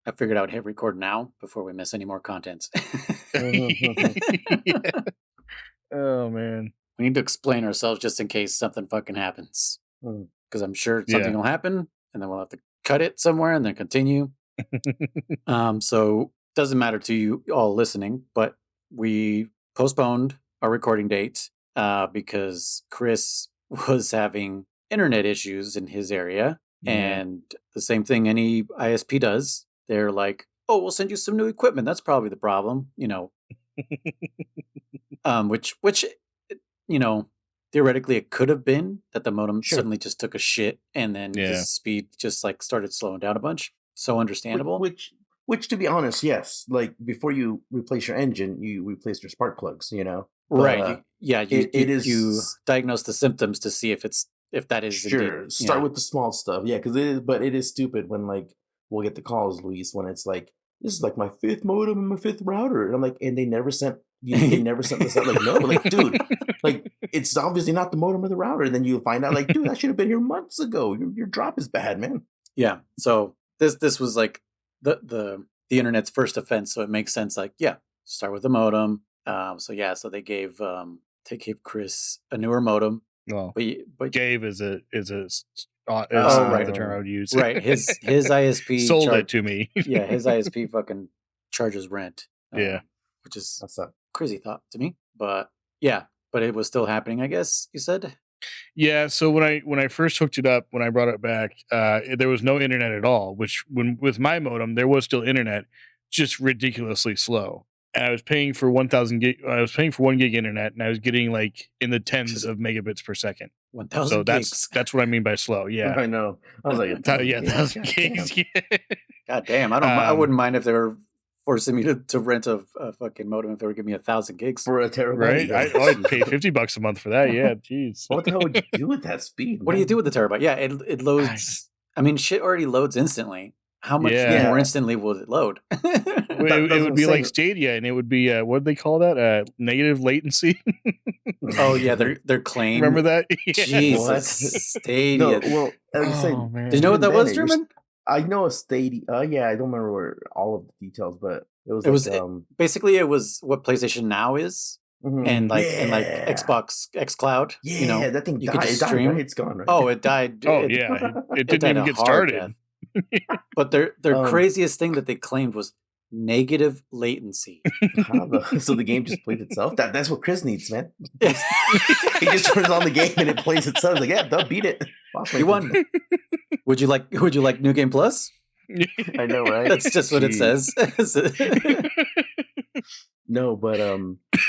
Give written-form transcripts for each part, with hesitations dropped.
I figured I would hit record now before we miss any more content. Yeah. Oh, man. We need to explain ourselves just in case something fucking happens. Mm. Because I'm sure something Yeah. will happen, and then we'll have to cut it somewhere and then continue. So doesn't matter to you all listening, but we postponed our recording date because Chris was having internet issues in his area, Yeah. and the same thing any ISP does. They're like, "Oh, we'll send you some new equipment. That's probably the problem," which you know, theoretically it could have been that the modem Sure. suddenly just took a shit and then Yeah. his speed just like started slowing down a bunch. So Which, understandable. which, to be honest, yes. Like before you replace your engine, you replace your spark plugs. But, Right. You is diagnose the symptoms to see if that is indeed. sure. Start with the small stuff, yeah, because it is stupid when like we'll get the calls, Luis, when it's like this is like my fifth modem and my fifth router, and I'm like, and they never sent this out. Like, no, like, dude, like it's obviously not the modem or the router. And then you'll find out, like, dude, that should have been here months ago. Your drop is bad, man. Yeah. So this was like the internet's first offense, so it makes sense. Like, yeah, start with the modem. So they gave Chris a newer modem. Well, But gave is right. the term I would use. Right. His ISP sold it to me. Yeah, his ISP fucking charges rent. Yeah. Which is That's a crazy thought to me. But yeah, but it was still happening, I guess you said? Yeah, so when I first hooked it up, when I brought it back, there was no internet at all. Which with my modem, there was still internet, just ridiculously slow. And I was paying for 1,000 gig. I was paying for 1 gig internet, and I was getting like in the tens of megabits per second. 1,000 So gigs. that's what I mean by slow. Yeah, I know. I was like, 1,000 gigs. Yeah. God damn, I wouldn't mind if they were forcing me to rent a fucking modem if they were giving me 1,000 gigs for a terabyte. Right? I'd pay $50 a month for that. Yeah, jeez. What the hell would you do with that speed? What do you do with the terabyte? Yeah, it loads. I mean, shit already loads instantly. How much more instantly will it load? It would be like Stadia, and it would be what do they call that? Negative latency. Oh yeah, their claim. Remember that? Jesus, Stadia. No, well, as I said, did you know what that was, German? I know a Stadia. Yeah, I don't remember all of the details, but it was basically it was what PlayStation Now is. Mm-hmm. And Xbox xCloud, yeah, that thing died. It died, right? It's gone, right? Oh, it died. It didn't even get started. But their craziest thing that they claimed was negative latency. So the game just played itself. That's what Chris needs, man. He just turns on the game and it plays itself. He's like, yeah, they'll beat it. You won. Would you like New Game Plus? I know, right? That's just what it says. No, but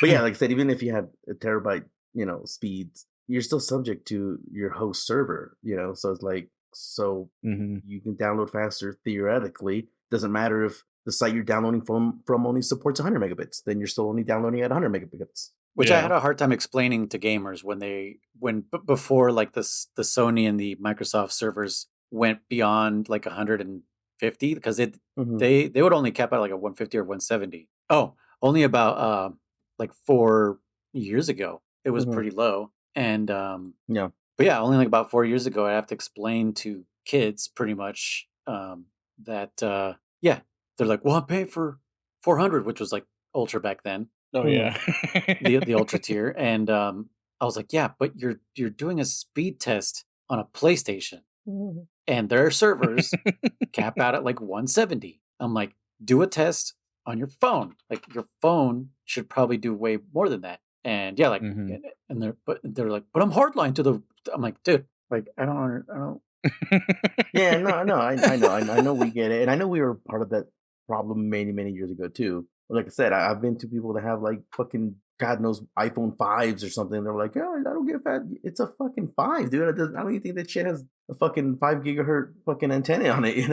yeah, like I said, even if you have a terabyte, speeds, you're still subject to your host server, so it's like, you can download faster theoretically. Doesn't matter if the site you're downloading from only supports 100 megabits, then you're still only downloading at 100 megabits. Which I had a hard time explaining to gamers before like the Sony and the Microsoft servers went beyond like 150, because they would only cap out like a 150 or 170. Oh, only about like 4 years ago it was pretty low, and but yeah, only like about 4 years ago I have to explain to kids pretty much that they're like, well, I'm paying for 400, which was like ultra back then. Oh yeah, the ultra tier, and I was like, yeah, but you're doing a speed test on a PlayStation, and their servers cap out at like 170. I'm like, do a test on your phone. Like your phone should probably do way more than that. And yeah, like, and they're like, but I'm hardline to the. I'm like, dude, like I don't. Yeah, no, I know we get it, and I know we were part of that problem many years ago too. Like I said, I've been to people that have like fucking God knows iPhone 5s or something. They're like, oh, I don't get fat. It's a fucking 5, dude. I don't even think that shit has a fucking 5 gigahertz fucking antenna on it.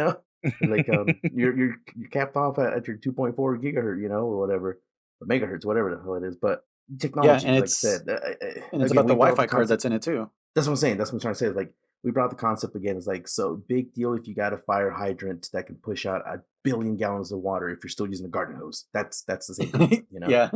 Like you're capped off at your 2.4 gigahertz, or whatever, or megahertz, whatever the hell it is. But technology, and like I said, and it's about the Wi-Fi card that's in it too. That's what I'm saying. That's what I'm trying to say. Is like, we brought the concept again. It's like, so big deal if you got a fire hydrant that can push out 1 billion gallons of water if you're still using a garden hose. That's the same thing, Yeah.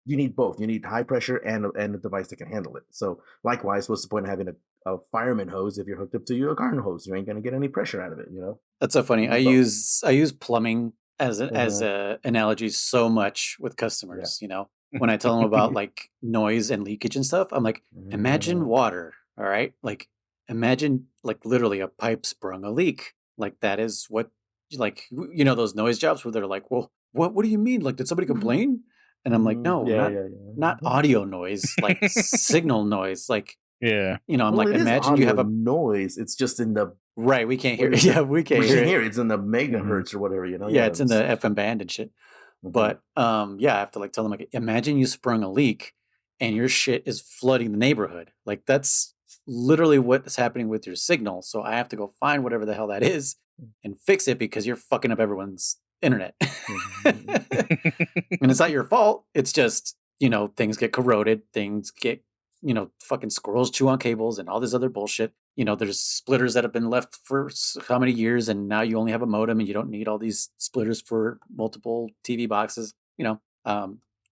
you need both. You need high pressure and a device that can handle it. So likewise, what's the point of having a fireman hose if you're hooked up to a garden hose? You ain't gonna get any pressure out of it, you know. That's so funny. You I need both. use plumbing as Uh-huh. a analogy so much with Yeah. customers. You know, when I tell them about like noise and leakage and stuff, I'm like, imagine water. All right, like imagine like literally a pipe sprung a leak. Like that is what like you know those noise jobs where they're like, well, what do you mean? Like, did somebody complain? And I'm like, no, Yeah, not yeah. audio noise, like signal noise. Like, Yeah. you know, I'm Well, like, it is imagine you audio have a noise. It's just in the right. We can't hear. what is Yeah, it? we can't We hear can't it. hear it. It's in the megahertz or whatever, you know. Yeah, Yeah, it's in the FM band and shit. But yeah, I have to like tell them like, imagine you sprung a leak and your shit is flooding the neighborhood. Like that's literally what's happening with your signal. So I have to go find whatever the hell that is and fix it because you're fucking up everyone's internet. And it's not your fault. It's just, you know, things get corroded, things get, you know, fucking squirrels chew on cables and all this other bullshit. You know, there's splitters that have been left for how many years, and now you only have a modem and you don't need all these splitters for multiple TV boxes. You know,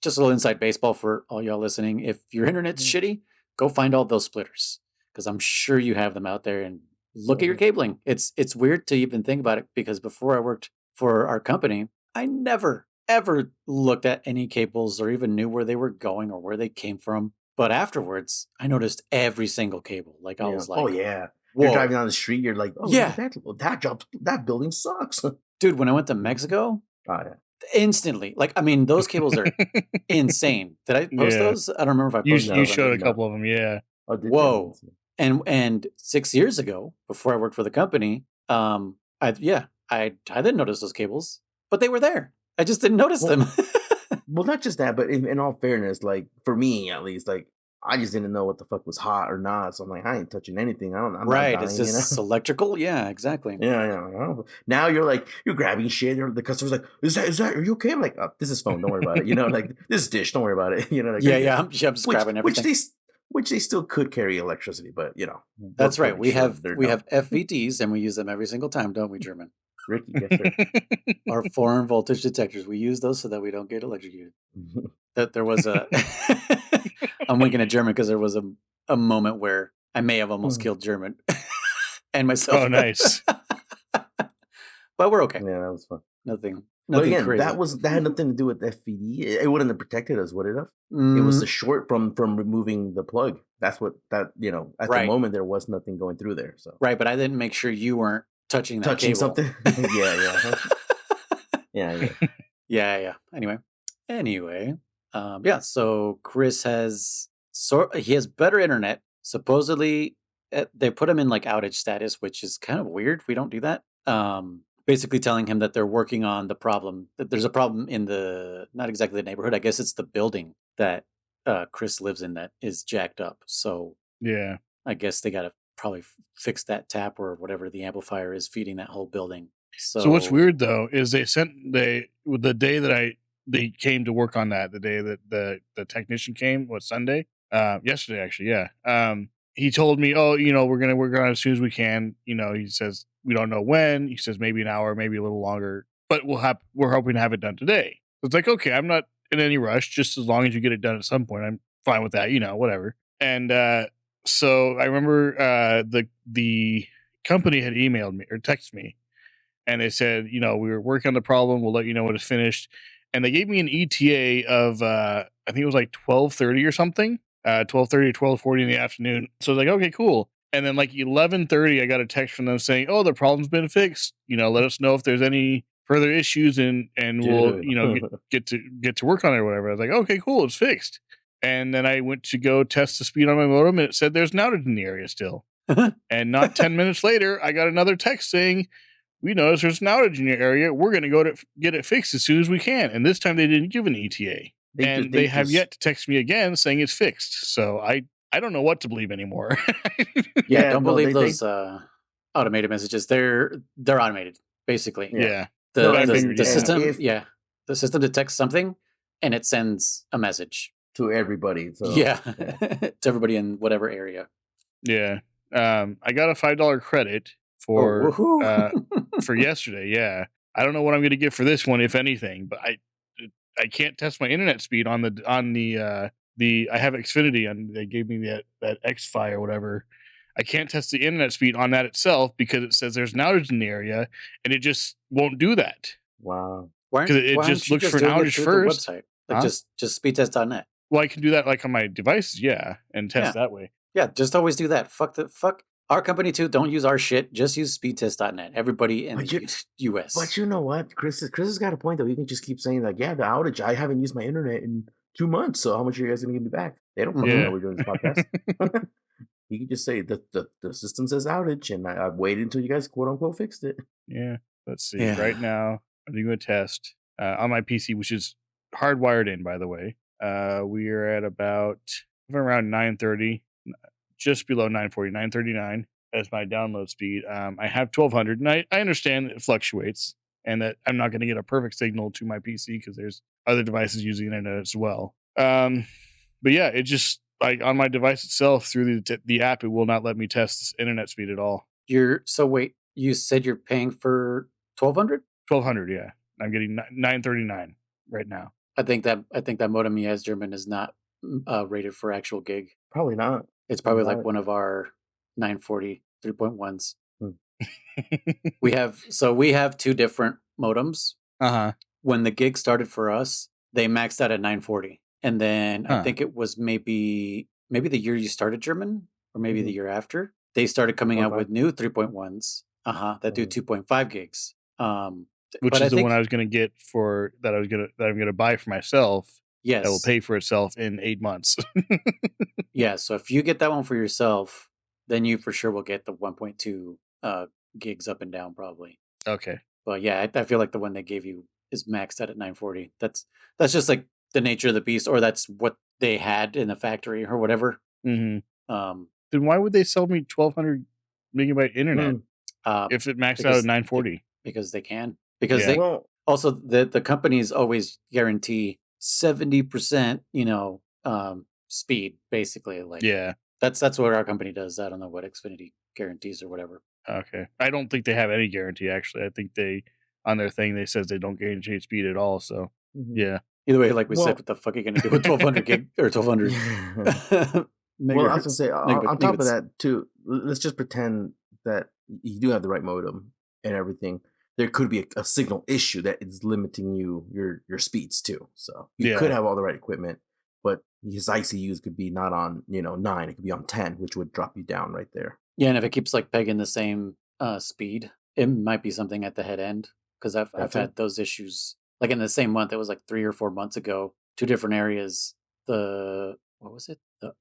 just a little inside baseball for all y'all listening. If your internet's shitty, go find all those splitters because I'm sure you have them out there and look at your cabling. It's weird to even think about it because before I worked for our company, I never ever looked at any cables or even knew where they were going or where they came from. But afterwards, I noticed every single cable. Like I was like, oh yeah. whoa. You're driving down the street. You're like, oh yeah, that building sucks. Dude, when I went to Mexico, instantly, like I mean, those cables are insane. Did I post those? I don't remember if I posted You those. showed a couple of them, yeah. Oh, did whoa. And 6 years ago, before I worked for the company, I didn't notice those cables, but they were there. I just didn't notice them. Well, not just that, but in all fairness, like for me at least, like I just didn't know what the fuck was hot or not. So I'm like, I ain't touching anything. I'm not dying, Is this electrical? Yeah, exactly. Yeah. Now you're grabbing shit. The customer's like, is that? Are you okay? I'm like, oh, this is phone. Don't worry about it. You know, like this is dish. Don't worry about it. You know. Like, yeah. I'm just grabbing everything. Which they still could carry electricity, but you know. That's right. We have FVTs and we use them every single time, don't we, German? Ricky, yes, sir. Our foreign voltage detectors. We use those so that we don't get electrocuted. That there was a I'm winking at German because there was a moment where I may have almost killed German and myself. Oh, nice. But we're okay. Yeah, that was fun. Nothing but again, crazy. that had nothing to do with FVD. It wouldn't have protected us, would it have? It was the short from removing the plug. That's what at the moment there was nothing going through there. So right, but I didn't make sure you weren't touching cable. Something. Yeah. Anyway, so Chris he has better internet. Supposedly, they put him in like outage status, which is kind of weird. We don't do that. Basically telling him that they're working on the problem. That there's a problem in not exactly the neighborhood. I guess it's the building that Chris lives in that is jacked up. So yeah, I guess they got to probably fix that tap or whatever the amplifier is feeding that whole building. So what's weird though is the day that they came to work on that, the day that the technician came, Sunday? Yesterday actually, yeah. He told me, oh, we're gonna work on it as soon as we can. He says we don't know when. He says maybe an hour, maybe a little longer, but we're hoping to have it done today. So it's like, okay, I'm not in any rush. Just as long as you get it done at some point, I'm fine with that. Whatever. And so I remember the company had emailed me or texted me, and they said, we were working on the problem. We'll let you know when it's finished. And they gave me an ETA of I think it was like 12:30 or something. 12:30 to 12:40 in the afternoon. So I was like, okay, cool. And then like 11:30, I got a text from them saying, oh, the problem's been fixed. Let us know if there's any further issues and we'll, get to work on it or whatever. I was like, okay, cool. It's fixed. And then I went to go test the speed on my modem and it said there's an outage in the area still. And not 10 minutes later, I got another text saying, we noticed there's an outage in your area. We're going to go to get it fixed as soon as we can. And this time they didn't give an ETA. They have yet to text me again saying it's fixed. So I don't know what to believe anymore. Don't believe those automated messages. They're automated, basically. Yeah. The system, the system detects something and it sends a message to everybody. So, to everybody in whatever area. Yeah. I got a $5 credit for yesterday. Yeah. I don't know what I'm going to get for this one, if anything, but I can't test my internet speed on the I have Xfinity and they gave me that X-Fi or whatever. I can't test the internet speed on that itself because it says there's an outage in the area and it just won't do that. Wow. Because it just looks for an outage first. The website, like just speedtest.net. Well, I can do that like on my devices, and test that way. Yeah, just always do that. Fuck our company too. Don't use our shit. Just use speedtest.net. Everybody in the US. But you know what? Chris has got a point though. He can just keep saying like, yeah, the outage. I haven't used my internet in 2 months. So how much are you guys gonna give me back? They don't fucking know we're doing this podcast. You can just say the system says outage, and I waited until you guys quote unquote fixed it. Yeah. Let's see. Yeah. Right now, I'm doing a test on my PC, which is hardwired in, by the way. We are at about around 930, just below 940, 939 as my download speed. I have 1200, and I understand that it fluctuates and that I'm not going to get a perfect signal to my PC because there's other devices using the internet as well. But yeah, it just like on my device itself through the app, it will not let me test this internet speed at all. So wait, you said you're paying for 1200? 1200, yeah. I'm getting 939 right now. I think that modem he has, German, is not rated for actual gig. Probably not. It's probably like one of our 940 3.1s. We have 2 different modems. When the gig started for us, they maxed out at 940, and then I think it was maybe the year you started, German, or maybe the year after, they started coming out with new 3.1s. That do 2.5 gigs. Which is the one I was going to get that I'm going to buy for myself. Yes, that will pay for itself in 8 months. Yeah, so if you get that one for yourself, then you for sure will get the 1.2 gigs up and down probably. Okay, but yeah, I feel like the one they gave you is maxed out at 940. That's just like the nature of the beast, or that's what they had in the factory or whatever. Then why would they sell me 1200 megabyte internet if it maxed out at 940? Because they can. Because also the companies always guarantee 70%, speed basically. Like that's what our company does. I don't know what Xfinity guarantees or whatever. Okay, I don't think they have any guarantee actually. I think they on their thing they says they don't guarantee speed at all. So yeah. Either way, like we said, what the fuck are you gonna do with 1200 gig or 1200? Well, I was gonna say on top of that too. Let's just pretend that you do have the right modem and everything. There could be a signal issue that is limiting your speeds too. So you could have all the right equipment, but his ICUs could be not on 9, it could be on 10, which would drop you down right there. Yeah, and if it keeps like pegging the same speed, it might be something at the head end, because I've had those issues like in the same month. It was like 3 or 4 months ago. 2 different areas. The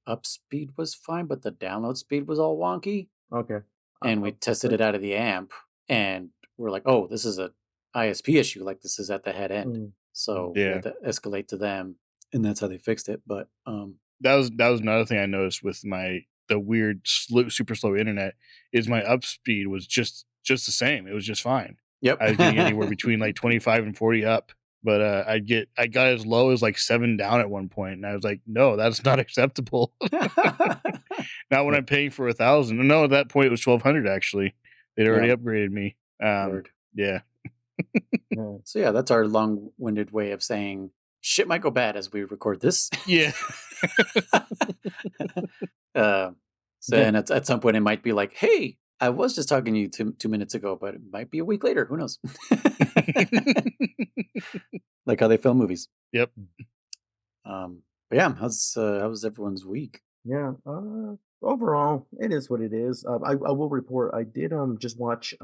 up speed was fine, but the download speed was all wonky. Okay. And we tested it out of the amp, and we're like, oh, this is a ISP issue. Like this is at the head end. So we had to escalate to them, and that's how they fixed it. But that was another thing I noticed with the weird super slow internet is my up speed was just the same. It was just fine. Yep. I was getting anywhere between like 25 and 40 up, but I got as low as like 7 down at one point, and I was like, no, that's not acceptable. Not when I'm paying for 1,000. No, at that point it was 1,200 actually. They'd already upgraded me. Yeah. So yeah, that's our long-winded way of saying shit might go bad as we record this. Yeah. And at some point it might be like, hey, I was just talking to you 2 minutes ago, but it might be a week later. Who knows? Like how they film movies. Yep. But yeah, how's everyone's week? Yeah. Overall, it is what it is. I will report. I did just watch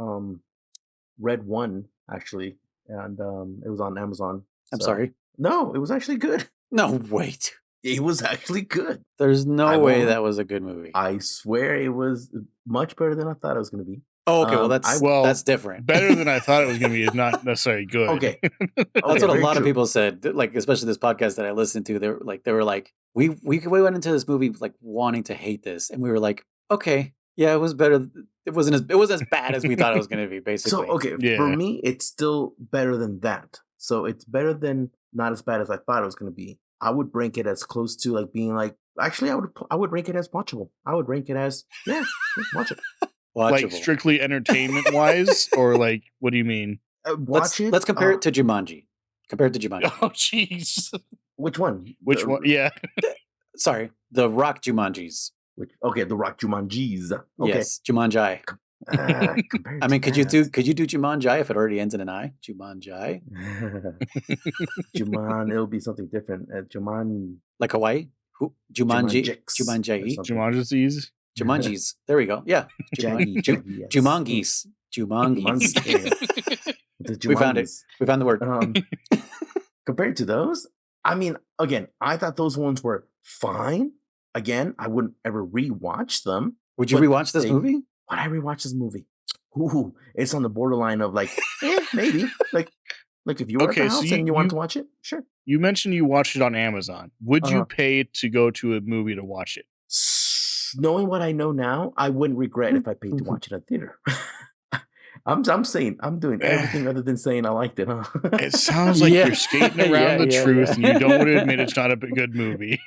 Red 1 actually, and it was on Amazon. I'm sorry. No, it was actually good. No, wait. It was actually good. There's no way that was a good movie. I swear it was much better than I thought it was going to be. Oh, okay. That's different. Better than I thought it was going to be is not necessarily good. Okay. That's what a lot of people said. Like, especially this podcast that I listened to, they were like, we went into this movie like wanting to hate this, and we were like, okay, yeah, it was better. It was as bad as we thought it was going to be. Basically. So for me, it's still better than that. So it's better than not as bad as I thought it was going to be. I would rank it as close to like being like. Actually, I would rank it as watchable. I would rank it as watch it. Watchable. Like strictly entertainment wise, or like what do you mean? Let's compare it to Jumanji, compared to Jumanji. Oh, jeez. Which one? Which one? Yeah. Sorry, the Rock Jumanjis. Okay, the Rock Jumanjis. Okay. Yes, Jumanji. I mean, could you do Jumanji if it already ends in an I? Jumanji. Juman, it'll be something different. Juman, like Hawaii. Who? Jumanji. Jumanji. Jumanjis. Jumanjis. There we go. Yeah. Jumongis. Jumongis. We found it. We found the word. Compared to those, I mean, again, I thought those ones were fine. Again, I wouldn't ever rewatch them. Would you rewatch this movie? Would I rewatch this movie? Ooh, it's on the borderline of like, maybe. Like if you were at the house and you want to watch it, sure. You mentioned you watched it on Amazon. Would you pay to go to a movie to watch it? Knowing what I know now, I wouldn't regret if I paid to watch it at theater. I'm saying I'm doing everything other than saying I liked it, huh? It sounds like you're skating around the truth and you don't want to admit it's not a good movie.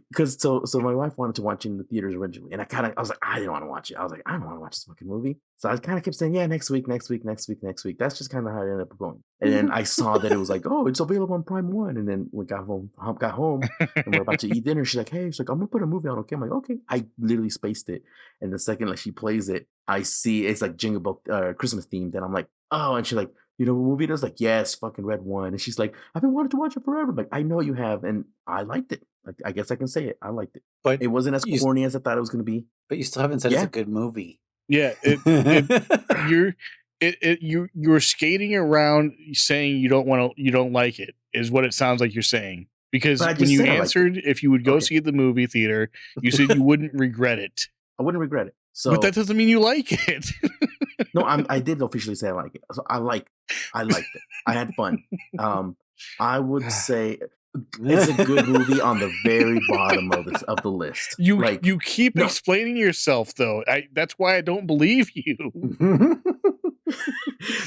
Because so my wife wanted to watch it in the theaters originally, and I was like, I didn't want to watch it. I was like, I don't want to watch this fucking movie. So I kind of kept saying, yeah, next week. That's just kind of how it ended up going. And then I saw that it was like, oh, it's available on Prime 1. And then we got home, and we're about to eat dinner. She's like, hey, I'm gonna put a movie on. Okay, I'm like, okay. I literally spaced it, and the second like she plays it, I see it's like Jingle Bell Christmas themed, and I'm like, oh, and she's like, you know what movie it is? Like, yes, fucking Red One. And she's like, I've been wanting to watch it forever. I'm like, I know you have, and I liked it. Like, I guess I can say it. I liked it, but it wasn't as corny as I thought it was going to be. But you still haven't said it's a good movie. Yeah, you're skating around saying you don't like it is what it sounds like you're saying. Because when you answered if you would go see the movie theater, you said you wouldn't regret it. I wouldn't regret it. So, but that doesn't mean you like it. No, I did officially say I like it. So I liked it. I had fun. I would say it's a good movie on the very bottom of the list. You keep explaining yourself though. That's why I don't believe you.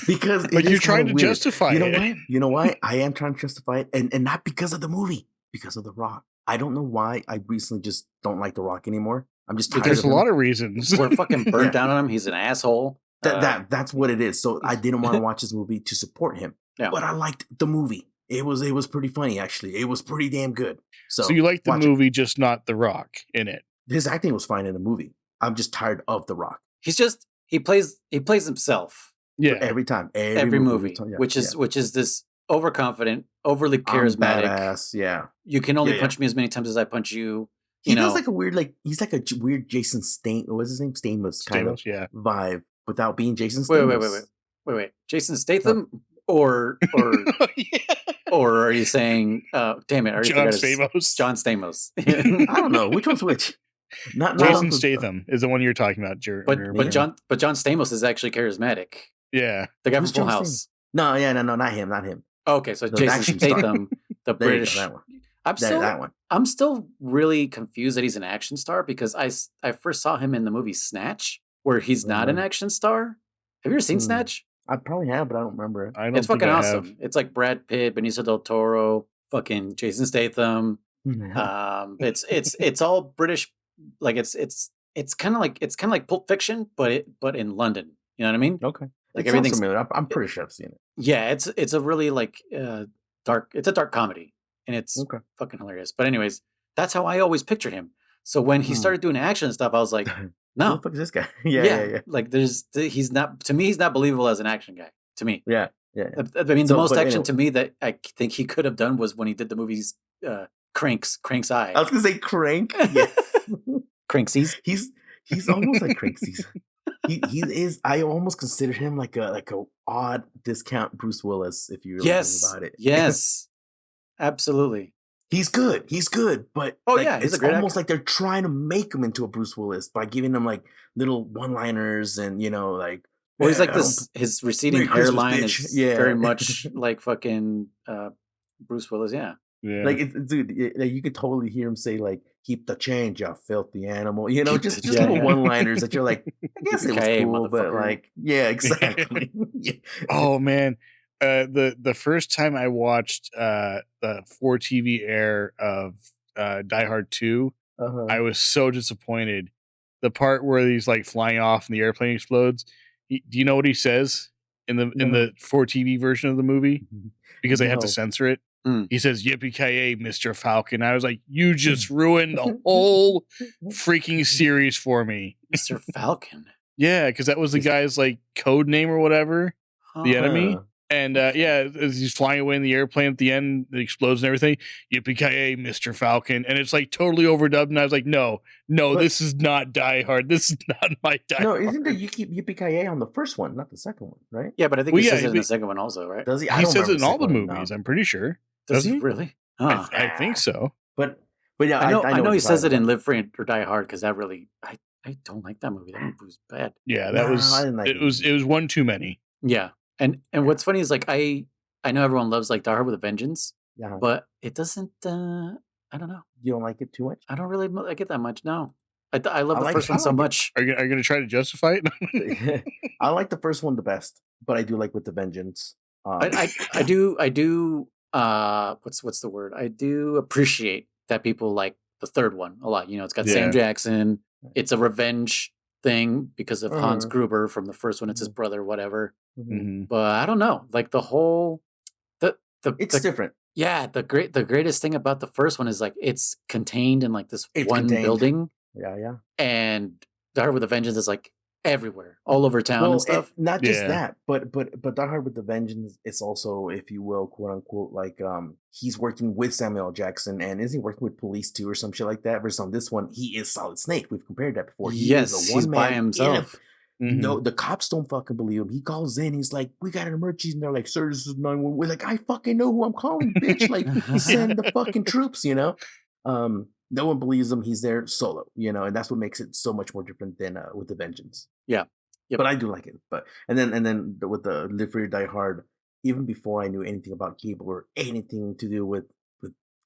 Because you're trying to justify it. You know why? I am trying to justify it, and not because of the movie, because of The Rock. I don't know why I recently just don't like The Rock anymore. I'm just tired. There's a lot of reasons. We're fucking burnt down on him. He's an asshole. That's what it is. So I didn't want to watch this movie to support him. Yeah. But I liked the movie. It was pretty funny, actually. It was pretty damn good. So you liked the movie, just not The Rock in it. His acting was fine in the movie. I'm just tired of The Rock. He plays himself. Yeah. Every time. Every movie. Which is this overconfident, overly charismatic. Badass, yeah. You can only punch me as many times as I punch you. He does like a weird, he's like a weird Jason Stamos. What's his name? Stamos kind of vibe without being Jason Stamos. Wait. Jason Statham or or are you saying? Damn it! John Stamos. John Stamos. I don't know which one's which. Not Jason Statham is the one you're talking about. But John Stamos is actually charismatic. Yeah, the guy from Full House. No, not him. Okay, so Jason Statham, the British. That one. That one. I'm still really confused that he's an action star because I first saw him in the movie Snatch, where he's not an action star. Have you ever seen Snatch? I probably have, but I don't remember it. It's fucking awesome. It's like Brad Pitt, Benicio del Toro, fucking Jason Statham. It's all British. Like it's kind of like Pulp Fiction, but in London. You know what I mean? Okay. Like everything's familiar. I'm pretty sure I've seen it. Yeah, it's a really dark. It's a dark comedy. And it's fucking hilarious. But anyways, that's how I always pictured him. So when he started doing action stuff, I was like, no. Who the fuck is this guy? Yeah. Like he's not believable as an action guy to me. Yeah. I mean, the most action to me that I think he could have done was when he did the movies Crank's Eye. I was going to say Crank. Yes. Cranksies. He's almost like Cranksies. He is. I almost consider him like a odd discount Bruce Willis if you really think about it. Yes. Absolutely. He's good, but he's it's almost like they're trying to make him into a Bruce Willis by giving him like little one-liners and he's like this. His receding hairline is very much like fucking Bruce Willis. Yeah. Like you could totally hear him say like, "Keep the change, you filthy animal." You know, just little one-liners that you're like, I guess it was cool, but like, yeah, exactly. Oh man. The first time I watched the 4TV air of Die Hard 2, I was so disappointed. The part where he's like flying off and the airplane explodes. Do you know what he says? in the 4TV version of the movie because they had to No. censor it. Mm. He says, "Yippee-ki-yay, Mr. Falcon." I was like, you just ruined the whole freaking series for me. Mr. Falcon. Yeah, because that was the guy's like code name or whatever, the enemy. And yeah, as he's flying away in the airplane at the end, it explodes and everything. Yippee-ki-yay, Mr. Falcon. And it's like totally overdubbed. And I was like, no, this is not Die Hard. This is not my Die Hard. No, isn't there Yippee-ki-yay on the first one, not the second one, right? Yeah, but I think he says it in the second one also, right? Does he? He says it in all the movies, I'm pretty sure. Does he really? Huh. I think so. But yeah, I know he says it in Live Free or Die Hard because that really I don't like that movie. That movie was bad. Yeah, that it was one too many. Yeah. And what's funny is like I know everyone loves like Die Hard with a Vengeance. Yeah. But it doesn't I don't know. You don't like it too much? I don't really like it that much, no. I love the first one so much. Are you going to try to justify it? I like the first one the best, but I do like With the Vengeance. I do what's the word? I do appreciate that people like the third one a lot. You know, it's got Sam Jackson. It's a revenge thing because of Hans Gruber from the first one. It's his brother, whatever. But I don't know. Like the whole it's different. Yeah, the greatest thing about the first one is like it's contained in like this one building. Yeah. And Die Hard with a Vengeance is like everywhere, all over town and stuff. Not just that, but Die Hard with the Vengeance, it's also, if you will, quote unquote, like he's working with Samuel L. Jackson, and is he working with police too or some shit like that? Versus on this one, he is Solid Snake. We've compared that before. He's by himself. No, the cops don't fucking believe him. He calls in. He's like, "We got an emergency," and they're like, "Sir, this is 911." We're like, "I fucking know who I'm calling, bitch! Like, send the fucking troops," you know. No one believes him. He's there solo, you know, and that's what makes it so much more different than With the Vengeance. Yeah, yep. But I do like it. But and then with the Live Free or Die Hard, even before I knew anything about cable or anything to do with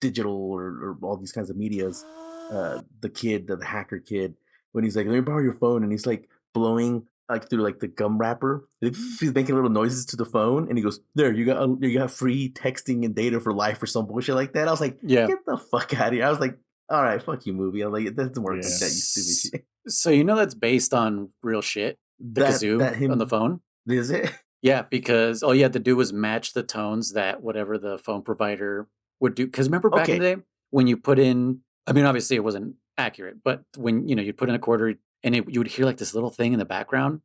digital or all these kinds of medias, the hacker kid, when he's like, "Let me borrow your phone," and he's like blowing like through like the gum wrapper, he's making little noises to the phone, and he goes, "There, you got free texting and data for life," or some bullshit like that. I was like, "Get the fuck out of here!" I was like, "All right, fuck you, movie." I'm like, "It doesn't work like that, you stupid shit." So you know that's based on real shit. The kazoo on the phone. Is it? Yeah, because all you had to do was match the tones that whatever the phone provider would do. Because remember back in the day when you put in, I mean, obviously it wasn't accurate, but when you put in a quarter and you would hear like this little thing in the background,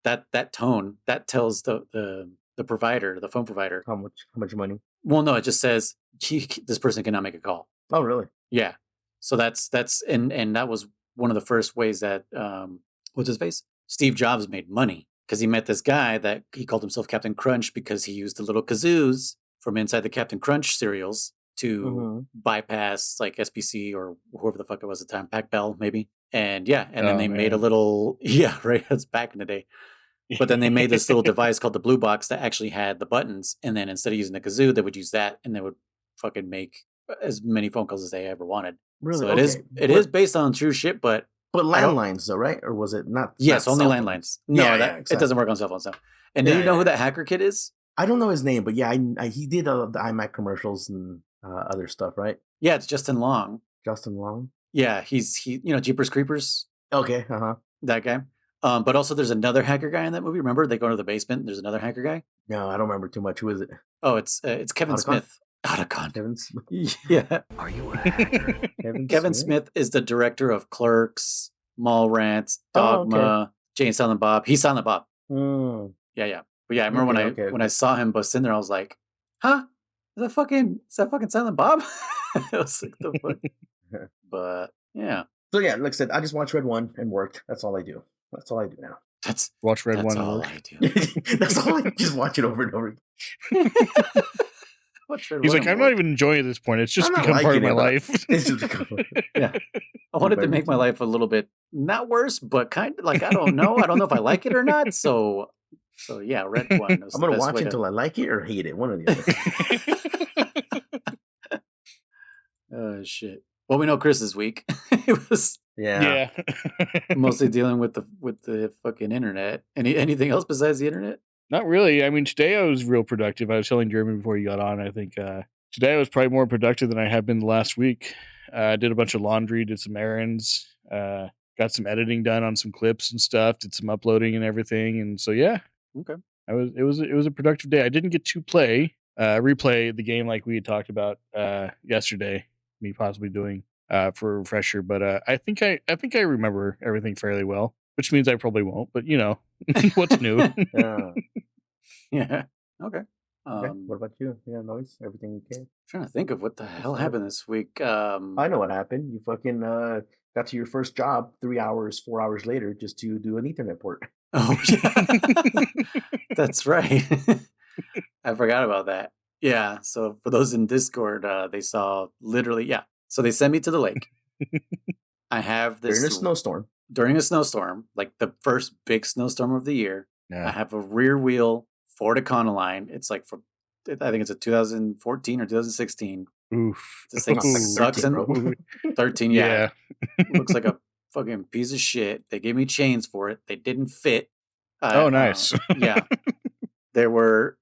that tone that tells the provider, the phone provider, how much money. Well, no, it just says this person cannot make a call. Oh, really? Yeah. So that's and that was one of the first ways that what's his face? Steve Jobs made money because he met this guy that he called himself Captain Crunch because he used the little kazoos from inside the Captain Crunch cereals to bypass like SPC or whoever the fuck it was at the time, Pac Bell maybe. And then they made a little right. That's back in the day. But then they made this little device called the Blue Box that actually had the buttons, and then instead of using the kazoo, they would use that, and they would fucking make as many phone calls as they ever wanted. Really? So it is based on true shit, but landlines though, right? Or was it not? Yes, only landlines. No, exactly. It doesn't work on cell phones now. And do you know who that hacker kid is? I don't know his name, but he did the iMac commercials and other stuff, right? Yeah, it's Justin Long. Justin Long. Yeah, he Jeepers Creepers. Okay, that guy. But also there's another hacker guy in that movie. Remember they go to the basement. There's another hacker guy. No, I don't remember too much. Who is it? Oh, it's Kevin Smith. Otacon. Kevin Smith. Yeah. Are you a hacker? Kevin Smith is the director of Clerks, Mallrats, Dogma, Jay and Silent Bob. He's Silent Bob. Yeah. But yeah, I remember when I saw him bust in there, I was like, "Huh? Is that fucking Silent Bob?" I was like, "The fuck?" But yeah. So yeah, like I said, I just watched Red One and worked. That's all I do. That's all I do now. Watch Red One. That's all I do. That's all I just watch it over and over again. He's like, I'm not even enjoying it at this point. It's just become part of my life. It's just become yeah. I wanted to make my life a little bit not worse, but kind of like I don't know if I like it or not. So yeah, Red One. I'm gonna watch it until I like it or hate it. One or the other. Oh shit. Well, we know Chris's week. It was mostly dealing with the fucking internet. Anything else besides the internet? Not really. I mean, today I was real productive. I was telling Jeremy before you got on. I think today I was probably more productive than I have been the last week. I did a bunch of laundry, did some errands, got some editing done on some clips and stuff, did some uploading and everything. And so, yeah. Okay. It was a productive day. I didn't get to replay the game like we had talked about yesterday. Me possibly doing for a refresher, but I think I remember everything fairly well, which means I probably won't. But what's new? Yeah. Okay. Okay. What about you? Yeah, noise. Everything okay? Trying to think of what the hell happened this week. I know what happened. You fucking got to your first job 3 hours, 4 hours later just to do an Ethernet port. Oh yeah, that's right. I forgot about that. Yeah. So for those in Discord, they saw literally. Yeah. So they sent me to the lake. I have this during a snowstorm. During a snowstorm, like the first big snowstorm of the year. Yeah. I have a rear wheel Ford Econoline. It's like I think it's a 2014 or 2016. Oof. This thing sucks. 13, yeah. Looks like a fucking piece of shit. They gave me chains for it. They didn't fit. Oh, nice. Yeah. There were,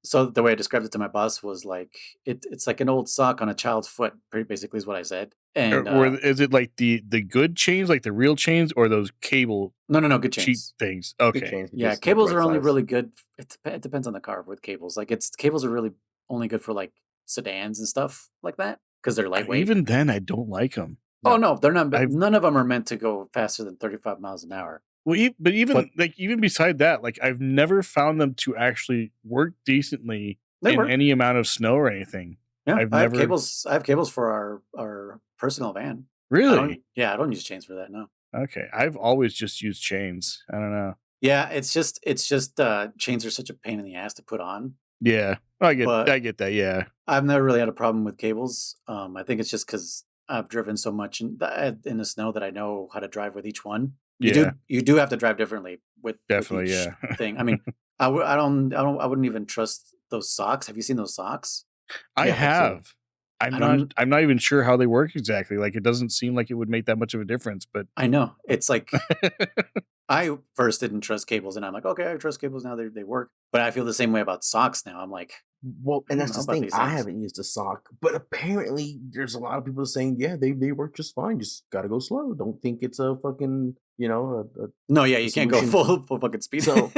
so the way I described it to my boss was like, it's like an old sock on a child's foot, pretty basically is what I said. And or is it like the good chains, like the real chains, or those cable? No, good chains. Cheap things. Okay. Good chains, yeah, cables are only really good. It depends on the car with cables. Like cables are really only good for like sedans and stuff like that because they're lightweight. Even then, I don't like them. Oh no, they're not. None of them are meant to go faster than 35 miles an hour. Well, but even beside that, like I've never found them to actually work decently any amount of snow or anything. Yeah, I have cables for our personal van. Really? I don't use chains for that. No. Okay, I've always just used chains. I don't know. Yeah, it's just chains are such a pain in the ass to put on. Yeah, I get that. Yeah, I've never really had a problem with cables. I think it's just because I've driven so much in the snow that I know how to drive with each one. You do have to drive differently with definitely each thing. I mean, I wouldn't even trust those socks. Have you seen those socks? I have. I'm not even sure how they work exactly. Like it doesn't seem like it would make that much of a difference, but I know. It's like I first didn't trust cables and I'm like, okay, I trust cables now, they work. But I feel the same way about socks now. I'm like, well, and that's the thing. I haven't used a sock, but apparently there's a lot of people saying, yeah, they work just fine. Just gotta go slow. Don't think it's a fucking, no, yeah, you can't go full fucking speed. So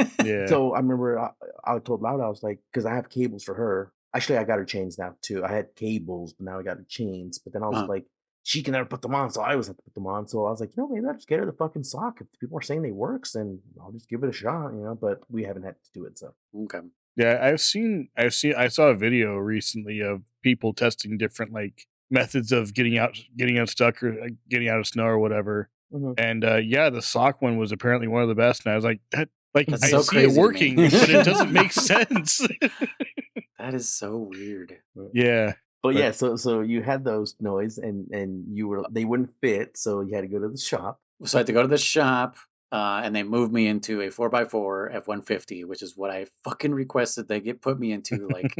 so I remember I told Laura, I was like, because I have cables for her. Actually, I got her chains now too. I had cables, but now I got her chains. But then I was like, she can never put them on, so I always have to put them on. So I was like, maybe I'll just get her the fucking sock. If people are saying they works, then I'll just give it a shot, But we haven't had to do it, so okay. Yeah, I saw a video recently of people testing different like methods of getting out stuck or getting out of snow or whatever. Mm-hmm. And the sock one was apparently one of the best. And I was like, that's I so see it working, but it doesn't make sense. That is so weird. Yeah. But yeah, so you had those noise and they wouldn't fit, so you had to go to the shop. So I had to go to the shop. And they moved me into a 4x4 F-150, which is what I fucking requested they put me into like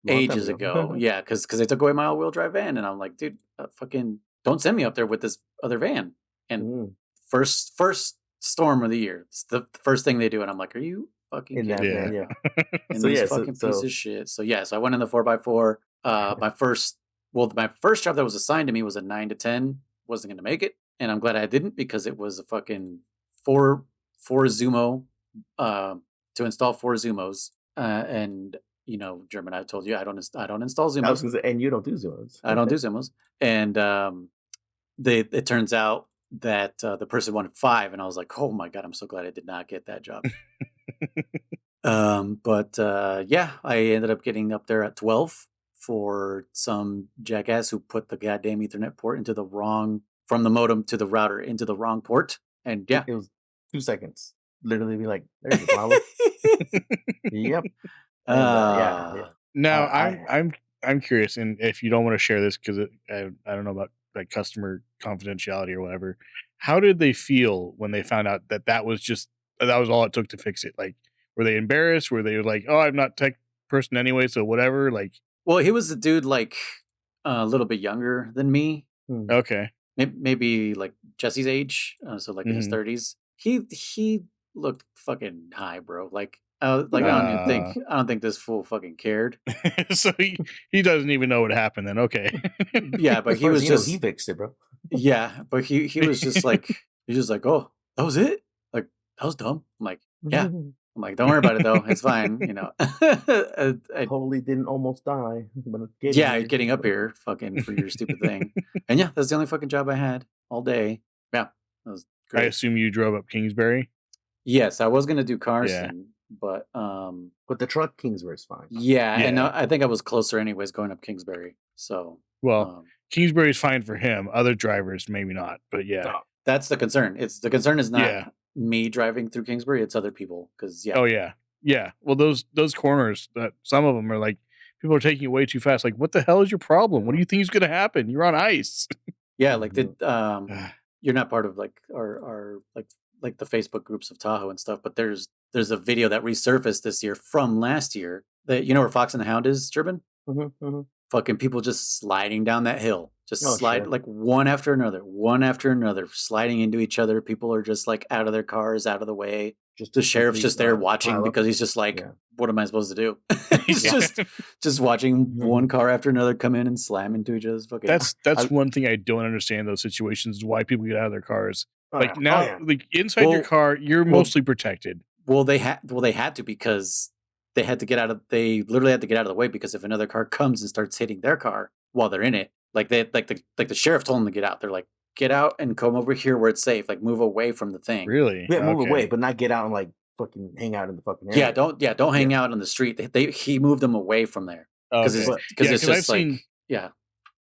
ages ago. Yeah, because they took away my all-wheel drive van, and I'm like, dude, fucking don't send me up there with this other van. And first storm of the year, it's the first thing they do, and I'm like, are you fucking in that van? Yeah. In this fucking piece of shit. So so I went in the 4x4. My first job that was assigned to me was a 9 to 10. Wasn't going to make it. And I'm glad I didn't because it was a fucking four Zumo to install 4 Zumos. And German, I told you I don't install Zumos. I was gonna say, and you don't do Zumos. I don't do Zumos. And it turns out that the person wanted 5, and I was like, oh my god, I'm so glad I did not get that job. But I ended up getting up there at 12 for some jackass who put the goddamn Ethernet port into the wrong. From the modem to the router into the wrong port, and it was 2 seconds. Literally, be like, "There's your power." Yep. And, Now I'm curious, and if you don't want to share this because I don't know about like customer confidentiality or whatever. How did they feel when they found out that was all it took to fix it? Like, were they embarrassed? Were they like, "Oh, I'm not tech person anyway, so whatever"? Like, well, he was a dude like a little bit younger than me. Okay. Maybe like Jesse's age, so like in his 30s. He looked fucking high, bro. Like I don't think this fool fucking cared. So he doesn't even know what happened then. Okay. Yeah, but he was just he fixed it, bro. Yeah, but he was just like oh, that was it. Like that was dumb. I'm like, yeah. I'm like, don't worry about it though. It's fine. I totally didn't almost die. You're getting up here fucking for your stupid thing. And yeah, that's the only fucking job I had all day. Yeah, that was great. I assume you drove up Kingsbury? Yes, I was gonna do Carson, but the truck Kingsbury's fine. Yeah, and I think I was closer anyways going up Kingsbury. So Kingsbury's fine for him. Other drivers maybe not, but yeah, that's the concern. The concern is not me driving through Kingsbury; it's other people. Because Well, those corners, that some of them are like people are taking it way too fast. Like, what the hell is your problem? What do you think is going to happen? You're on ice. Yeah, like you're not part of like our like the Facebook groups of Tahoe and stuff, but there's a video that resurfaced this year from last year that where Fox and the Hound is, Turbin? Fucking people just sliding down that hill, just like one after another, sliding into each other. People are just like out of their cars, out of the way. Just the sheriff's just there watching because he's just like, what am I supposed to do? He's just watching one car after another come in and slam into each other's fucking. That's one thing I don't understand those situations. Why people get out of their cars. Like like inside your car, you're mostly protected. Well, they had to because they literally had to get out of the way because if another car comes and starts hitting their car while they're in it, the sheriff told them to get out. They're like, get out and come over here where it's safe. Like move away from the thing. Really? Yeah, move away, but not get out and like fucking hang out in the fucking area. Don't hang out on the street. He moved them away from there because it's just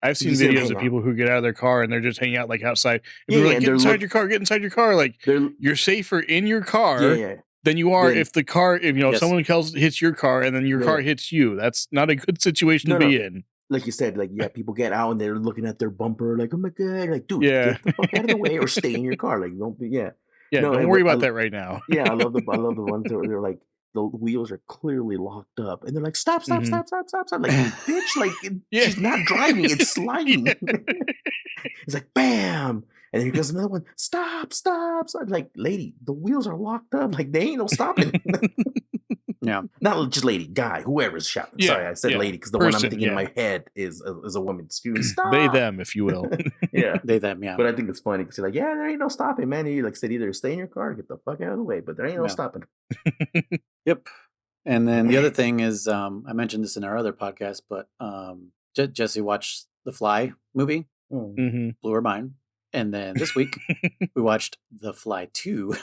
I've seen videos of people who get out of their car and they're just hanging out like outside. And they're like, get inside your car. Like you're safer in your car than you are if the car, if someone else hits your car and then your car hits you. That's not a good situation to be in. Like you said, people get out and they're looking at their bumper like, oh my God, like, dude, get the fuck out of the way or stay in your car. Like, don't be, don't worry about that right now. I love the ones where they're like, the wheels are clearly locked up and they're like, stop. Like, bitch, like, she's not driving, it's sliding. It's like, bam. And here goes another one, stop. I'm like, lady, the wheels are locked up. Like, they ain't no stopping. Yeah. Not just lady, guy, whoever's shouting. Yeah, sorry, I said lady because the one I'm thinking in my head is a woman. Stop. They, them, if you will. They, them, yeah. But I think it's funny because you're like, there ain't no stopping, man. You like said either stay in your car or get the fuck out of the way, but there ain't no stopping. Yep. And then the other thing is, I mentioned this in our other podcast, but Jesse watched the Fly movie, blew her mind. And then this week, we watched The Fly 2.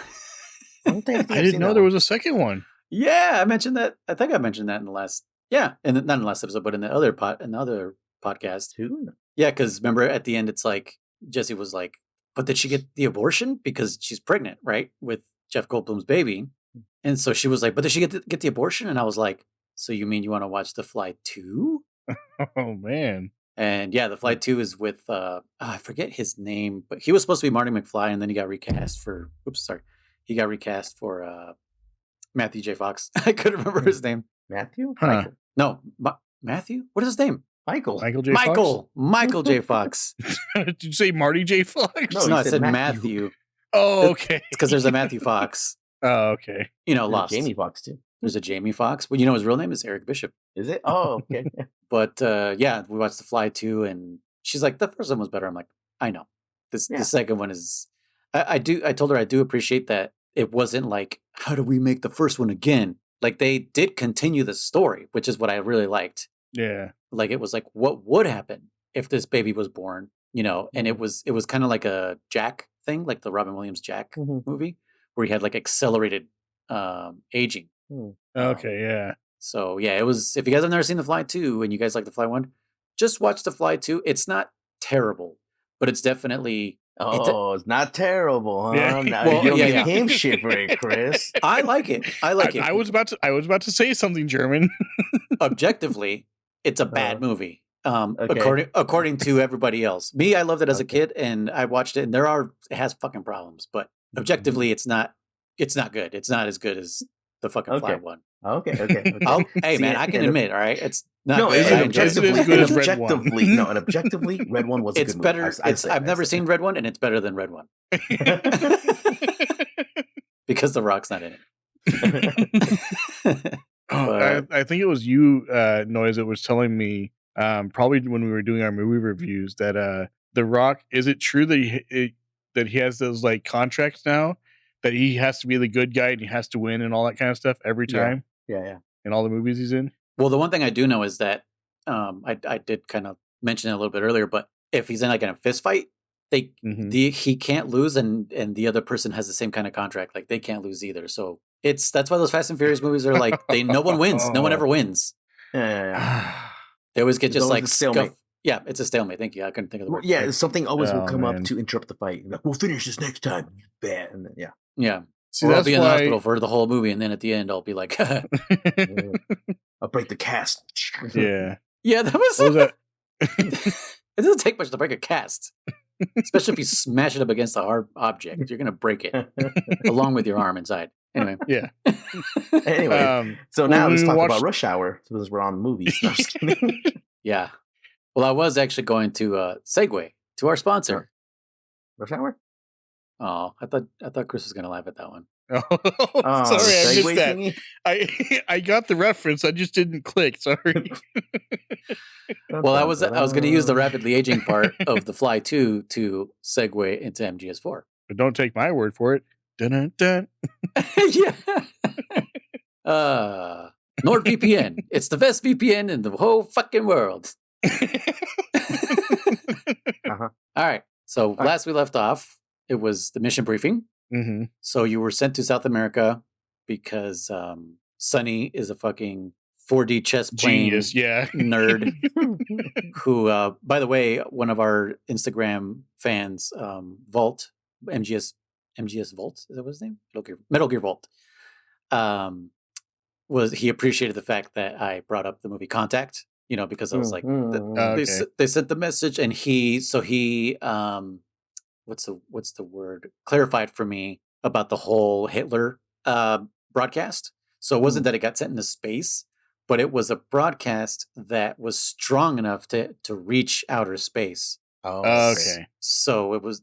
I didn't know there was a second one. Yeah, I mentioned that. I think I mentioned that in the last, not in the last episode, but in the other podcast too. Yeah, because remember at the end, it's like Jesse was like, "But did she get the abortion because she's pregnant, right, with Jeff Goldblum's baby?" And so she was like, "But did she get the abortion?" And I was like, "So you mean you want to watch The Fly 2?" Oh man. And yeah, The Fly 2 is with I forget his name, but he was supposed to be Marty McFly, and then he got recast for. He got recast for Matthew J. Fox. I couldn't remember his name. Matthew? No, Matthew. What is his name? Michael J. Fox. Did you say Marty J. Fox? No, I said Matthew. Oh, okay. It's because there's a Matthew Fox. Oh, okay. Lost. Jamie Fox too. There's a Jamie Fox. Well, his real name is Eric Bishop. Is it? Oh, okay. But we watched The Fly 2, and she's like, the first one was better. I'm like, I know. The second one is. I told her I do appreciate that it wasn't like, how do we make the first one again? Like they did continue the story, which is what I really liked. Yeah. Like it was like, what would happen if this baby was born? And it was kind of like a Jack thing, like the Robin Williams Jack movie, where he had like accelerated aging. Okay, yeah. So yeah, it was. If you guys have never seen The Fly 2 and you guys like The Fly 1, just watch The Fly 2. It's not terrible, but it's definitely. It's not terrible, huh? Yeah. Now you'll make him shivering, Chris. I like it. I was about to say something German. Objectively, it's a bad movie. According to everybody else. Me, I loved it as a kid, and I watched it, and it has fucking problems. But objectively, it's not good. It's not as good as the fucking Fly one. Okay. Hey, man, I can admit, all right, it's not. No, is it objectively? No, and objectively, Red One was. It's a good better. Movie. I've never seen Red One, and it's better than Red One because The Rock's not in it. I think it was you, Noise, that was telling me, probably when we were doing our movie reviews, that The Rock. Is it true that he has those like contracts now that he has to be the good guy and he has to win and all that kind of stuff every time. Yeah. In all the movies he's in. Well, the one thing I do know is that I did kind of mention it a little bit earlier, but if he's in like in a fist fight, he can't lose, and the other person has the same kind of contract. Like they can't lose either. So that's why those Fast and Furious movies are like no one wins. No one ever wins. Yeah. They always get just like stalemate. Yeah, it's a stalemate. Thank you. I couldn't think of the word. Yeah, something always will come up to interrupt the fight. Like, we'll finish this next time. Bad. And then, yeah. See, I'll be in the hospital for the whole movie, and then at the end, I'll be like, I'll break the cast. Yeah, that was. What was that? It doesn't take much to break a cast, especially if you smash it up against a hard object. You're gonna break it along with your arm inside. Anyway, yeah. Anyway, so now let's talk about Rush Hour because we're on movies. No, just kidding. Yeah. Well, I was actually going to segue to our sponsor, Rush Hour. Oh, I thought Chris was gonna laugh at that one. Sorry, I missed that. I got the reference. I just didn't click. Sorry. Well, I was going to use the rapidly aging part of The Fly 2 to segue into MGS4. But don't take my word for it. Dun, dun. Yeah. NordVPN. It's the best VPN in the whole fucking world. All right. So last we left off, it was the mission briefing. Mm-hmm. So you were sent to South America because Sonny is a fucking 4D chess playing nerd who, by the way, one of our Instagram fans, Vault, MGS Vault, is that what his name? Metal Gear Vault. He appreciated the fact that I brought up the movie Contact, because I was like, they sent the message, and he what's the word? Clarified for me about the whole Hitler broadcast. So it wasn't that it got sent into space, but it was a broadcast that was strong enough to reach outer space. Oh, okay. So it was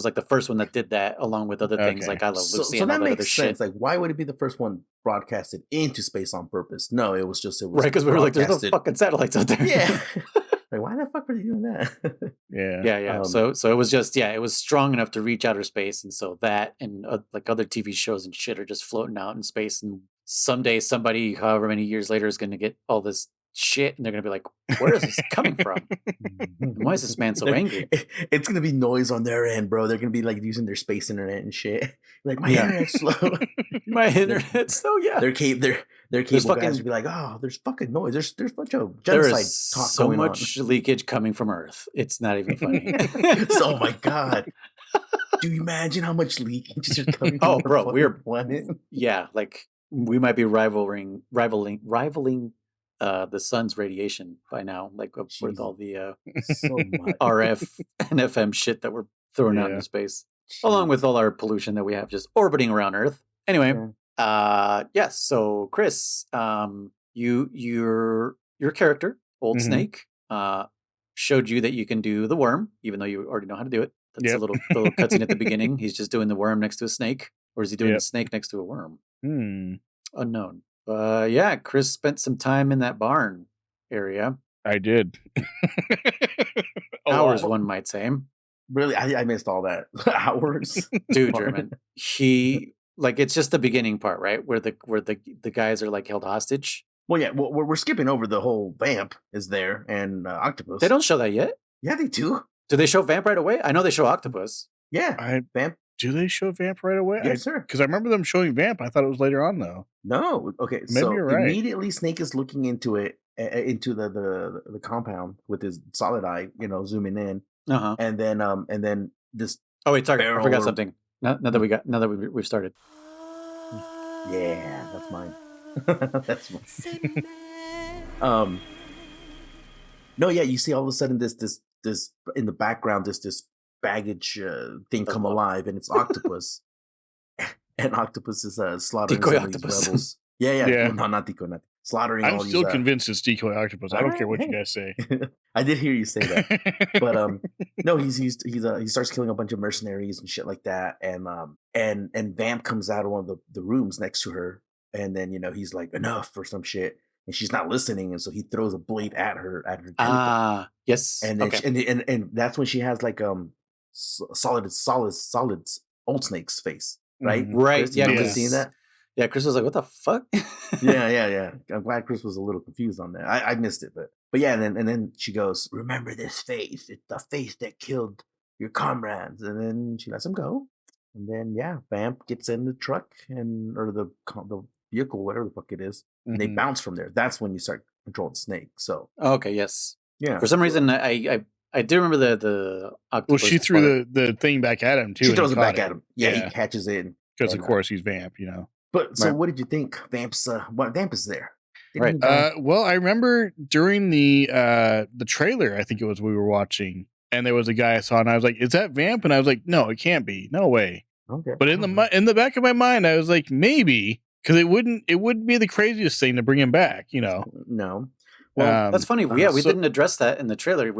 like the first one that did that, along with other things like I Love Lucy. So and that all that makes other sense. shit. Like, why would it be the first one broadcasted into space on purpose? No, it was right, because we were like, there's no fucking satellites out there. Yeah. Like, why the fuck were they doing that? Yeah. So it was just it was strong enough to reach outer space, and so that and like other TV shows and shit are just floating out in space, and someday somebody, however many years later, is going to get all this shit, and they're going to be like, where is this coming from? Why is this man so angry? It's going to be noise on their end, bro. They're going to be like using their space internet and shit. Like, my internet's slow. My internet's slow. Their cable guys would be like, oh, there's fucking noise. There's a bunch of genocide talk so going much leakage coming from Earth. It's not even funny. Oh my god. Do you imagine how much leakage is coming from we're planet? Yeah, like we might be rivaling the sun's radiation by now, like with all the so much RF and FM shit that we're throwing out into space, along with all our pollution that we have just orbiting around Earth. Anyway, yes. So Chris, your character, Old Snake, showed you that you can do the worm, even though you already know how to do it. That's a little cutscene at the beginning. He's just doing the worm next to a snake, or is he doing the snake next to a worm? Unknown. Chris spent some time in that barn area. I did. Hours, one might say. Really, I missed all that. Hours, dude. German. He it's just the beginning part, right? Where the guys are like held hostage. Well, yeah. Well, we're skipping over the whole Vamp is there and Octopus. They don't show that yet. Yeah, they do. Do they show Vamp right away? I know they show Octopus. Yeah, Vamp. Do they show Vamp right away? Yes, sir. Because I remember them showing Vamp. I thought it was later on, though. No. Okay. Maybe so you're right. Immediately, Snake is looking into it, into the compound with his solid eye, zooming in, and then this. Oh wait, sorry, I forgot something. Now that we've started. Yeah, that's mine. That's mine. No, yeah, you see all of a sudden this in the background this baggage thing come alive, and it's Octopus, and Octopus is slaughtering decoy these rebels. Yeah. No, not decoy, not slaughtering. I'm still convinced it's decoy Octopus. I don't care what you guys say. I did hear you say that, but no, he starts killing a bunch of mercenaries and shit like that, and Vamp comes out of one of the rooms next to her, and then he's like, enough or some shit. And she's not listening, and so he throws a blade at her. Yes. And then and that's when she has like solid Old Snake's face. right? Right. Chris, Yeah. you remember seeing that? Yeah. Chris was like, "What the fuck?" Yeah. I'm glad Chris was a little confused on that. I missed it, but yeah. And then she goes, "Remember this face? It's the face that killed your comrades." And then she lets him go. And then Vamp gets in the truck or the vehicle, whatever the fuck it is, and they bounce from there. That's when you start controlling Snake. So okay, yes. yeah. For some reason, I do remember the octopus. Well, she threw the thing back at him too. She throws it back at him. Yeah, he catches it because of course he's Vamp, you know. But so, what did you think? Vamp is there, right? Well, I remember during the trailer, I think it was we were watching, and there was a guy I saw, and I was like, "Is that Vamp?" And I was like, "No, it can't be. No way." Okay. But in the back of my mind, I was like, maybe, because it wouldn't be the craziest thing to bring him back, you know. No. Well, that's funny. We didn't address that in the trailer.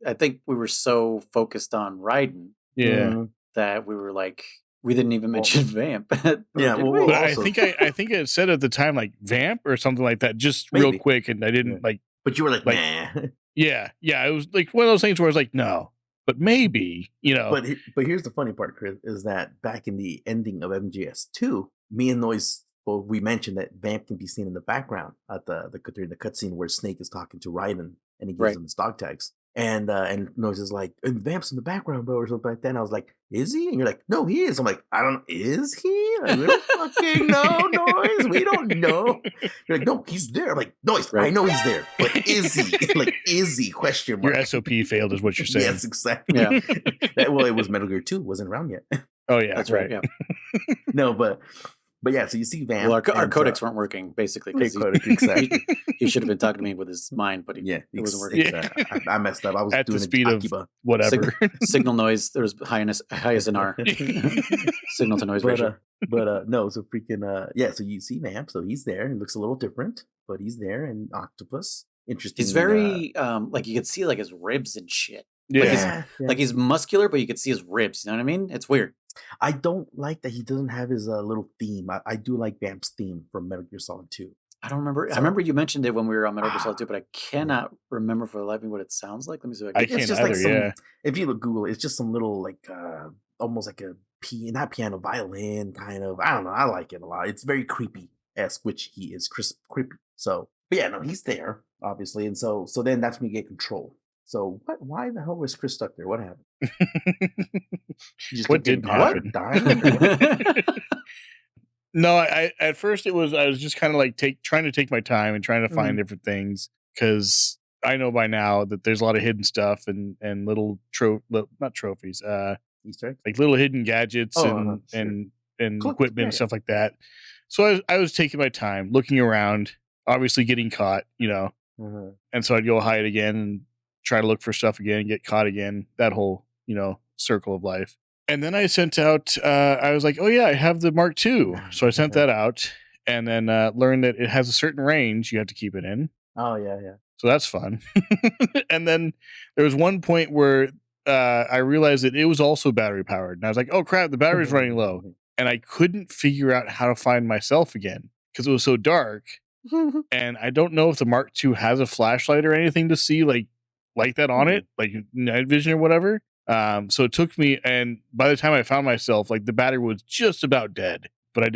I think we were so focused on Raiden, that we were like, we didn't even mention Vamp. Yeah, but I think I said at the time like Vamp or something like that, just real quick, and I didn't like. But you were like, nah. Yeah. It was like one of those things where I was like, no, but maybe, you know. But here's the funny part, Chris, is that back in the ending of MGS2, me and Noise, we mentioned that Vamp can be seen in the background at the cutscene where Snake is talking to Raiden and he gives him his dog tags. And Noise is like, and Vamp's in the background, bro, or something like that. And I was like, is he? And you're like, no, he is. I'm like, I don't know, is he? Like, we don't fucking know, Noise. We don't know. You're like, no, he's there. I'm like, Noise, I know he's there, but is he? Like, is he? Question mark. Your SOP failed, is what you're saying. Yes, exactly. Yeah. Well, it was Metal Gear 2, wasn't around yet. Oh yeah, that's right. Yeah. No, but yeah, so you see Vamp. Well, our codecs weren't working, basically, because he should have been talking to me with his mind, but it wasn't working. I messed up. I was at doing the speed of whatever. Signal noise. There was highest in our signal to noise ratio. But no, so freaking so you see Vamp, so he's there. He looks a little different, but he's there. And Octopus, interesting. He's very like you could see like his ribs and shit. Yeah, like he's muscular, but you could see his ribs. You know what I mean? It's weird. I don't like that he doesn't have his little theme. I do like Vamp's theme from Metal Gear Solid 2. I don't remember. I remember you mentioned it when we were on Metal Gear Solid 2, but I cannot remember for the life of me what it sounds like. Let me see if I can. It's just like if you look Google, it's just some little like almost like a not piano, violin kind of. I don't know. I like it a lot. It's very creepy-esque, which he is creepy. So, but yeah, no, he's there obviously, and so then that's when you get control. So why the hell was Chris stuck there? What happened? What didn't happen? No, I at first I was just kind of like trying to take my time and trying to find different things, because I know by now that there's a lot of hidden stuff and little not trophies, Easter eggs, like little hidden gadgets and equipment and stuff like that. So I was taking my time looking around, obviously getting caught, you know, and so I'd go hide again and try to look for stuff again, get caught again, that whole, you know, circle of life. And then I sent out, I was like, oh yeah, I have the Mark II. So I sent that out and then learned that it has a certain range you have to keep it in. Oh yeah. So that's fun. And then there was one point where I realized that it was also battery powered. And I was like, oh crap, the battery's running low. And I couldn't figure out how to find myself again because it was so dark. And I don't know if the Mark II has a flashlight or anything to see like that on it, like night vision or whatever. So it took me, and by the time I found myself, like the battery was just about dead, but I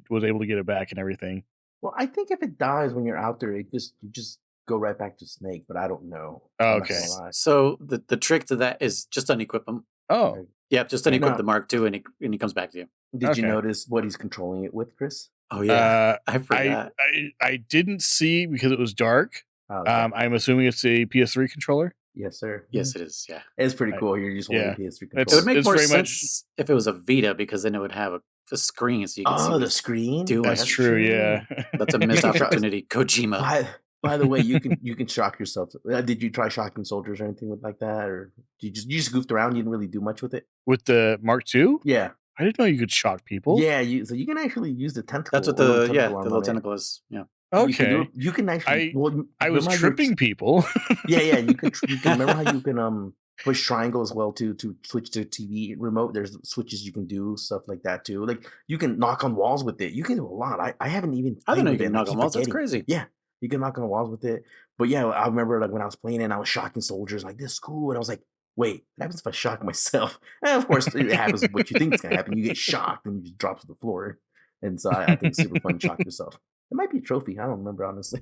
was able to get it back and everything. Well, I think if it dies when you're out there, you just go right back to Snake, but I don't know. Oh, okay. So the trick to that is just unequip him. Oh, yeah, just unequip the Mark II and he comes back to you. Did you notice what he's controlling it with, Chris? Oh yeah, I forgot. I didn't see because it was dark. Oh, okay. I'm assuming it's a PS3 controller. Yes, sir. Yes, it is. Yeah, it's pretty cool. You're just holding PS3 controller. It would make more sense if it was a Vita, because then it would have a screen, so you can see the screen. That's true. Yeah, that's a missed opportunity, Kojima. By the way, you can shock yourself. Did you try shocking soldiers or anything like that, or you just goofed around? You didn't really do much with it. With the Mark II? Yeah, I didn't know you could shock people. Yeah, so you can actually use the tentacle. That's what the little tentacle is. Yeah. Okay. You can actually. I was tripping people. Yeah. You can remember how you can push triangle as well to switch to TV remote. There's switches you can do, stuff like that too. Like you can knock on walls with it. You can do a lot. I haven't even. I don't know you can knock on walls. That's crazy. Yeah, you can knock on walls with it. But yeah, I remember like when I was playing it, and I was shocking soldiers like this is cool, and I was like, wait, what happens if I shock myself? And of course, it happens what you think is going to happen. You get shocked and you just drop to the floor. And so I think it's super fun to shock yourself. It might be a trophy. I don't remember, honestly.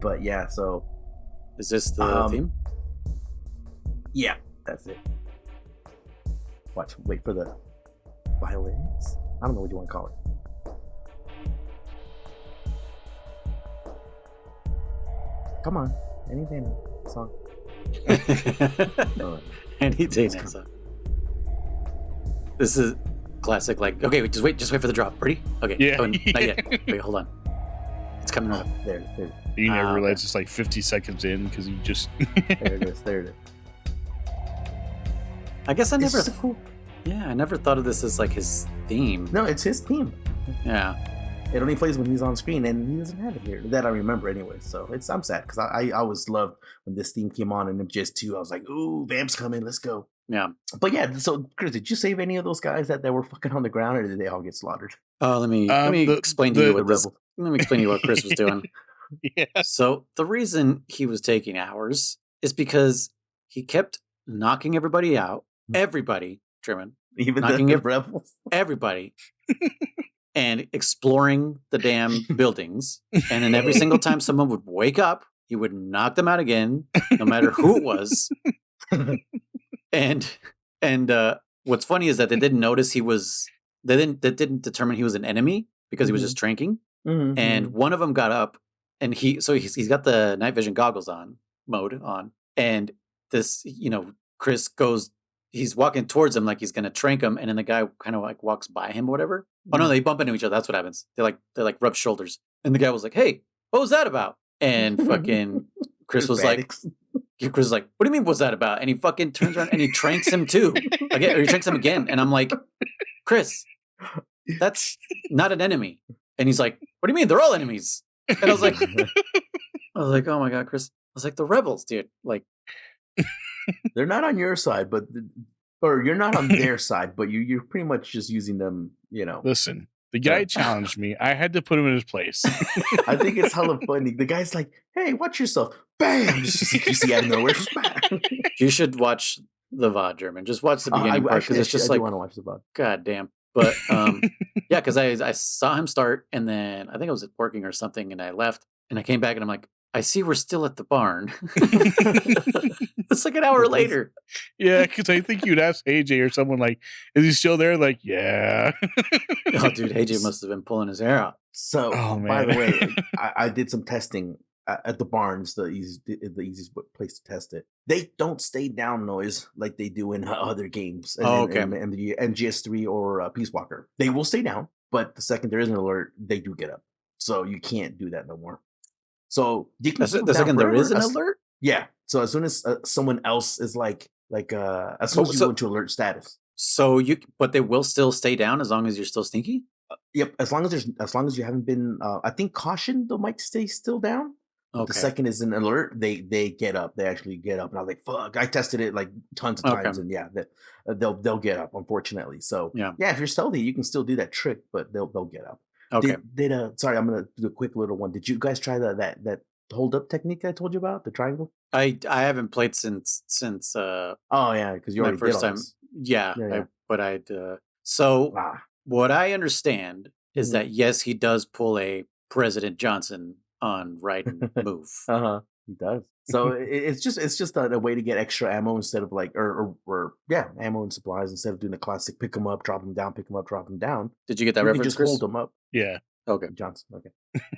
But yeah, so. Is this the theme? Yeah, that's it. Watch, wait for the violins. I don't know what you want to call it. Come on, any Dana song. Any Dana song. This is classic. Like, okay, just wait for the drop. Ready? Okay. Yeah. Oh, not yet. Wait, hold on. It's coming up. There. You never realize it's like 50 seconds in because you just. There it is. I guess I never. So cool. Yeah, I never thought of this as like his theme. No, it's his theme. Yeah. It only plays when he's on screen, and he doesn't have it here. That I remember anyway. So I'm sad because I always loved when this theme came on in MGS2. I was like, ooh, Vamp's coming, let's go. Yeah. But yeah, so Chris, did you save any of those guys that were fucking on the ground, or did they all get slaughtered? Let me explain to you what this. Let me explain to you what Chris was doing. Yeah. So the reason he was taking hours is because he kept knocking everybody out. Everybody, German. Even knocking the rebels. Everybody. And exploring the damn buildings. And then every single time someone would wake up, he would knock them out again, no matter who it was. And what's funny is that they didn't notice they didn't determine he was an enemy because he was just tranking. Mm-hmm. And one of them got up and he's got the night vision goggles mode on. And this, Chris he's walking towards him like he's going to trank him. And then the guy kind of like walks by him or whatever. Oh no, they bump into each other. That's what happens. They like rub shoulders. And the guy was like, hey, what was that about? And fucking Chris was like, what do you mean, what's that about? And he fucking turns around and he tranks him too. Again, or he tranks him again. And I'm like, Chris, that's not an enemy. And he's like, what do you mean? They're all enemies. And I was like, oh my God, Chris. I was like, the rebels, dude. Like, they're not on your side, or you're not on their side, but you're pretty much just using them, Listen, the guy challenged me. I had to put him in his place. I think it's hella funny. The guy's like, hey, watch yourself. Bam! You see out of nowhere. You should watch the VOD, German. Just watch the beginning part because it's just I like, want to watch the VOD. God damn. But yeah, because I saw him start and then I think I was working or something and I left and I came back and I'm like, I see we're still at the barn. It's like an hour later. Yeah, because I think you'd ask AJ or someone like, is he still there? Like, yeah. Oh, dude, AJ must have been pulling his hair out. So, by the way, I did some testing at the barns, the easiest place to test it. They don't stay down noise like they do in other games. And the MGS3 or Peace Walker. They will stay down, but the second there is an alert, they do get up. So you can't do that no more. So you can the second there is an alert? Yeah. So as soon as someone else is as soon as you go into alert status. So but they will still stay down as long as you're still sneaky? Yep. As long as you haven't been, I think caution, they might stay still down. Okay. The second is an alert, they get up. They actually get up, and I was like, "Fuck!" I tested it like tons of times, and yeah, they'll get up. Unfortunately, so yeah, if you're stealthy, you can still do that trick, but they'll get up. Okay. Sorry, I'm gonna do a quick little one. Did you guys try that hold up technique I told you about, the triangle? I haven't played since. Oh yeah, because you already first did all time. this. Yeah. So what I understand is that yes, he does pull a President Johnson on ride and move. He does. So it's just a way to get extra ammo instead of like or ammo and supplies instead of doing the classic pick them up, drop them down, pick them up, drop them down. Did you get that you reference? Just hold them up. Yeah. Okay. Johnson. Okay.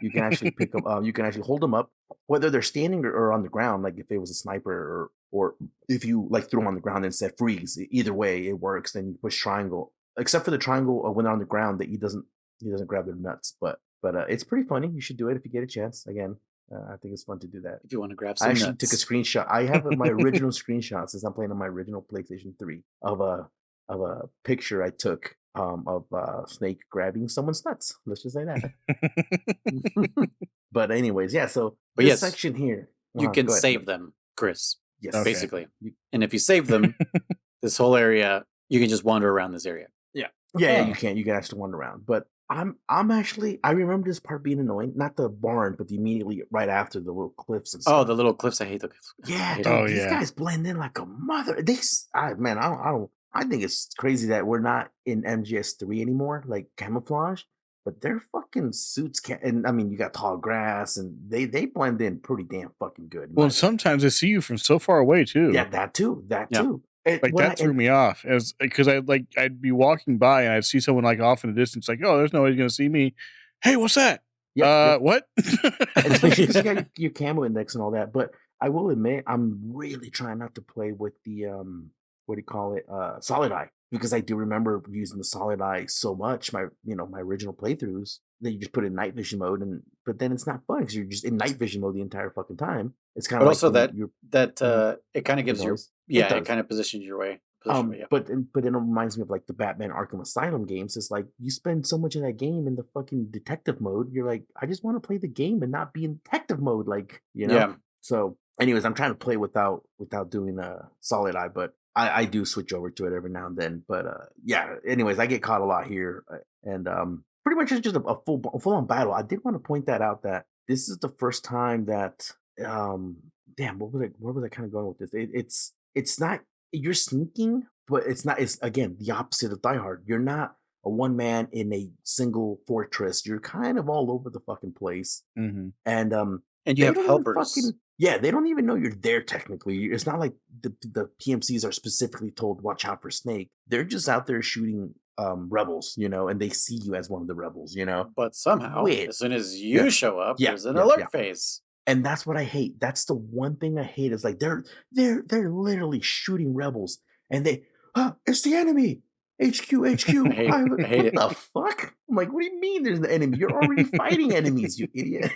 You can actually pick them. You can actually hold them up, whether they're standing or on the ground. Like if it was a sniper or if you like threw them on the ground and said freeze. Either way, it works. Then you push triangle. Except for the triangle when they're on the ground, that he doesn't grab their nuts. But it's pretty funny. You should do it if you get a chance. Again, I think it's fun to do that. If you want to grab some I actually nuts. took a screenshot. I have my original screenshot since I'm playing on my original PlayStation 3 of a picture I took of Snake grabbing someone's nuts. Let's just say that. But anyways, yeah. So this section here, you can save them, Chris. Yes, basically. And if you save them, this whole area, you can just wander around this area. Yeah, you can. You can actually wander around. But I'm actually I remember this part being annoying. Not the barn, but the immediately right after the little cliffs and Oh, stuff. the little cliffs. I hate the cliffs. Yeah, dude, Oh, these yeah. guys blend in like a mother. Man, I don't. I think it's crazy that we're not in MGS3 anymore, like camouflage. But their fucking suits can, and I mean, you got tall grass, and they blend in pretty damn fucking good. Well, and sometimes I see you from so far away too. Yeah, that too, that Yeah. too. And Like when that threw me off, as because I'd be walking by and I'd see someone like off in the distance, like, oh, there's nobody gonna see me. Hey, what's that? Yep. What? And especially you got your camo index and all that. But I will admit, I'm really trying not to play with the what do you call it? Solid eye. Because I do remember using the solid eye so much, my original playthroughs, that you just put it in night vision mode, but then it's not fun because you're just in night vision mode the entire fucking time. It's kind But of like also when that you're it kind of gives you noise. it kind of positions your way. Yeah. But it reminds me of like the Batman Arkham Asylum games. It's like you spend so much of that game in the fucking detective mode. You're like, I just want to play the game and not be in detective mode, like, you know. Yeah. So, anyways, I'm trying to play without doing a solid eye, but I do switch over to it every now and then. But yeah. Anyways, I get caught a lot here, and pretty much it's just a full on battle. I did want to point that out that this is the first time that damn, where was I kind of going with this? It's not. You're sneaking, but it's not. It's again the opposite of Die Hard. You're not a one man in a single fortress. You're kind of all over the fucking place, Mm-hmm. and you have helpers. They don't even know you're there technically. It's not like the PMCs are specifically told watch out for Snake. They're just out there shooting rebels, and they see you as one of the rebels, But somehow, as soon as you show up, there's an alert phase. And that's what I hate. That's the one thing I hate is like they're literally shooting rebels, and it's the enemy. HQ. I hate it. What the fuck? I'm like, what do you mean there's the enemy? You're already fighting enemies, you idiot.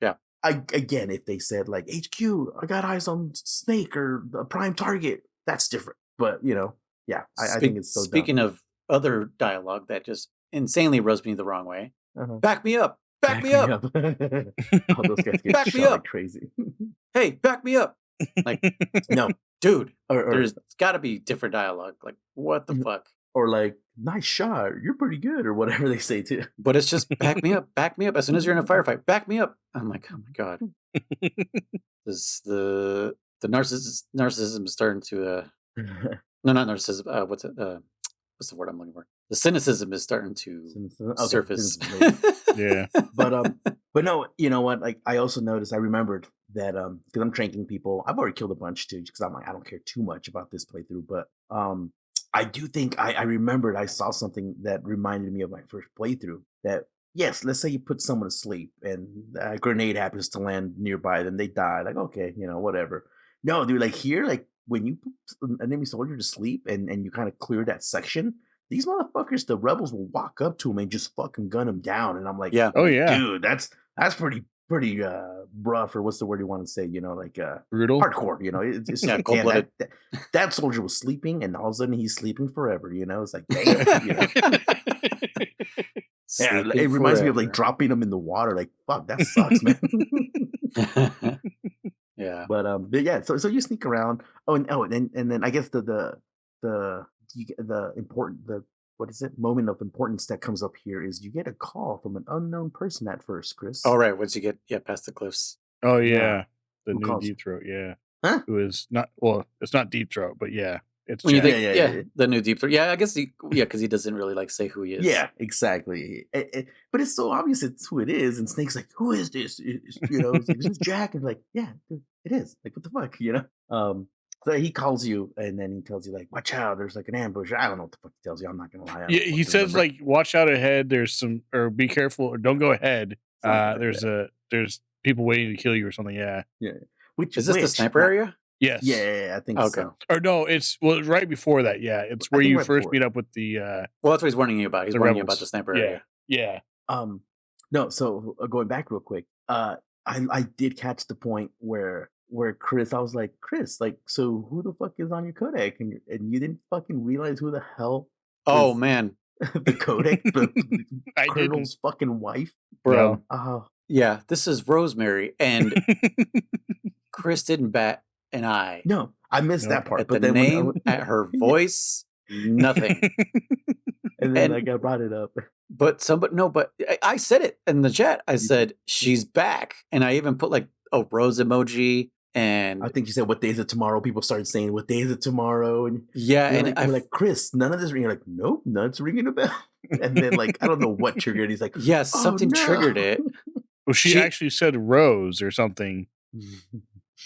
Yeah. Again, if they said like HQ, I got eyes on Snake or a prime target, that's different. But I think it's so Speaking dumb. of other dialogue that just insanely rubs me the wrong way. Back me up. Back me up. Oh, those guys get Back shot me up. like crazy. Hey, back me up. Like, no, dude. There's got to be different dialogue. Like, what the fuck? Or like, nice shot. You're pretty good, or whatever they say too. But it's just back me up. Back me up. As soon as you're in a firefight, back me up. I'm like, oh my god. This the narcissism is starting to no, not narcissism. What's the word I'm looking for? The cynicism is starting to surface. Yeah. But no, you know what? Like I also noticed, I remembered that because I'm tranking people. I've already killed a bunch too, because I'm like, I don't care too much about this playthrough. But I do think I remembered I saw something that reminded me of my first playthrough. That yes, let's say you put someone to sleep and a grenade happens to land nearby, then they die. Like, okay, whatever. No, dude, like here, like when you put an enemy soldier to sleep and you kind of clear that section, these motherfuckers, the rebels will walk up to him and just fucking gun him down. And I'm like, yeah, oh yeah, dude, that's pretty rough, or what's the word you want to say? Like brutal, hardcore. It's just yeah, cold-blooded. That soldier was sleeping, and all of a sudden he's sleeping forever. It's like, damn. Yeah, it reminds me of like dropping him in the water. Like, fuck, that sucks, man. Yeah, but yeah. So you sneak around. And then I guess the moment of importance that comes up here is you get a call from an unknown person at first, Chris. All right, once you get past the cliffs. Oh yeah, the Who new calls? Deep Throat. Yeah, huh? Who is not? Well, it's not Deep Throat, but yeah, it's when you Jack. think, the new Deep Throat. Yeah, I guess because he doesn't really like say who he is. Yeah, exactly. But it's so obvious it's who it is, and Snake's like, "Who is this?" It's like, "This is Jack," and like, "Yeah, it is." Like, what the fuck, So he calls you, and then he tells you like, "Watch out! There's like an ambush." I don't know what the fuck he tells you. I'm not gonna lie. Yeah, he says like, "Watch out ahead. There's some, or be careful, or don't go ahead. There's people waiting to kill you or something." Yeah. Yeah. Is this the sniper area? Yes. Yeah, I think so. Or no, it's right before that. Yeah, it's where you first meet up with the. Well, that's what he's warning you about. He's warning you about the sniper area. Yeah. No. So going back real quick, I did catch the point where Chris, I was like, Chris, like, so who the fuck is on your codec? And you didn't fucking realize who the hell? Oh man, the codec, the Colonel's fucking wife, bro. Yeah, this is Rosemary, and Chris didn't bat an eye. No, I missed that part. At but the name, at her voice, nothing. And then I got brought it up. I said it in the chat. I said she's back, and I even put like a rose emoji. And I think you said, "What day is it tomorrow?" People started saying, "What day is it tomorrow?" And and we're like, Chris, none of this ringing. You're like, nope, none's ringing a bell. And then like, I don't know what triggered. He's like, yes, something triggered it. Well, she actually said rose or something.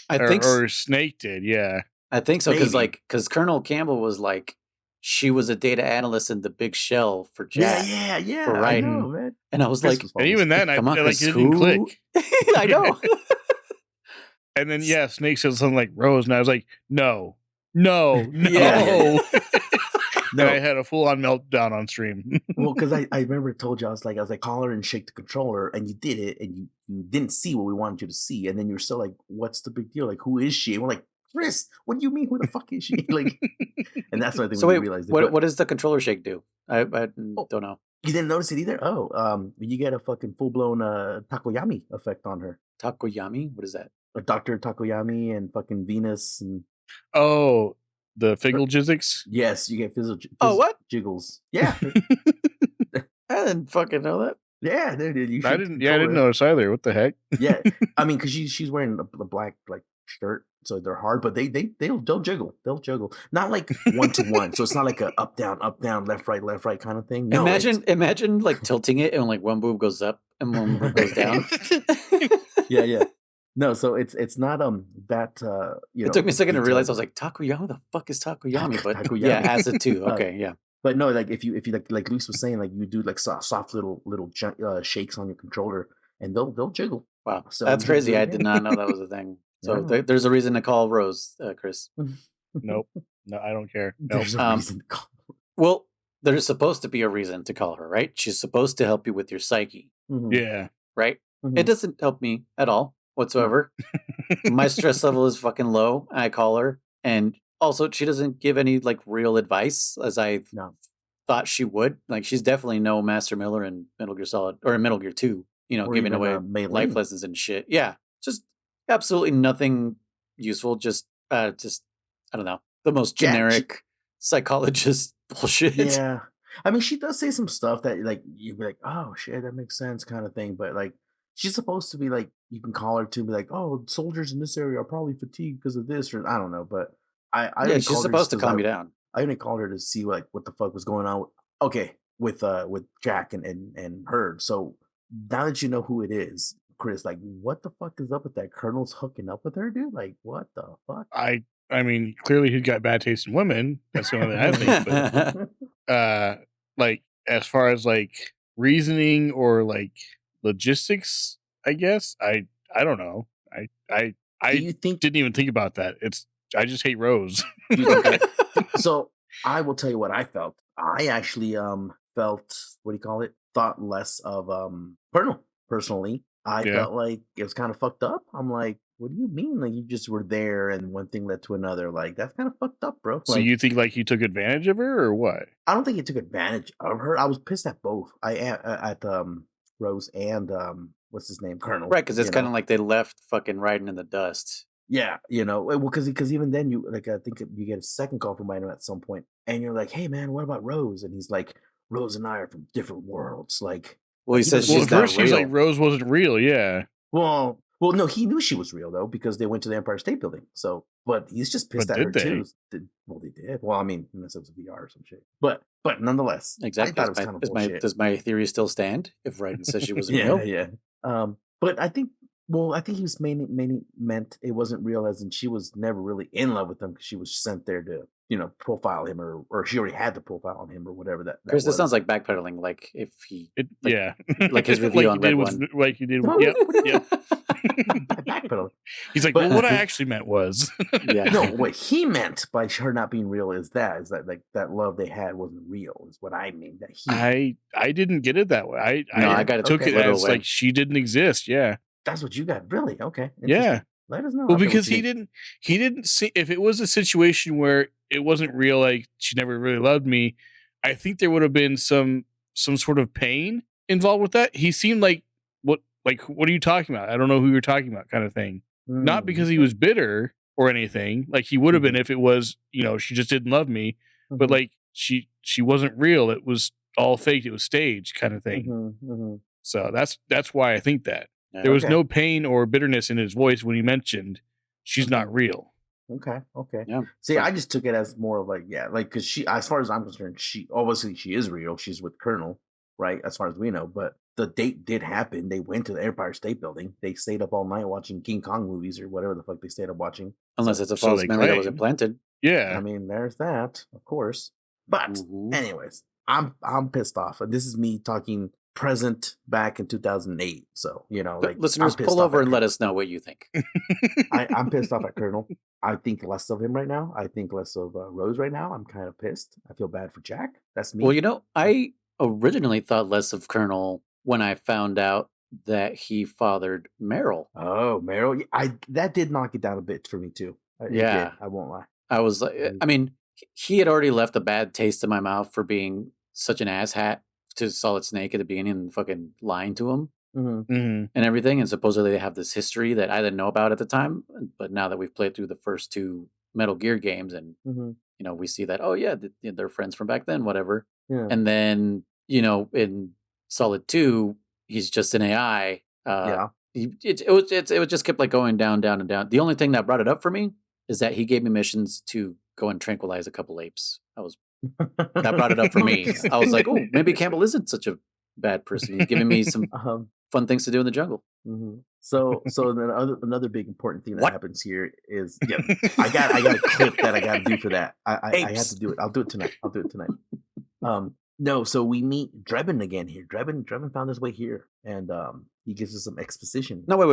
I think or Snake did, yeah. I think so, because Colonel Campbell was like, she was a data analyst in the Big Shell for Jack. Yeah. For writing. I know, man. And I was Chris like, and even then, come on, Chris, it didn't click. I know. And then Snake said something like rose, and I was like, no. Yeah. No, I had a full-on meltdown on stream. Well, because I remember I told you, I was like, call her and shake the controller, and you did it, and you didn't see what we wanted you to see, and then you're still like, what's the big deal? Like, who is she? And we're like, Chris, what do you mean? Who the fuck is she? Like, and that's what I think we realized. What does the controller shake do? I don't know. You didn't notice it either? Oh, you get a fucking full-blown Takoyami effect on her. Takoyami? What is that? Dr. Takoyami and fucking Venus and... Oh, the Figgle Jizzix? Yes, you get what? Jiggles. Yeah. I didn't fucking know that. Yeah, dude. I didn't notice either. What the heck? Yeah, I mean, because she's wearing the black like shirt, so they're hard, but they'll jiggle. They'll jiggle, not like 1-to-1. So it's not like a up down, left right kind of thing. No, imagine like tilting it and like one boob goes up and one boob goes down. Yeah. No, so it's not that It took me a second to realize. I was like, Takoyami, the fuck is Takoyami? But Takoyami. Yeah, acid too. Okay, yeah. But no, like if you like Luis was saying, like you do like soft little shakes on your controller, and they'll jiggle. Wow, so that's crazy. I did not know that was a thing. So there's a reason to call Rose, Chris. Nope. No, I don't care. Nope. There's a reason to call her. Well, there's supposed to be a reason to call her, right? She's supposed to help you with your psyche. Mm-hmm. Yeah. Right? Mm-hmm. It doesn't help me at all whatsoever. My stress level is fucking low. I call her, and also she doesn't give any like real advice as I thought she would. Like she's definitely no Master Miller in Metal Gear Solid or in Metal Gear 2, or giving away life lessons and shit. Yeah. Just absolutely nothing useful. Just I don't know. The most generic psychologist bullshit. Yeah. I mean, she does say some stuff that like you'd be like, oh shit, that makes sense kind of thing. But like she's supposed to be like, you can call her to be like, oh, soldiers in this area are probably fatigued because of this, or I don't know. But she's supposed to calm you down. I only called her to see like what the fuck was going on. With Jack and Herd. So now that you know who it is, Chris, like, what the fuck is up with that? Colonel's hooking up with her, dude. Like, what the fuck? I mean, clearly he's got bad taste in women. That's the only thing I think. But like as far as like reasoning or like logistics, I guess I don't know. I didn't even think about that. I just hate Rose. So I will tell you what I felt. I actually felt, what do you call it? Thought less of Colonel personally. I felt like it was kind of fucked up. I'm like, what do you mean? Like you just were there and one thing led to another. Like that's kind of fucked up, bro. So you think like he took advantage of her or what? I don't think he took advantage of her. I was pissed at both. At Rose and what's his name, Colonel. Right, because it's kind of like they left fucking riding in the dust. Yeah, well, because even then you like I think you get a second call from him at some point, and you're like, hey man, what about Rose? And he's like, Rose and I are from different worlds. Like, well, he says she's not real. He's like Rose wasn't real. Yeah. Well, no, he knew she was real though because they went to the Empire State Building. So, but he's just pissed at her too. Well, they did. Well, I mean, unless it was a VR or some shit. But nonetheless, exactly. I thought it was kind of bullshit. Does my theory still stand? If Raiden says she wasn't real, yeah. But I think. Well, I think he was mainly meant it wasn't real, as in she was never really in love with him because she was sent there to, profile him or she already had the profile on him or whatever that Chris, this sounds like backpedaling. Like if he, like his like review on Red One, like he did. Yep. Backpedaling. He's like, well, what I actually meant was, no, what he meant by her not being real is that like that love they had wasn't real. Is what I mean. That I didn't get it that way. I took it as like she didn't exist. Yeah. That's what you got. Really? Okay. Yeah. Let us know. Well, because he didn't see if it was a situation where it wasn't real, like she never really loved me, I think there would have been some sort of pain involved with that. He seemed like what are you talking about? I don't know who you're talking about kind of thing. Not because he was bitter or anything. Like he would have been if it was, she just didn't love me, but like she wasn't real. It was all faked. It was staged kind of thing. So that's why I think that there was no pain or bitterness in his voice when he mentioned she's not real. Okay. Yeah. See, I just took it as more of like, because she, as far as I'm concerned, she obviously she is real. She's with Colonel, right? As far as we know, but the date did happen. They went to the Empire State Building. They stayed up all night watching King Kong movies or whatever the fuck they stayed up watching. Unless it's a false memory that was implanted. Yeah. I mean, there's that, of course. But anyways, I'm pissed off. This is me talking present back in 2008. So, like listeners, pull over and let us know what you think. I'm pissed off at Colonel. I think less of him right now. I think less of Rose right now. I'm kind of pissed. I feel bad for Jack. That's me. Well, I originally thought less of Colonel when I found out that he fathered Meryl. Oh, Meryl. That did knock it down a bit for me too. Yeah. I won't lie. I was like, I mean, he had already left a bad taste in my mouth for being such an asshat to Solid Snake at the beginning and fucking lying to him and everything. And supposedly they have this history that I didn't know about at the time. But now that we've played through the first 2 Metal Gear games and, we see that, oh, yeah, they're friends from back then, whatever. Yeah. And then, in Solid 2, he's just an AI. It just kept like going down, down, and down. The only thing that brought it up for me is that he gave me missions to go and tranquilize a couple apes. That brought it up for me. I was like, oh, maybe Campbell isn't such a bad person. He's giving me some fun things to do in the jungle. So then another big important thing that happens here is I got a clip that I got to do for that. I have to do it. I'll do it tonight. No, so we meet Drebin again here. Drebin found his way here, and he gives us some exposition. No, wait.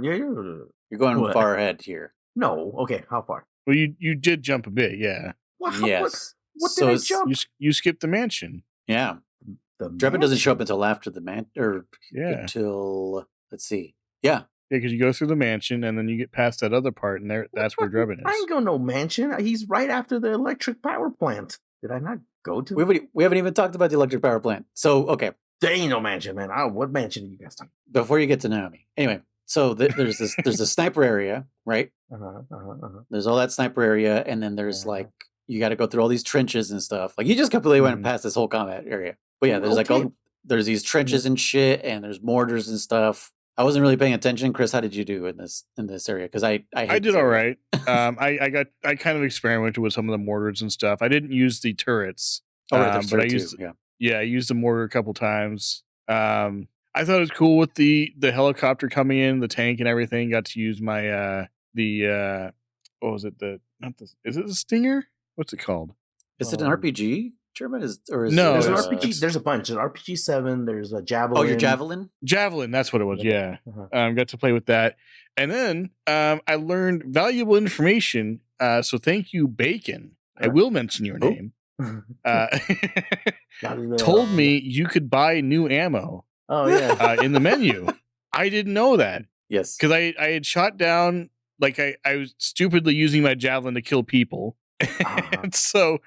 Yeah, you're going far ahead here. No, okay, how far? Well, you did jump a bit, yeah. Yes. What did I jump? You skipped the mansion. Yeah. Drebin doesn't show up until after the until let's see. Yeah. Yeah, because you go through the mansion and then you get past that other part, and that's where Drebin is. I ain't going no mansion. He's right after the electric power plant. Did I not go to? We haven't even talked about the electric power plant. So okay. There ain't no mansion, man. What mansion are you guys talking about? Before you get to Naomi. Anyway, so there's a sniper area, right? There's all that sniper area, and then there's like you got to go through all these trenches and stuff. Like you just completely went past this whole combat area. But yeah, there's there's these trenches and shit, and there's mortars and stuff. I wasn't really paying attention. Chris, how did you do in this area? Because I did all right. I kind of experimented with some of the mortars and stuff. I didn't use the turrets, but I used I used the mortar a couple times. I thought it was cool with the helicopter coming in, the tank and everything. Got to use my what was it? Is it the Stinger? What's it called? Is it an RPG? German no, there's an RPG. There's a bunch. There's RPG 7. There's a Javelin. Oh, your Javelin? Javelin, that's what it was. Yeah, got to play with that, and then I learned valuable information. So thank you, Bacon. I will mention your name. Told me you could buy new ammo. Oh yeah, in the menu. I didn't know that. Yes, because I had shot down. Like I was stupidly using my Javelin to kill people, and so.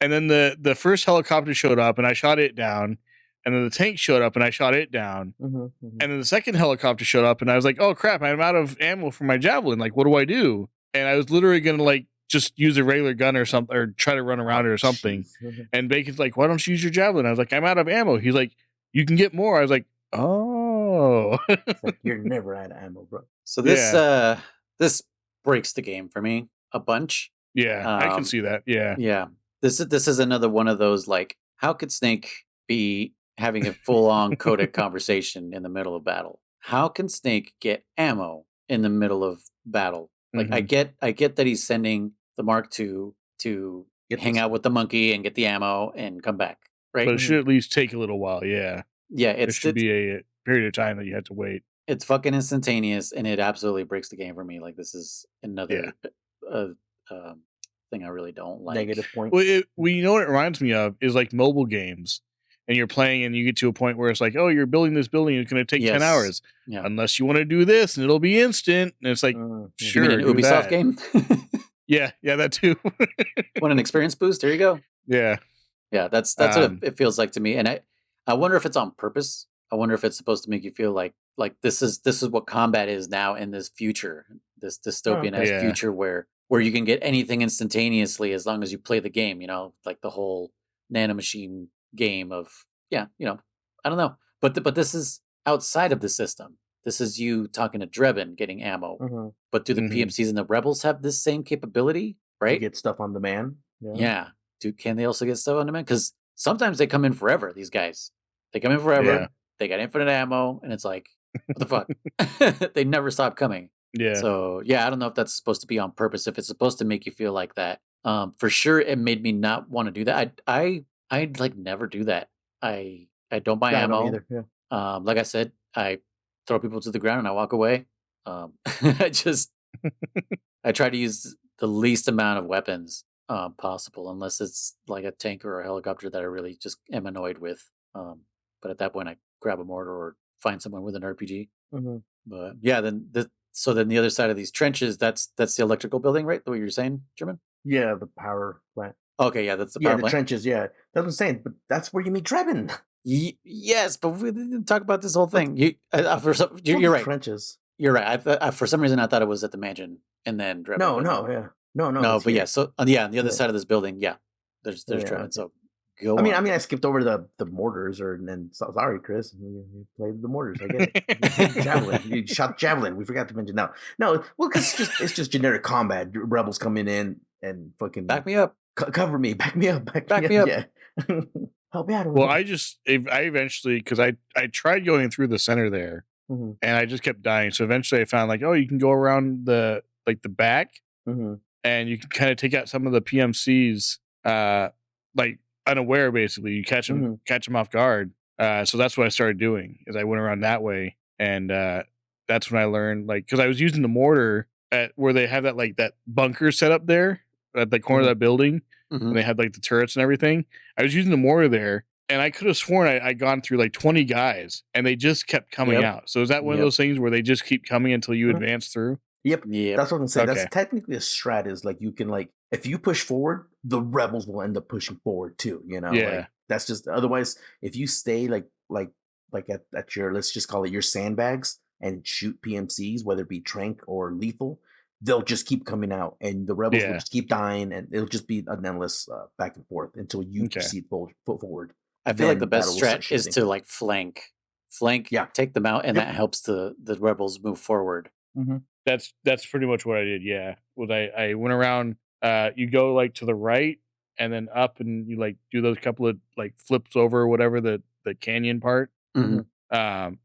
And then the first helicopter showed up and I shot it down. And then the tank showed up and I shot it down. And then the second helicopter showed up and I was like, oh crap, I'm out of ammo for my Javelin. Like, what do I do? And I was literally going to like just use a regular gun or something or try to run around it or something. And Bacon's like, why don't you use your Javelin? I was like, I'm out of ammo. He's like, you can get more. I was like, oh. Like, you're never out of ammo, bro. So this breaks the game for me a bunch. Yeah, I can see that. Yeah. Yeah. This is another one of those, like, how could Snake be having a full-on codec conversation in the middle of battle? How can Snake get ammo in the middle of battle? Like, I get that he's sending the Mark II to hang out with the monkey and get the ammo and come back, right? But it should at least take a little while, yeah. Yeah, there should be a period of time that you have to wait. It's fucking instantaneous, and it absolutely breaks the game for me. Like, this is another thing I really don't like. Negative point. Well, you know what it reminds me of is like mobile games, and you're playing, and you get to a point where it's like, oh, you're building this building, it's going to take 10 hours, unless you want to do this, and it'll be instant. And it's like, sure, you mean an Ubisoft game. yeah, that too. Want an experience boost? There you go. Yeah, that's what it feels like to me, and I wonder if it's on purpose. I wonder if it's supposed to make you feel like this is what combat is now in this future, this dystopian future where you can get anything instantaneously as long as you play the game, like the whole nanomachine game of I don't know, but this is outside of the system. This is you talking to Drebin getting ammo. But do the PMCs and the rebels have this same capability? Right? To get stuff on demand. Yeah. Can they also get stuff on demand? Because sometimes they come in forever. These guys, they come in forever. Yeah. They got infinite ammo, and it's like, what the fuck? They never stop coming. Yeah. So I don't know if that's supposed to be on purpose. If it's supposed to make you feel like that, for sure, it made me not want to do that. I like never do that. I don't buy ammo. Either. Yeah. Like I said, I throw people to the ground and I walk away. I try to use the least amount of weapons possible, unless it's like a tank or a helicopter that I really just am annoyed with. But at that point, I grab a mortar or find someone with an RPG. But then the other side of these trenches, that's the electrical building, right? The way you're saying, German? Yeah, the power plant. Okay, yeah, that's the power the plant. trenches. Yeah, that's what I'm saying. But that's where you meet Drebin. Yes, but we didn't talk about this whole thing. You're right. Trenches. You're right. For some reason, I thought it was at the mansion, and then Drebin. No. But yeah. So on the other side of this building, there's Drebin. So go. I mean, I skipped over the mortars, sorry, Chris, you played the mortars. I get it. Javelin, you shot javelin. We forgot to mention now. No, well, because it's just generic combat. Rebels coming in and fucking back me up, cover me, back me up, back me up. Yeah. Help me out. Well, I eventually, because I tried going through the center there, and I just kept dying. So eventually, I found like, you can go around the back, and you can kind of take out some of the PMCs, like unaware. Basically, you catch them off guard. So that's what I started doing. Is I went around that way, and that's when I learned, like, because I was using the mortar at where they have that bunker set up there at the corner of that building. And they had like the turrets and everything. I was using the mortar there, and I could have sworn I'd gone through like 20 guys, and they just kept coming out. So is that one of those things where they just keep coming until you advance through? Yep. That's what I'm saying. Okay. That's technically a strat. Is like you can, like, if you push forward, the rebels will end up pushing forward too. Yeah. Like, that's just, otherwise, if you stay like at your, let's just call it your sandbags, and shoot PMCs, whether it be trank or lethal, they'll just keep coming out, and the rebels will just keep dying, and it'll just be an endless back and forth until you proceed foot forward. I feel like the best strat is to like flank, take them out, and that helps the rebels move forward. That's pretty much what I did. Yeah, was I went around. You go like to the right and then up, and you like do those couple of like flips over or whatever, the canyon part. And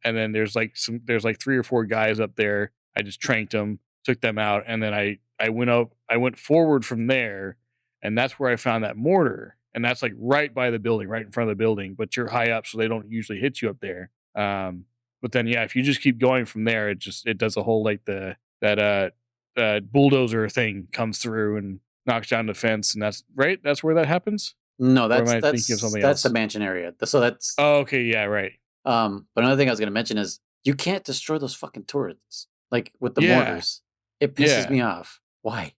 then there's like 3 or 4 guys up there. I just tranked them, took them out, and then I went forward from there, and that's where I found that mortar, and that's like right by the building, right in front of the building, but you're high up, so they don't usually hit you up there. But then if you just keep going from there, it does a whole like that bulldozer thing comes through and knocks down the fence, and that's where that happens. No, that's the mansion area. So that's okay. Yeah, right. But another thing I was going to mention is you can't destroy those fucking turrets like with the mortars. It pisses me off. Why?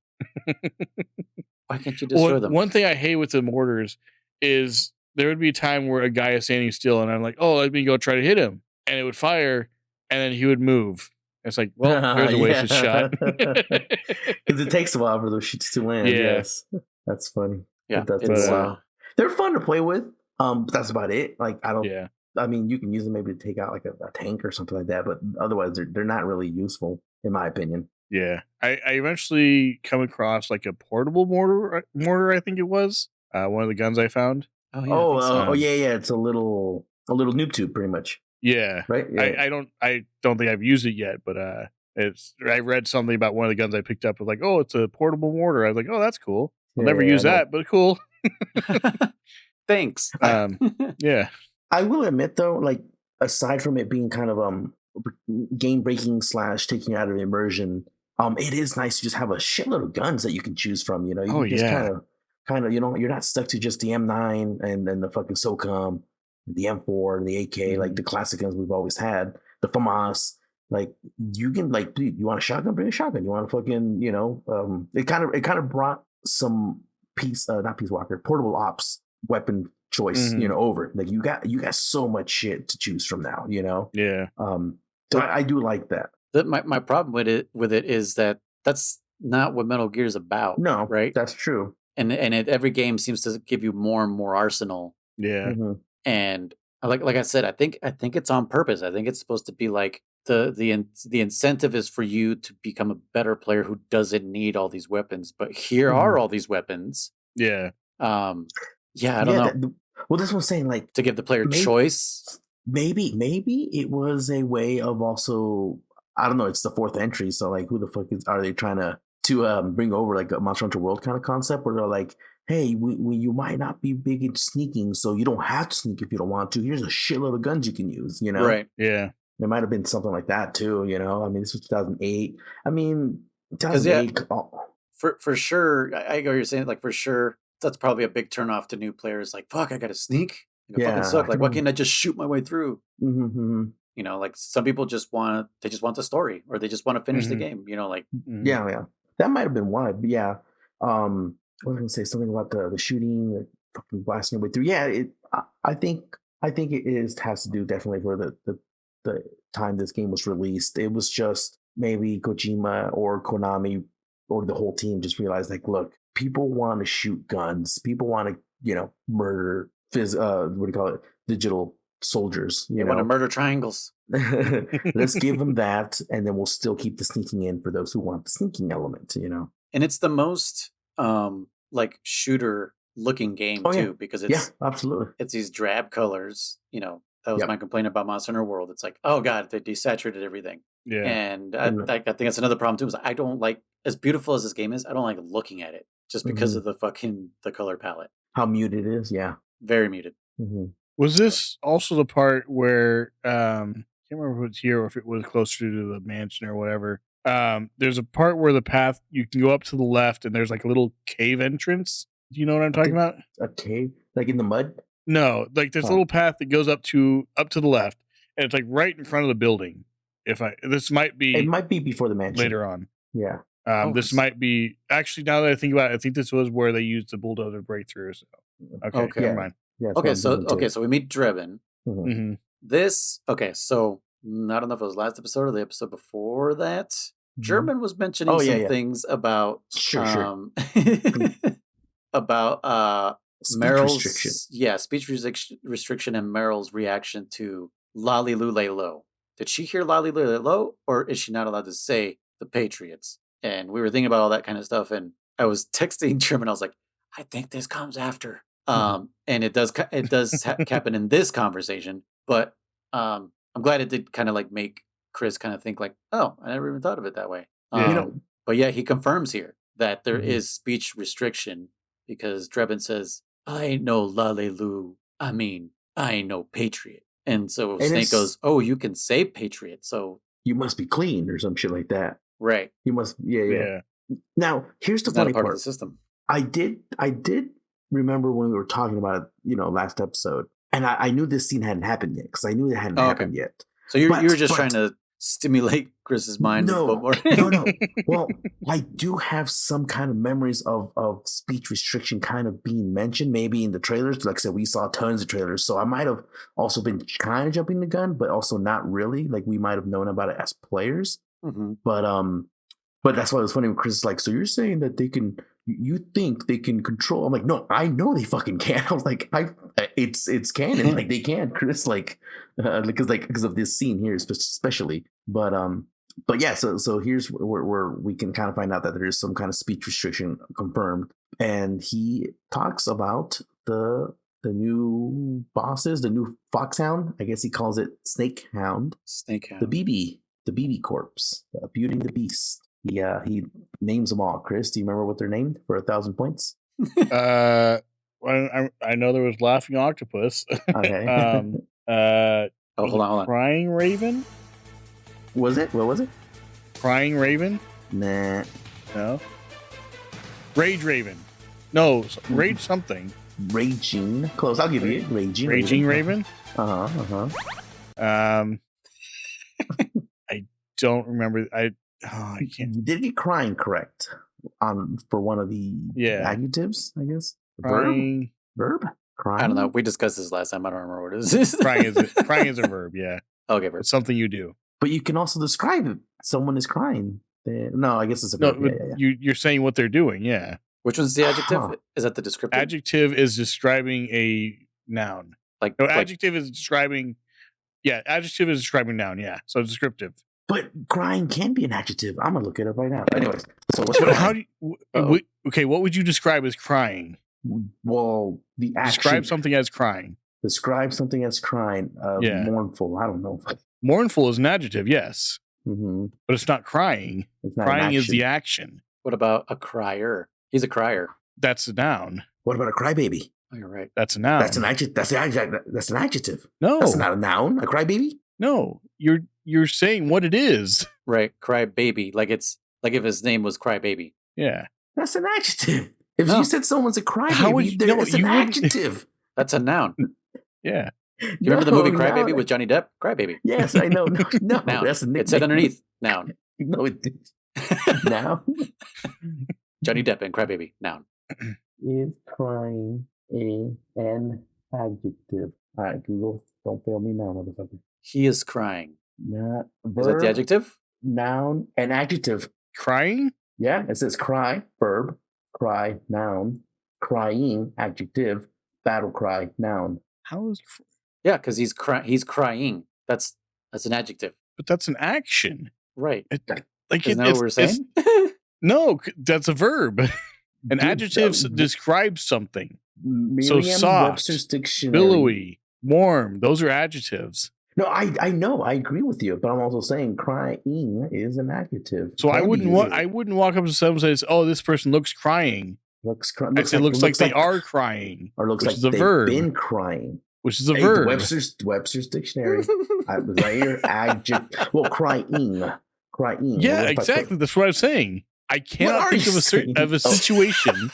Why can't you destroy them? One thing I hate with the mortars is there would be a time where a guy is standing still, and I'm like, let me go try to hit him, and it would fire, and then he would move. It's like, well, there's a wasted shot. Because it takes a while for those shits to land. Yes, that's funny. Yeah, they're fun to play with. But that's about it. Like, I don't. Yeah. I mean, you can use them maybe to take out like a tank or something like that, but otherwise they're not really useful, in my opinion. Yeah, I eventually come across like a portable mortar. I think it was one of the guns I found. Yeah. It's a little noob tube, pretty much. Yeah, right. Yeah. I don't think I've used it yet, but I read something about one of the guns I picked up. Was like, it's a portable mortar. I was like, that's cool. I'll never use that, but cool. Thanks. Yeah. I will admit though, like, aside from it being kind of game breaking / taking out of immersion, it is nice to just have a shitload of guns that you can choose from. You can just kind of you're not stuck to just the M9 and then the fucking SOCOM, the M4, the AK, like the classic guns we've always had, the FAMAS. Like, you can, like, dude, you want a shotgun? Bring a shotgun. You want a fucking, it kind of brought some not Peace Walker, portable ops weapon choice, over. Like, you got so much shit to choose from now, Yeah. So I do like that. My problem with it is that's not what Metal Gear is about. No, right? That's true. And every game seems to give you more and more arsenal. Yeah. And like I said, I think it's on purpose. I think it's supposed to be like the incentive is for you to become a better player who doesn't need all these weapons. But here are all these weapons. Yeah. I don't know. Well, that's what I'm saying. Like, to give the player choice. Maybe it was a way of also, I don't know. It's the fourth entry, so like, who the fuck are they trying to bring over, like a Monster Hunter World kind of concept, where they're like, hey, you might not be big into sneaking, so you don't have to sneak if you don't want to. Here's a shitload of guns you can use, you know? Right. Yeah. There might have been something like that too, you know? I mean, this was 2008. I mean, 2008. For sure, I go. You're saying, like, for sure, that's probably a big turnoff to new players. Like, fuck, I got to sneak. I fucking suck. Like, why can't I just shoot my way through? You know, like, some people just want the story, or they just want to finish the game. You know, like, yeah, that might have been why. But yeah, I was gonna say something about the shooting, the fucking blasting your way through. Yeah, I think it has to do definitely for the time this game was released. It was just maybe Kojima or Konami or the whole team just realized, like, look, people want to shoot guns, people want to, you know, murder what do you call it, digital soldiers. You want to murder triangles. Let's give them that, and then we'll still keep the sneaking in for those who want the sneaking element, you know. And it's the most like shooter looking game too, because it's absolutely, it's these drab colors. You know, that was my complaint about Monster Hunter World. It's like, oh god, they desaturated everything. Yeah, and I think that's another problem too. Is I don't like, as beautiful as this game is, I don't like looking at it just because of the color palette. How muted it is, very muted. Was this also the part where I can't remember if it's here or if it was closer to the mansion or whatever? There's a part where the path, you can go up to the left and there's like a little cave entrance. Do you know what I'm talking about? A cave, like in the mud? No, like there's a little path that goes up to the left, and it's like right in front of the building. It might be before the mansion later on. Yeah. This might be, actually, now that I think about it, I think this was where they used the bulldozer breakthrough. So okay, never mind. Yeah, so we meet Drebin. This, so I don't know if it was last episode or the episode before that. German was mentioning things about about Meryl's speech restriction and Meryl's reaction to Lolly Lule Lo. Did she hear Lolly Lule Lo, or is she not allowed to say the Patriots? And we were thinking about all that kind of stuff, and I was texting German. I was like, I think this comes after. And it does happen in this conversation, but I'm glad it did kind of like make Chris kind of think like, oh, I never even thought of it that way. But yeah, he confirms here that there is speech restriction, because Drebin says, I ain't no Lalelu, I mean, I ain't no Patriot. And so Snake goes, oh, you can say Patriot, so you must be clean or some shit like that. Right. You must, yeah. Now, here's the funny part of the system. I did remember when we were talking about it, you know, last episode, and I knew this scene hadn't happened yet, because I knew it hadn't happened yet. So you were just trying to stimulate Chris's mind. No. Well, I do have some kind of memories of speech restriction kind of being mentioned, maybe in the trailers. Like I said, we saw tons of trailers, so I might have also been kind of jumping the gun, but also not really. Like, we might have known about it as players. But that's why it was funny when Chris is like, so you're saying that you think they can control? I'm like, no, I know they fucking can. I was like, it's canon. Like, they can, Chris, like, because of this scene here, especially. But yeah, so here's where we can kind of find out that there is some kind of speech restriction confirmed, and he talks about the new bosses, the new Foxhound. I guess he calls it Snakehound. The BB Corpse, Beauty and the Beast. Yeah, he names them all. Chris, do you remember what they're named for 1,000 points? I know there was Laughing Octopus. Okay. Hold on. Crying Raven? Was it? What was it? Crying Raven? Nah. No. Rage Raven. No, Rage something. Raging. Close. I'll give you it. Raging Raven? Uh-huh. I don't remember. I can't. Did you crying correct for one of the adjectives, I guess? Crying. Verb? Crying? I don't know. We discussed this last time. I don't remember what it is. Crying is a verb, yeah. Okay, verb. It's something you do. But you can also describe it. Someone is crying. No, I guess it's a verb. No, you're saying what they're doing, yeah. Which one's the adjective? Is that the descriptive? Adjective is describing a noun. Like, No, like adjective is describing. Yeah, adjective is describing noun. Yeah, so descriptive. But crying can be an adjective. I'm gonna look it up right now. Anyways, so what's But crying? how do you, okay? What would you describe as crying? Well, the action. Describe something as crying. Describe something as crying. Yeah. Mournful. I don't know. Mournful is an adjective, yes, Mm-hmm. but it's not crying. It's not Crying an is action. the action. what about a crier? He's a crier. That's a noun. What about a crybaby? Oh, you're right. That's a noun. That's an adjective. That's an adjective. No, That's not a noun. A crybaby. no. You're saying what it is. Right, cry baby. Like it's like if his name was Cry Baby. Yeah. That's an adjective. If No. you said someone's a crybaby, How would you- no, it's an you wouldn't- adjective. That's a noun. Yeah. You remember the movie Cry No, Baby with Johnny Depp? Cry Baby. Yes, I know. No, Noun. that's a nickname. It said underneath noun. No, it didn't. Now Johnny Depp and Cry Baby. Noun. is crying an adjective? All right, Google, don't fail me now, motherfucker. He is crying. Not Is that the adjective? Noun, an adjective. Crying? Yeah, it says cry, verb, cry, noun, crying, adjective, battle cry, noun. How is? Yeah, because he's crying. That's an adjective. But that's an action. Right. Like Isn't that what we're saying? No, that's a verb. An Dude, adjective describes something. So Merriam-Webster's soft, dictionary. billowy, warm. Those are adjectives. No, I know, I agree with you, but I'm also saying crying is an adjective. So I Can wouldn't be used. I wouldn't walk up to someone and say, "Oh, this person looks crying." I'd say looks like they are crying, or looks which like is a they've verb. been crying. Which is a Hey, verb. Webster's dictionary. I was right here. Adjective. Well, crying. Yeah, exactly. That's what I'm saying. I cannot are think you of a saying? situation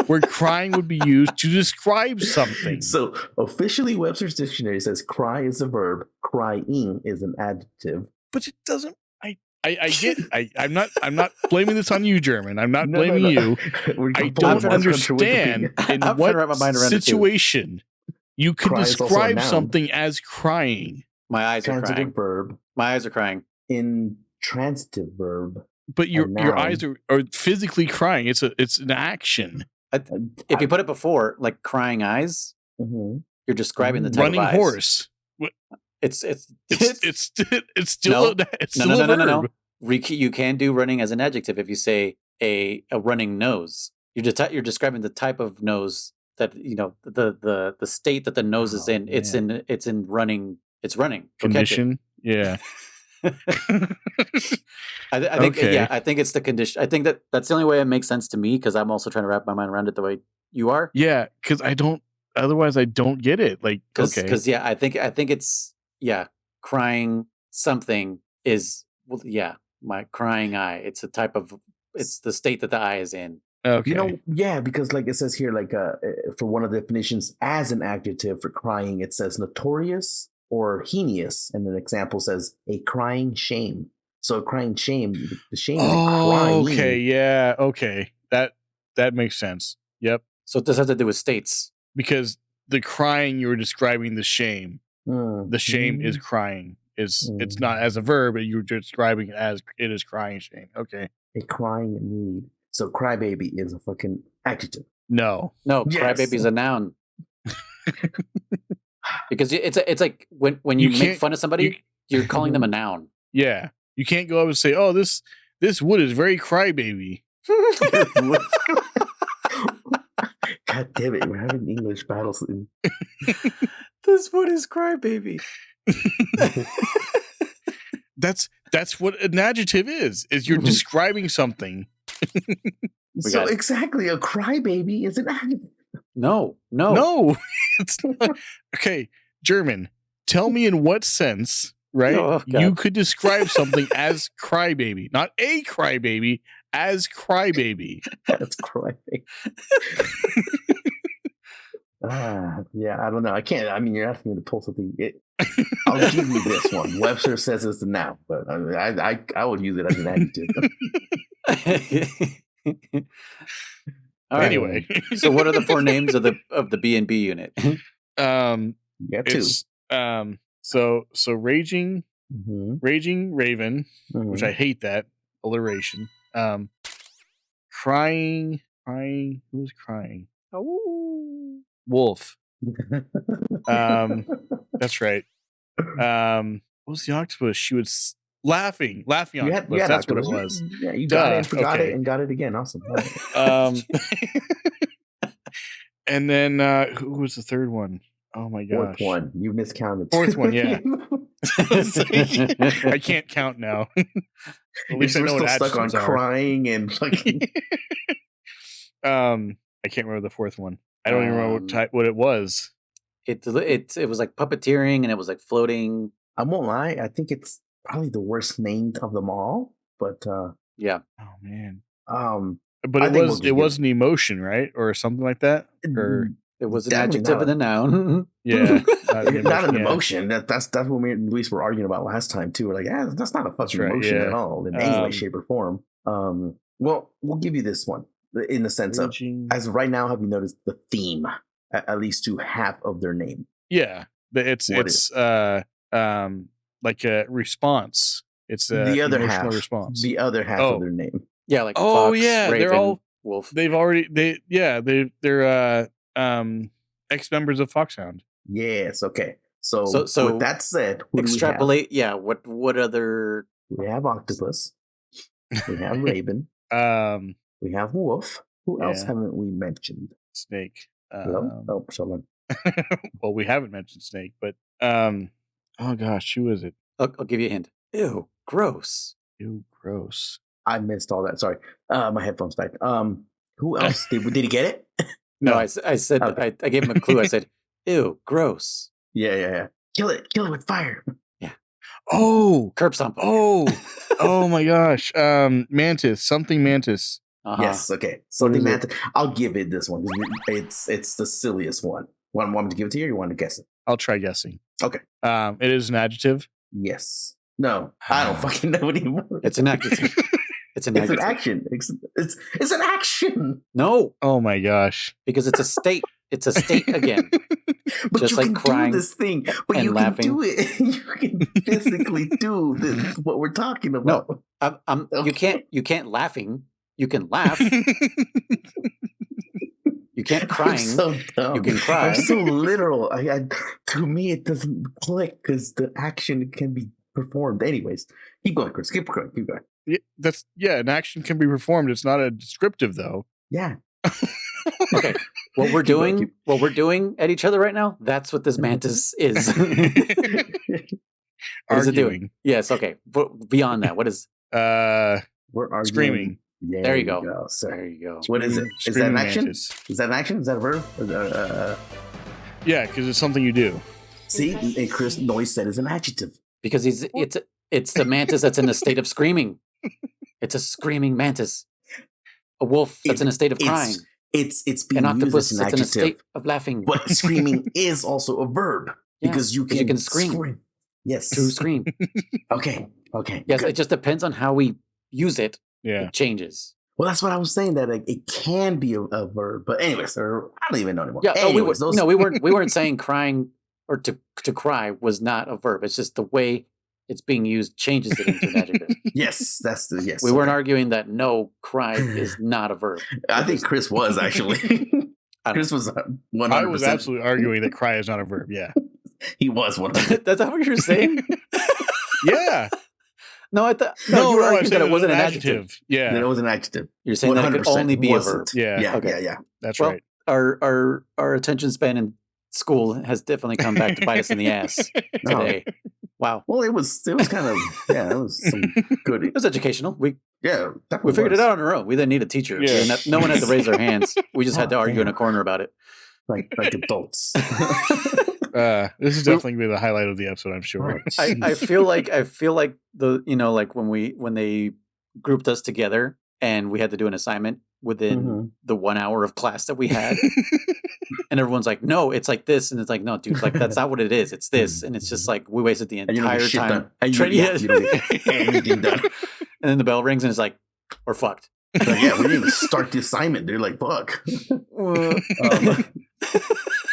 where crying would be used to describe something. So officially, Webster's dictionary says cry is a verb, crying is an adjective. But it doesn't. I'm not blaming this on you, German. I'm not No, blaming no. you. We're I pulling don't from understand Wikipedia. in I'm trying to wrap my what mind around it too. situation you could Cry is also a describe noun. something as crying. My eyes are Transitive crying. verb, My eyes are crying. intransitive verb. But your noun. eyes are physically crying. It's an action. If you put it before, like crying eyes, Mhm. you're describing the type Running of eyes. horse. It's still a verb. You can do running as an adjective if you say a running nose. You're describing the type of nose that the state that the nose is in. Man. It's in running. It's running. Go catch it. Condition. Yeah. I think Okay. I think it's the condition. I think that's the only way it makes sense to me because I'm also trying to wrap my mind around it the way you are. Yeah, because I don't. Otherwise, I don't get it. Like, okay, Because I think it's crying something is my crying eye. It's a type of it's the state that the eye is in. okay. Because like it says here, like for one of the definitions as an adjective for crying, it says notorious or heinous, and an example says a crying shame. So a crying shame, the shame is crying. Okay, yeah, okay. That makes sense. Yep. So it does have to do with states. Because the crying you were describing the shame. The shame is crying. It's not as a verb, but you're describing it as it is crying shame. Okay. a crying need. So crybaby is a fucking adjective. No. No, Yes. crybaby's a noun. Because it's like when you make can't- fun of somebody, you're calling them a noun. Yeah. You can't go up and say, "Oh, this wood is very crybaby." God damn it, we're having English battles. This wood is crybaby. That's what an adjective is you're describing something. So exactly, a crybaby is an adjective. No. No. It's not. Okay, German, tell me in what sense, right? Oh, God. You could describe something as crybaby, not a crybaby, as crybaby. That's crybaby. Yeah, I don't know. I can't. I mean, you're asking me to pull something. I'll give you this one. Webster says it's a noun, but I would use it as an adjective. All right. Anyway, So what are the four names of the B&B unit? Yeah, two. it's so raging raven, which I hate that alliteration. Crying. Who's crying? Oh. Wolf. That's right. What was the octopus? She was laughing octopus. That's octopus. what it was. Yeah, you got it and forgot okay. it and got it again. Awesome. And then who was the third one? Oh my gosh. Fourth one. You miscounted. Fourth one, yeah. I can't count now. At least I know we're what still stuck on crying and fucking. I can't remember the fourth one. I don't even remember what it was. It was like puppeteering and it was like floating. I won't lie. I think it's probably the worst named of them all. But yeah. Oh man. But it was an emotion, right, or something like that, or it was an adjective and a noun. Yeah, not an emotion. That's what me and Luis were arguing about last time too. We're like, yeah, that's not a fucking emotion at all in any way, shape, or form. Well, we'll give you this one in the sense of, as of right now, have you noticed the theme at least to half of their name? Yeah, it's like a response. It's the other emotional half. Response. The other half of their name. Yeah, like Fox, Raven, they're all Wolf. They're ex-members of Foxhound. Yes. Okay. So with that said, extrapolate. Yeah. What other? We have octopus. We have Raven. We have Wolf. Who else haven't we mentioned? Snake. Oh, someone. Well, we haven't mentioned Snake, but oh gosh, who is it? I'll give you a hint. Ew, gross. Ew, gross. I missed all that. Sorry. My headphones died. Who else did he get it? No, I said okay. I gave him a clue. I said, ew, gross. Yeah. Kill it with fire. Yeah. Oh, curb stomp. Oh my gosh. Mantis, something mantis. Uh-huh. Yes. Okay. Something mantis. I'll give it this one. It's the silliest one. Want me to give it to you, or you want to guess it? I'll try guessing. Okay. It is an adjective. Yes. No, I don't fucking know anymore. It's an adjective. It's an action. It's an action. No. Oh my gosh. Because it's a state. It's a state again. But just you like can crying do this thing. But you laughing. can do it. You can physically do what we're talking about. No, okay. You can't laughing. You can laugh. You can't crying. I'm so dumb. You can cry. I'm so literal. To me, it doesn't click because the action can be performed. Anyways, keep going, Chris. Keep going. Yeah, an action can be performed. It's not a descriptive, though. Yeah. Okay. What we're doing at each other right now, that's what this mantis is. What is it doing? Yes, okay. But beyond that, what is we're arguing. Screaming. There you go. There you go. What is it? Is that an action? Mantis. Is that an action? Is that a verb? Yeah, because it's something you do. See, and Chris Noyce said it's an adjective. Because it's the mantis that's in a state of screaming. It's a screaming mantis. A wolf that's in a state of crying. It's being an octopus used as an that's in a adjective, state of laughing. But screaming is also a verb because you can scream. Yes, to scream. Okay. Yes, good. It just depends on how we use it. Yeah, it changes. Well, that's what I was saying, that it can be a verb, but anyways, I don't even know anymore. Yeah, anyways, we weren't saying crying or to cry was not a verb. It's just the way it's being used changes it into an adjective. Yes, that's the yes. We weren't arguing that cry is not a verb. I think Chris was actually. Chris was 100%. I was absolutely arguing that cry is not a verb. Yeah, he was 100%. That's not what you're saying. Yeah. No, I thought you were arguing that it wasn't an adjective. Yeah, that it was an adjective. You're saying that it could only be wasn't. A verb. Yeah. Okay. Yeah. That's right. Our attention span in school has definitely come back to bite us in the ass today. Wow. Well, it was kind of it was some good. It was educational. We figured it out on our own. We didn't need a teacher. Yeah. No one had to raise their hands. We just had to argue in a corner about it. Like adults. This is definitely gonna be the highlight of the episode, I'm sure. I feel like like when they grouped us together and we had to do an assignment within the 1 hour of class that we had, and everyone's like, "No, it's like this," and it's like, "No, dude, like that's not what it is. It's this," and it's just like we wasted the entire time. You don't get anything done. And then the bell rings and it's like, "We're fucked." Like, yeah, we didn't even start the assignment, dude. Like, fuck.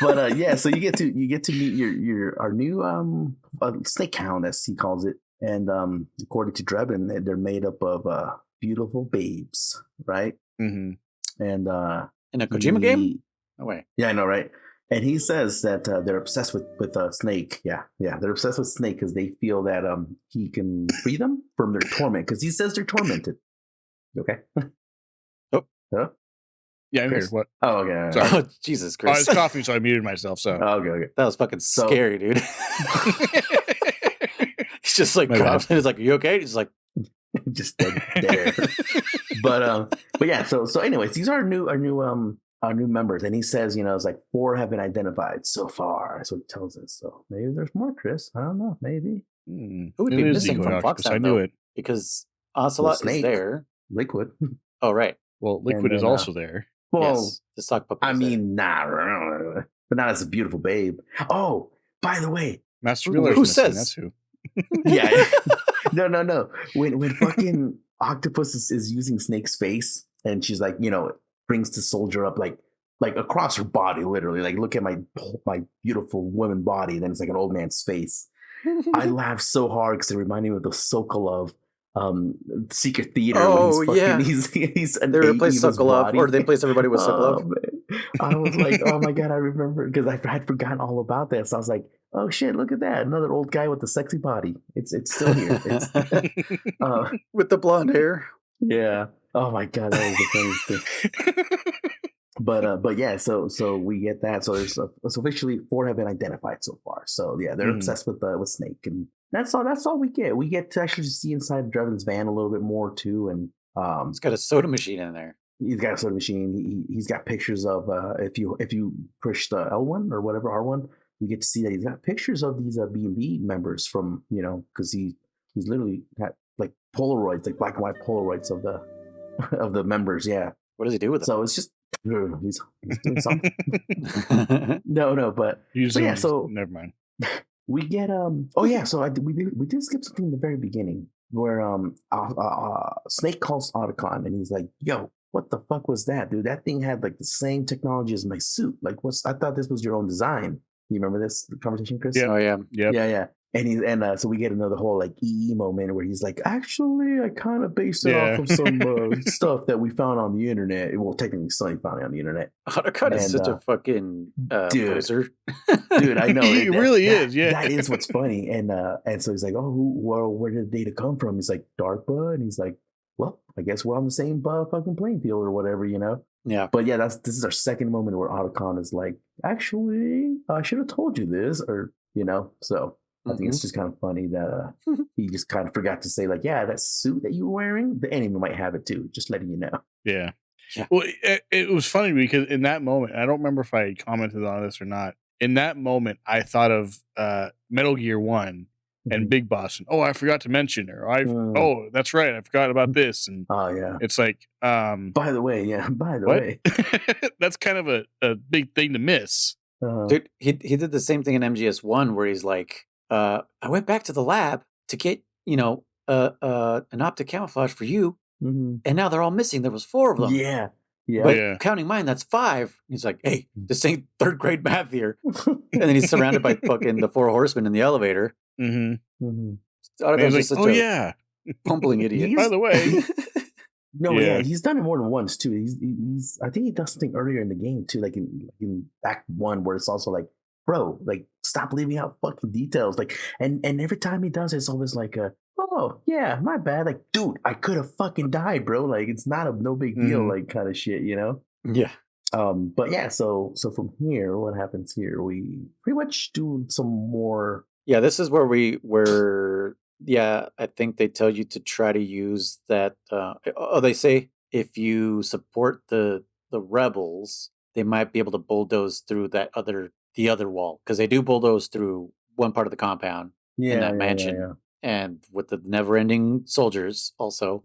But yeah, so you get to meet our new snake hound, as he calls it, and according to Drebin, they're made up of beautiful babes, right? Mm-hmm. And in a Kojima game? No way. Yeah, I know, right? And he says that they're obsessed with Snake. Yeah, they're obsessed with Snake because they feel that he can free them from their torment. Because he says they're tormented. Okay. Oh. Huh? Yeah, I'm Chris? here. What? Oh, okay. Oh, Jesus, I was Chris. coughing, so I muted myself. So Okay. That was fucking scary, dude. He's just like coughing. He's like, "You okay?" He's like, just dead air. But yeah. So anyways, these are our new members, and he says, it's like 4 have been identified so far. That's what he tells us. So maybe there's more, Chris. I don't know. Maybe. Who would be missing from Foxhound? I knew it because Ocelot is there. Liquid. Oh, right. Well, Liquid is also there. Well, yes, the sock puppet. I mean, nah, but not as a beautiful babe. Oh, by the way, Master Miller. Who says? That's who. Yeah. No. When fucking Octopus is using Snake's face, and she's like, brings the soldier up like across her body, literally. Like, look at my beautiful woman body. Then it's like an old man's face. I laughed so hard because it reminded me of the Sokolov Secret Theater. Oh, yeah. He's they replaced Sokolov, or they replaced everybody with Sokolov. I was like, oh my God, I remember, because I had forgotten all about that. So I was like, oh shit, look at that. Another old guy with a sexy body. It's still here. With the blonde hair. Yeah. Oh my God, that was the funniest thing. But yeah, so we get that. So there's officially 4 have been identified so far. So yeah, they're obsessed with Snake, and that's all we get. We get to actually see inside Drevin's van a little bit more too, and he's got a soda machine in there. He's got a soda machine. He's got pictures of if you push the L1 or whatever R1, you get to see that he's got pictures of these B&B members from because he's literally got like Polaroids, like black and white Polaroids of the members. Yeah. What does he do with them? So it's just he's doing something. no, but yeah. So never mind. We get So we did skip something in the very beginning where Snake calls Otacon, and he's like, "Yo, what the fuck was that, dude? That thing had like the same technology as my suit. Like, I thought this was your own design." You remember this conversation, Chris? Yeah. Oh yeah. Yep. Yeah. And so we get another whole like EE moment where he's like, actually, I kind of based it off of some stuff that we found on the internet. Well, technically, Sonny found it on the internet. Otacon is such a fucking poser. Dude, I know. He really is. Yeah, that is what's funny. And so he's like, oh, where did the data come from? He's like, DARPA, and he's like, well, I guess we're on the same fucking playing field or whatever, Yeah. But yeah, this is our second moment where Otacon is like, actually, I should have told you this, or so. I think it's just kind of funny that he just kind of forgot to say, like, yeah, that suit that you were wearing, the enemy might have it too. Just letting you know. Yeah. Well, it was funny because in that moment, I don't remember if I commented on this or not. In that moment, I thought of Metal Gear 1 and Big Boss. And, I forgot to mention her. Oh, that's right. I forgot about this. And yeah. It's like, by the way, that's kind of a big thing to miss. Dude, he did the same thing in MGS1 where he's like, I went back to the lab to get, an optic camouflage for you, and now they're all missing. There was 4 of them. Yeah. But counting mine, that's 5. He's like, hey, this ain't 3rd grade math here. And then he's surrounded by fucking the 4 horsemen in the elevator. Mm-hmm. He's like, yeah, pumpling idiot. By the way. No, yeah, he's done it more than once too. He's I think he does something earlier in the game too, like in Act 1, where it's also like, bro, like, stop leaving out fucking details. Like, and every time he does it, it's always like oh yeah, my bad. Like, dude, I could have fucking died, bro. Like, it's not no big deal, like, kind of shit, Yeah. But yeah, so from here, what happens here? We pretty much do some more. Yeah, this is where I think they tell you to try to use that. They say if you support the rebels, they might be able to bulldoze through the other wall, because they do bulldoze through one part of the compound in that mansion, and with the never-ending soldiers also.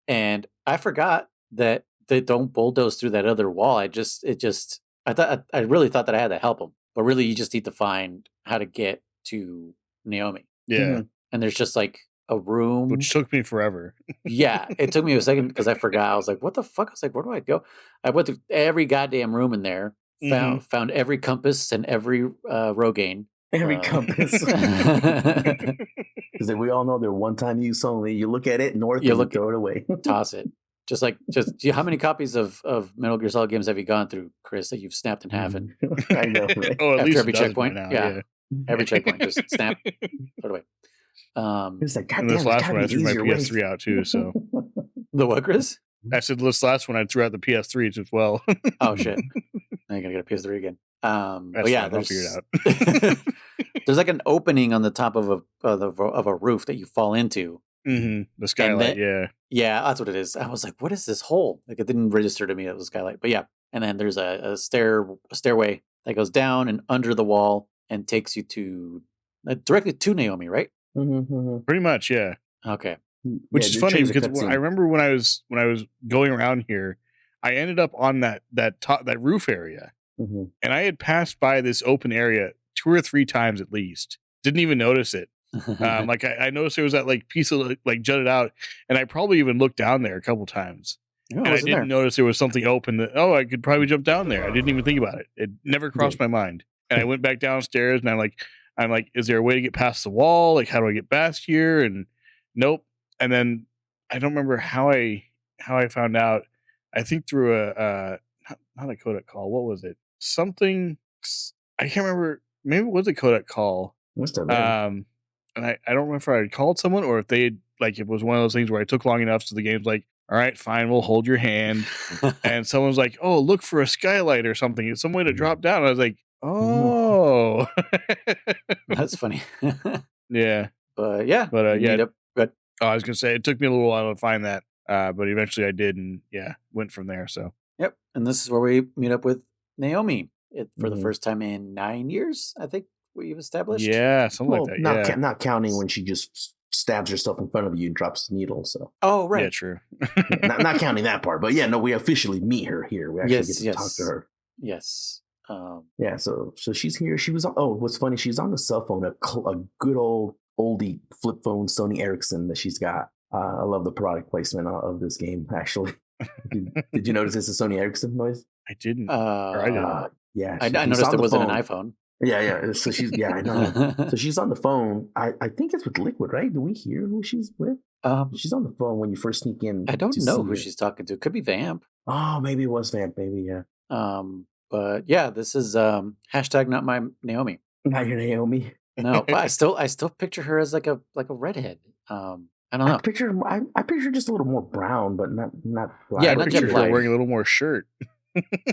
And I forgot that they don't bulldoze through that other wall. I really thought that I had to help them, but really you just need to find how to get to Naomi. Yeah. And there's just like a room, which took me forever. Yeah, it took me a second because I forgot. I was like, what the fuck? I was like, where do I go? I went through every goddamn room in there, found every compass and every Rogaine. Every compass. Because we all know they're one-time use only. You look at it north, you throw it away. Toss it. Just how many copies of Metal Gear Solid games have you gone through, Chris, that you've snapped in half and I know, right? At after least every checkpoint? now, yeah. Every checkpoint, just snap, put away. It's like, God and damn, this last one I threw my PS3 out too. So the what, Chris? I said this last one I threw out the PS3 as well. Oh shit! Now you gotta get a PS3 again. But yeah, I'll figure it out. There's like an opening on the top of a roof that you fall into. The skylight, yeah, that's what it is. I was like, what is this hole? Like it didn't register to me it was a skylight, but yeah. And then there's a stairway that goes down and under the wall and takes you to directly to Naomi, right? Pretty much, yeah. Okay. Which is funny because I remember when I was going around here, I ended up on that roof area, and I had passed by this open area 2 or 3 times at least. Didn't even notice it. Like I noticed there was that like piece of like jutted out, and I probably even looked down there a couple times, and I didn't notice there was something open that I could probably jump down there. I didn't even think about it. It never crossed my mind. And I went back downstairs, and I'm like, is there a way to get past the wall? Like, how do I get past here? And nope. And then I don't remember how I found out. I think through a not a codec call. What was it? Something I can't remember. Maybe it was a codec call. Must have been. And I don't remember if I had called someone or if they had, like, it was one of those things where I took long enough so the game's like, all right, fine, we'll hold your hand. And someone's like, oh, look for a skylight or something. It's some way to drop down. And I was like, oh. That's funny. Yeah. But yeah. Yeah. Good. Oh, I was going to say, it took me a little while to find that. But eventually I did and went from there. So. Yep. And this is where we meet up with Naomi for the first time in 9 years, I think. We've established, something like that. Not counting when she just stabs herself in front of you and drops the needle. So, right, yeah, true. not counting that part, but we officially meet her here. We actually get to talk to her. Yes. So she's here. She was. What's funny? She's on the cell phone, a good old oldie flip phone, Sony Ericsson that she's got. I love the product placement of this game. Actually, did you notice it's a Sony Ericsson noise? I didn't. I didn't. Yeah, I noticed it wasn't an iPhone. Yeah. So she's I know. So she's on the phone. I think it's with Liquid, right? Do we hear who she's with? She's on the phone when you first sneak in. I don't know who she's talking to. Could be Vamp. Oh, maybe it was Vamp. Maybe But yeah, this is hashtag not my Naomi. Not your Naomi. No, but I still picture her as like a redhead. I don't know. I picture her just a little more brown, but not black. Yeah, not jet black. Wearing a little more shirt.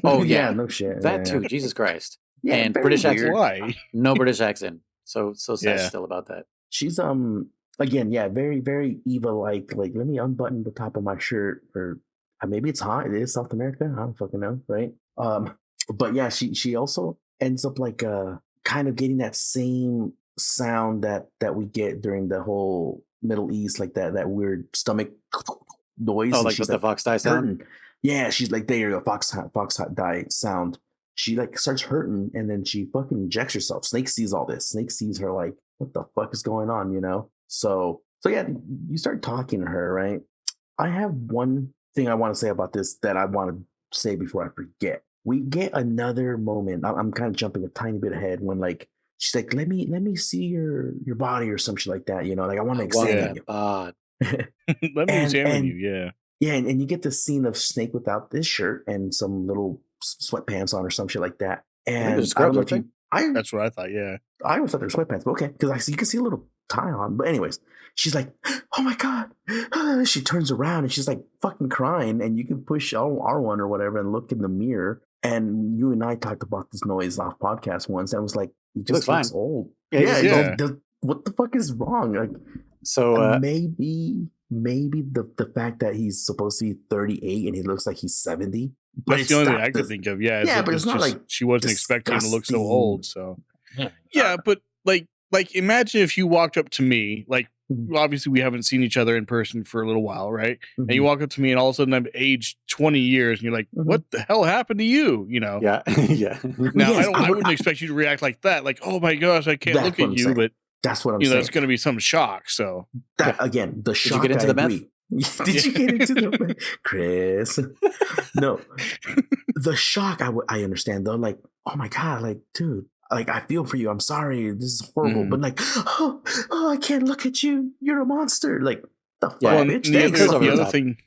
Oh yeah, no shit. That too. Jesus Christ. Yeah, and British accent. Why? No British accent. So sad still about that. She's again, very, very Eva like let me unbutton the top of my shirt, or maybe it's hot. It is South America. I don't fucking know, right? But yeah, she also ends up like kind of getting that same sound that we get during the whole Middle East, like that weird stomach noise. Oh, like the fox die sound. Yeah, she's like, there you go, fox die sound. She like starts hurting, and then she fucking injects herself. Snake sees all this. Snake sees her like, what the fuck is going on, you know? So yeah, you start talking to her, right? I have one thing I want to say about this that I want to say before I forget. We get another moment. I'm kind of jumping a tiny bit ahead when like she's like, let me see your body or some shit like that, you know? Like I want to examine you. Let me examine you, yeah. Yeah, and you get the scene of Snake without this shirt and some little sweatpants on or some shit like that. And that's what I thought. Yeah, I always thought they were sweatpants, but okay, because you can see a little tie on. But anyways, she's like, "Oh my god!" She turns around and she's like fucking crying. And you can push R1 or whatever and look in the mirror. And you and I talked about this noise off podcast once, and I was like, "He just looks old." Yeah. What the fuck is wrong? Like, so maybe the fact that he's supposed to be 38 and he looks like he's 70. That's the only thing I could think of. Yeah, but it's not like she wasn't expecting him to look so old. So yeah, but like imagine if you walked up to me, like obviously we haven't seen each other in person for a little while, right? Mm-hmm. And you walk up to me and all of a sudden I'm aged 20 years and you're like, what the hell happened to you? You know? Yeah. Yeah. Now I wouldn't expect you to react like that. Like, oh my gosh, I can't look at you, but that's what I'm saying. There's going to be some shock. So again, the shock. Did you get into the meth? Did you get into the Chris? No, the shock. I understand though. Like, oh my god, like, dude, like I feel for you. I'm sorry. This is horrible. But like, oh, I can't look at you. You're a monster. Like the fuck, bitch. The other thing.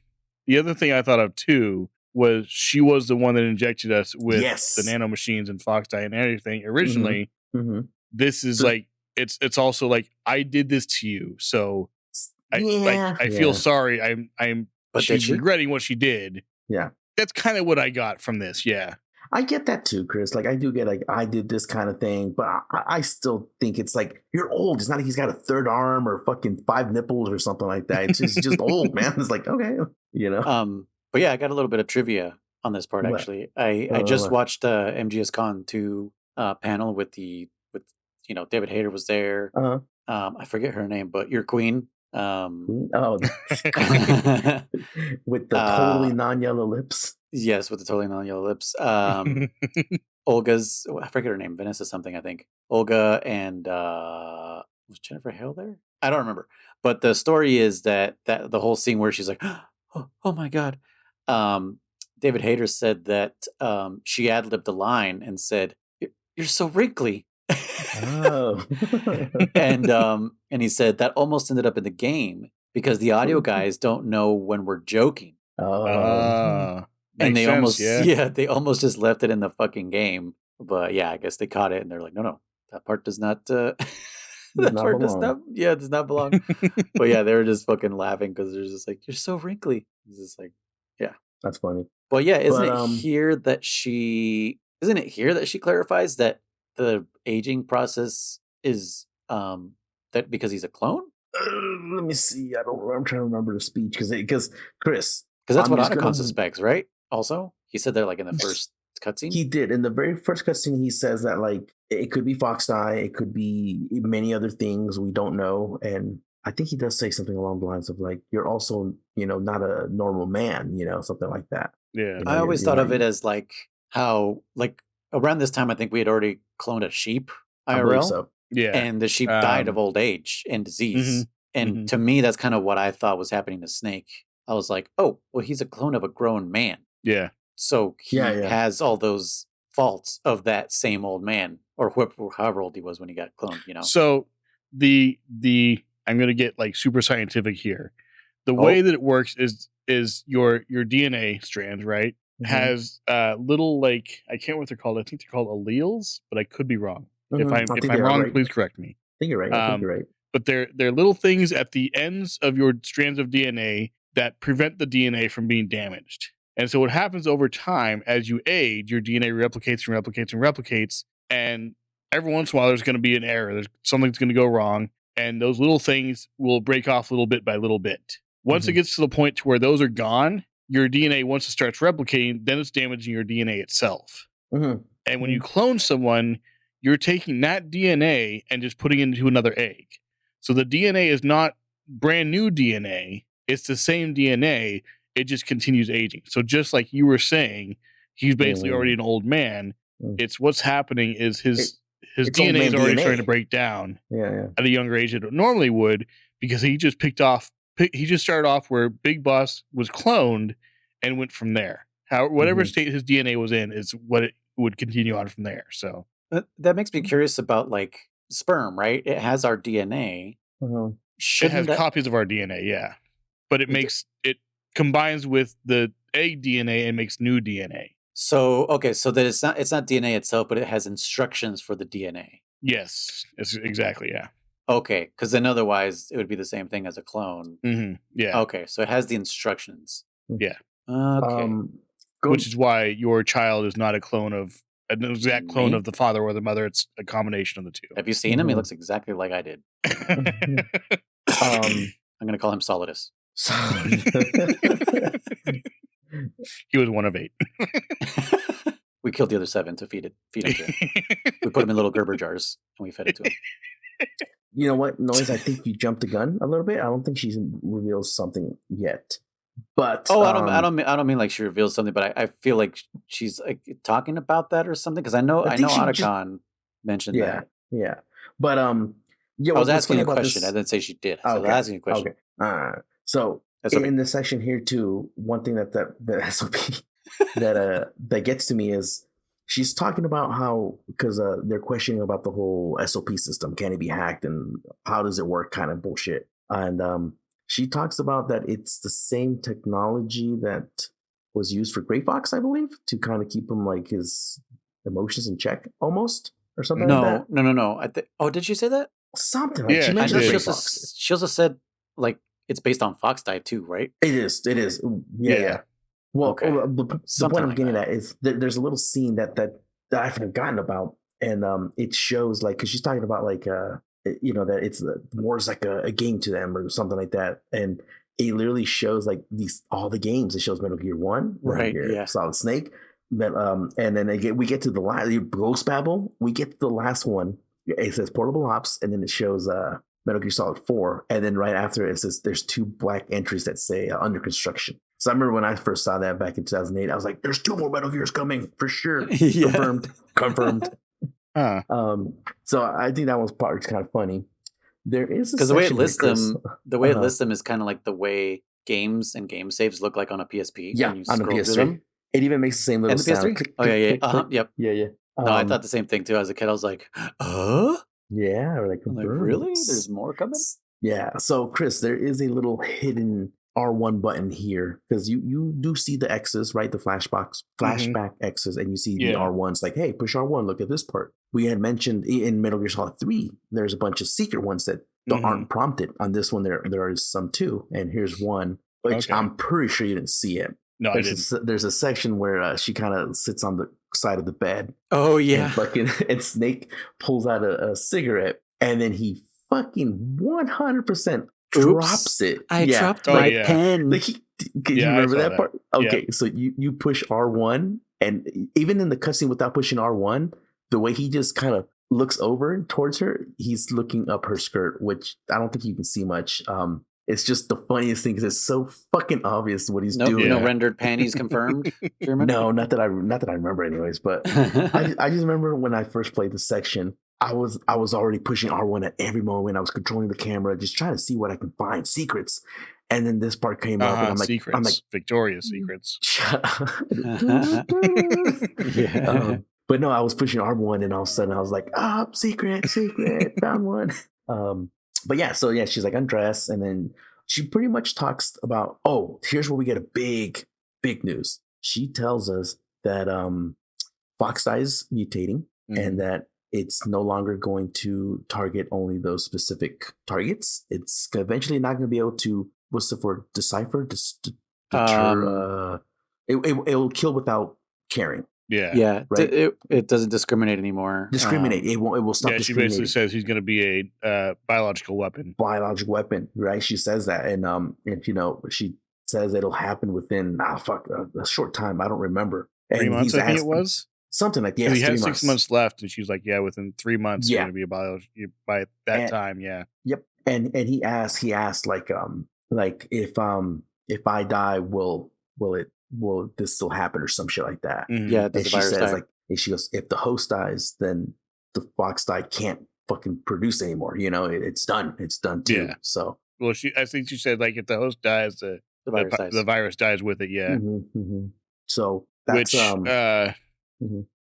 the other thing I thought of too was she was the one that injected us with Yes. the nano machines and Fox Die and everything originally. Mm-hmm. This is So- like it's also like I did this to you, so I Yeah. feel sorry. But did she's she? regretting what she did. Yeah. That's kind of what I got from this. Yeah. I get that too, Chris. Like I do get like I did this kind of thing, but I still think it's like you're old. It's not like he's got a third arm or fucking 5 nipples or something like that. It's just old, man. It's like okay, you know. But yeah, I got a little bit of trivia on this part What? actually. I just watched MGS Con 2 panel with David Hayter was there. Uh-huh. I forget her name, but your queen. Oh, with the totally non-yellow lips. Yes, with the totally non-yellow lips. Olga's, I forget her name, Vanessa something, I think. Olga and was Jennifer Hale there? I don't remember. But the story is that the whole scene where she's like, oh my God. David Hayter said that she ad-libbed a line and said, "You're so wrinkly." Oh. and he said that almost ended up in the game because the audio guys don't know when we're joking. And they almost they almost just left it in the fucking game. But yeah, I guess they caught it and they're like, no, that part does not that part does not belong. But yeah, they were just fucking laughing because they're just like, you're so wrinkly. It's just like, yeah. That's funny. But yeah, isn't it here that she clarifies that the aging process is that because he's a clone? Let me see. I'm trying to remember the speech because Chris, because that's what Otacon suspects, right? Also, he said that like in the first cutscene. He did in the very first cutscene. He says that like it could be Fox Die, it could be many other things we don't know, and I think he does say something along the lines of like you're also not a normal man, something like that. Yeah, I always thought of it as like how like around this time I think we had already cloned a sheep. I believe so. Yeah, and the sheep died of old age and disease. And to me, that's kind of what I thought was happening to Snake. I was like, oh, well, he's a clone of a grown man. Yeah. So he has all those faults of that same old man, or however old he was when he got cloned. So the I'm going to get like super scientific here. The way that it works is your DNA strand, right, has little like I can't remember what they're called. I think they're called alleles, but I could be wrong. If I'm wrong, right. Please correct me. I think you're right. I think you're right. But they're little things at the ends of your strands of DNA that prevent the DNA from being damaged. And so what happens over time as you age, your DNA replicates and replicates and replicates. And every once in a while, there's going to be an error. Something's going to go wrong. And those little things will break off little bit by little bit. Once it gets to the point to where those are gone, your DNA, once it starts replicating, then it's damaging your DNA itself. And when you clone someone, you're taking that DNA and just putting it into another egg. So the DNA is not brand new DNA. It's the same DNA. It just continues aging. So just like you were saying, he's basically already an old man. It's what's happening is his DNA is already starting to break down at a younger age than it normally would, because he just he just started off where Big Boss was cloned and went from there. Whatever state his DNA was in is what it would continue on from there. So that makes me curious about like sperm, right? It has our DNA. It has copies of our DNA, yeah. But it combines with the egg DNA and makes new DNA. So so that it's not DNA itself, but it has instructions for the DNA. Yes, exactly, yeah. Okay, because then otherwise it would be the same thing as a clone. Yeah. Okay, so it has the instructions. Yeah. Okay. Which is why your child is not an exact clone of the father or the mother. It's a combination of the two. Have you seen him? He looks exactly like I did. I'm going to call him Solidus. He was one of 8. We killed the other 7 to feed him to him. We put him in little Gerber jars and we fed it to him. You know what, Noise? I think you jumped the gun a little bit. I don't think she reveals something yet. But I don't mean like she reveals something, but I feel like she's like talking about that or something, because I know Otacon mentioned that. Yeah. But I was asking a question. I didn't say she did. I was asking a question. Okay. So in this section here too, one thing that SOP that gets to me is she's talking about how, because they're questioning about the whole SOP system. Can it be hacked and how does it work? Kind of bullshit. And she talks about that it's the same technology that was used for Gray Fox, I believe, to kind of keep him like his emotions in check, almost, or something like that. No. Did she say that? Something like she I mentioned know Gray Fox. she also said like it's based on Fox Die too, right? It is. Yeah. Well, Okay. the point I'm getting at is there's a little scene that I've forgotten about, and it shows like because she's talking about like that it's more like a game to them or something like that, and it literally shows like all the games. It shows Metal Gear 1, Metal Gear Solid Snake, and then we get to the last Ghost Babel. We get to the last one. It says Portable Ops, and then it shows Metal Gear Solid 4, and then right after it says there's 2 black entries that say under construction. So I remember when I first saw that back in 2008, I was like, "There's 2 more Metal Gears coming for sure." Confirmed. So I think that was part kind of funny. There is because the way it lists it lists them is kind of like the way games and game saves look like on a PSP. Yeah, on the PS3. It even makes the same little sound. Click, click, yep. Yeah. No, I thought the same thing too. As a kid, I was like, yeah, or like really? There's more coming? Yeah. So, Chris, there is a little hidden R1 button here because you do see the X's, right? The flashback X's, and you see the R1s like, hey, push R1, look at this part. We had mentioned in Metal Gear Solid 3, there's a bunch of secret ones that aren't prompted. On this one, there is some too, and here's one, which I'm pretty sure you didn't see it. No, I didn't. There's a section where she kind of sits on the side of the bed. Oh yeah, and Snake pulls out a cigarette, and then he fucking 100% drops it. I dropped my pen. Like can you remember that part? Okay, so you push R1, and even in the cutscene without pushing R1, the way he just kind of looks over towards her, he's looking up her skirt, which I don't think you can see much. It's just the funniest thing because it's so fucking obvious what he's doing. No rendered panties confirmed. Do you remember? No, not that I remember, anyways. But I just remember when I first played this section, I was already pushing R1 at every moment. I was controlling the camera, just trying to see what I can find, secrets. And then this part came up, and I'm like, Victoria's Secrets. Shut up. But no, I was pushing R1, and all of a sudden I was like, secret, found one. But yeah, so yeah, she's like undressed, and then she pretty much talks about, here's where we get a big news. She tells us that Fox Die is mutating, and that it's no longer going to target only those specific targets. It's eventually not going to be able to, what's the word, decipher, deter. It will kill without caring. Yeah. Right? It doesn't discriminate anymore. It will stop. Yeah, she basically says he's going to be a biological weapon. Right? She says that, and she says it'll happen within a short time. I don't remember. 3 months, I think it was something like that. He had 6 months left, and she's like, "Yeah, within 3 months, you're going to be a biological by that time." Yeah. Yep. And he asked like if I die, will this still happen or some shit like that? Yeah. And she says like, and she goes, if the host dies, then the Fox Die can't fucking produce anymore. It's done. It's done too. Yeah. So I think she said like if the host dies, the virus dies with it. Yeah. So that's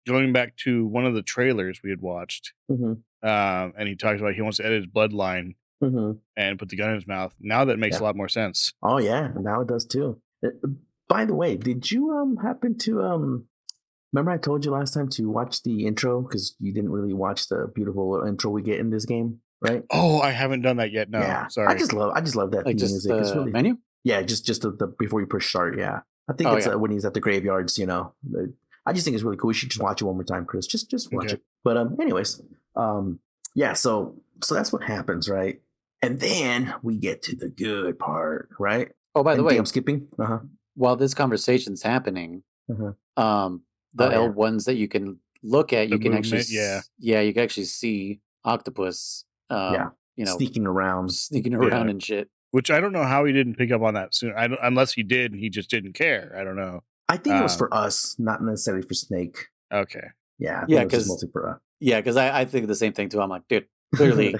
going back to one of the trailers we had watched, and he talks about he wants to edit his bloodline and put the gun in his mouth. Now that makes a lot more sense. Oh yeah, now it does too. By the way, did you happen to remember I told you last time to watch the intro because you didn't really watch the beautiful intro we get in this game, right? Oh, I haven't done that yet. No, sorry. I just love that like music. It's really menu. Yeah, just the before you push start. Yeah, I think it's when he's at the graveyards. I just think it's really cool. You should just watch it one more time, Chris. Just watch it. But anyways, yeah. So that's what happens, right? And then we get to the good part, right? Oh, by the way, I'm skipping. While this conversation's happening, the L1s that you can look at, you can actually, you can actually see Octopus, sneaking around and shit. Which I don't know how he didn't pick up on that soon. Unless he did, and he just didn't care. I don't know. I think it was for us, not necessarily for Snake. Okay. Yeah. Because I think the same thing too. I'm like, dude, clearly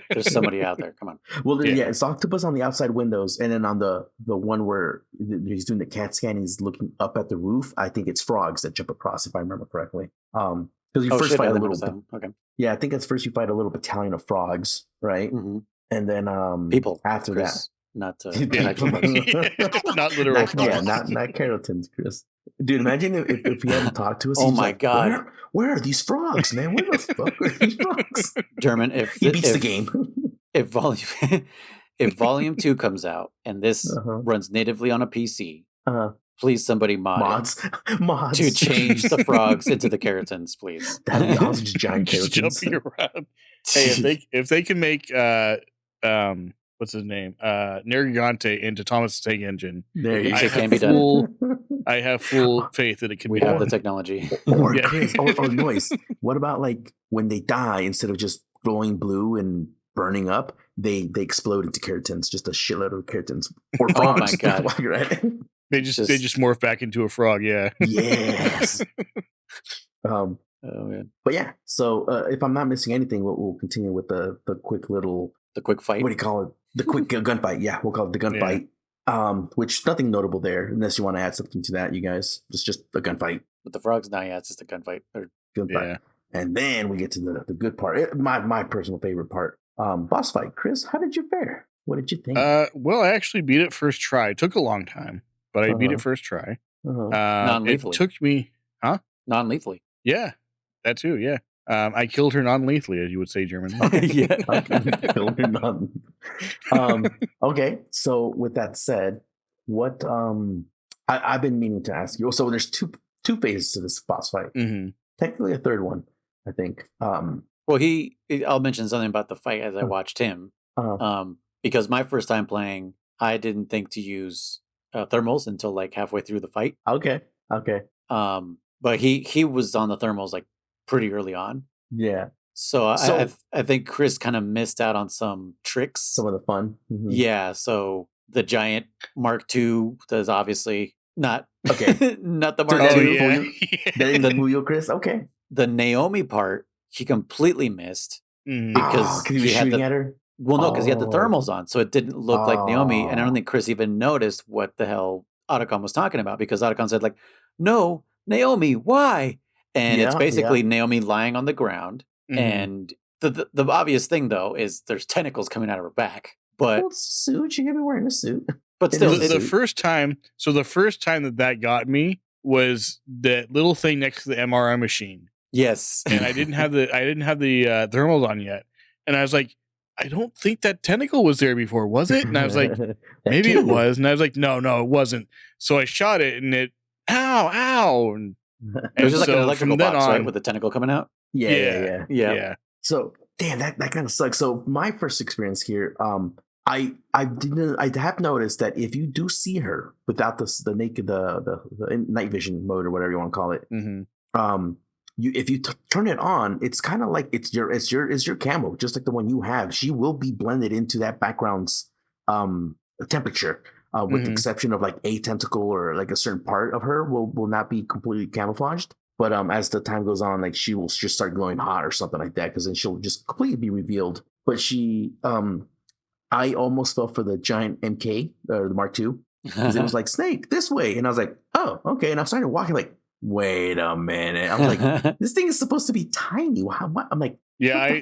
there's somebody out there. Come on. Well, it's Octopus on the outside windows, and then on the one where he's doing the CAT scan, he's looking up at the roof. I think it's frogs that jump across, if I remember correctly. Because you first fight a little. Okay. Yeah, I think that's first you fight a little battalion of frogs, right? And then people after Chris, that. not to not literal frogs. Not keratins, Chris. Dude, imagine if he hadn't talked to us. Oh my god, where are these frogs, man? Where the fuck are these frogs? German, He beats the game. If volume 2 comes out and this runs natively on a PC, please somebody mods to change the frogs into the keratins, please. That'd be awesome. Just giant keratins jumping around. Hey, if they can make what's his name? Nergigante into Thomas the Tank Engine. There you go. It can be done. I have full faith that it can be done. We have the technology. Or noise. What about like when they die, instead of just glowing blue and burning up, they explode into keratins, just a shitload of keratins. Or frogs. Oh my god. Right? They just morph back into a frog, yeah. Yes. Oh man. But yeah, so if I'm not missing anything, we'll continue with the quick fight. What do you call it? The quick gunfight. Yeah, we'll call it the gunfight. Yeah. Which nothing notable there, unless you want to add something to that, you guys. It's just a gunfight. With the frogs, now it's just a gunfight. Gunfight. Yeah. And then we get to the good part. My personal favorite part. Boss fight. Chris, how did you fare? What did you think? Well, I actually beat it first try. It took a long time, but I beat it first try. Non-lethally. It took me, non-lethally. Yeah, that too. Yeah. I killed her non-lethally, as you would say, German. Yeah. Killed her okay. So with that said, what I've been meaning to ask you. So there's two phases to this boss fight. Mm-hmm. Technically a third one, I think. Well, I'll mention something about the fight as I watched him. Because my first time playing, I didn't think to use thermals until like halfway through the fight. Okay. But he was on the thermals like pretty early on. Yeah. So I think Chris kind of missed out on some tricks. Some of the fun. Mm-hmm. Yeah. So the giant Mark II is obviously not not the Mark II. Yeah. That fool you, Chris. Okay. The Naomi part he completely missed because he was shooting at her. Well, no, because he had the thermals on, so it didn't look like Naomi. And I don't think Chris even noticed what the hell Otacon was talking about, because Otacon said like, "No, Naomi, why?" And it's basically Naomi lying on the ground. Mm-hmm. And the obvious thing, though, is there's tentacles coming out of her back. But suit, she could be wearing a suit. But still, the first time that got me was that little thing next to the MRI machine. Yes, and I didn't have the thermals on yet, and I was like, I don't think that tentacle was there before, was it? And I was like, maybe it was, and I was like, no, it wasn't. So I shot it, and it, ow, and it was just like an electrical box, right, with the tentacle coming out. Yeah. So damn, that kind of sucks. So my first experience here, I have noticed that if you do see her without the naked the night vision mode or whatever you want to call it, if you turn it on, it's kind of like it's your camo, just like the one you have. She will be blended into that background's temperature, with the exception of like a tentacle or like a certain part of her will not be completely camouflaged. But as the time goes on, like she will just start glowing hot or something like that, because then she'll just completely be revealed. But she, I almost fell for the giant MK or the Mark II, because it was like, Snake this way, and I was like, oh, okay, and I started walking like, wait a minute, I was like, this thing is supposed to be tiny. What? I'm like, yeah,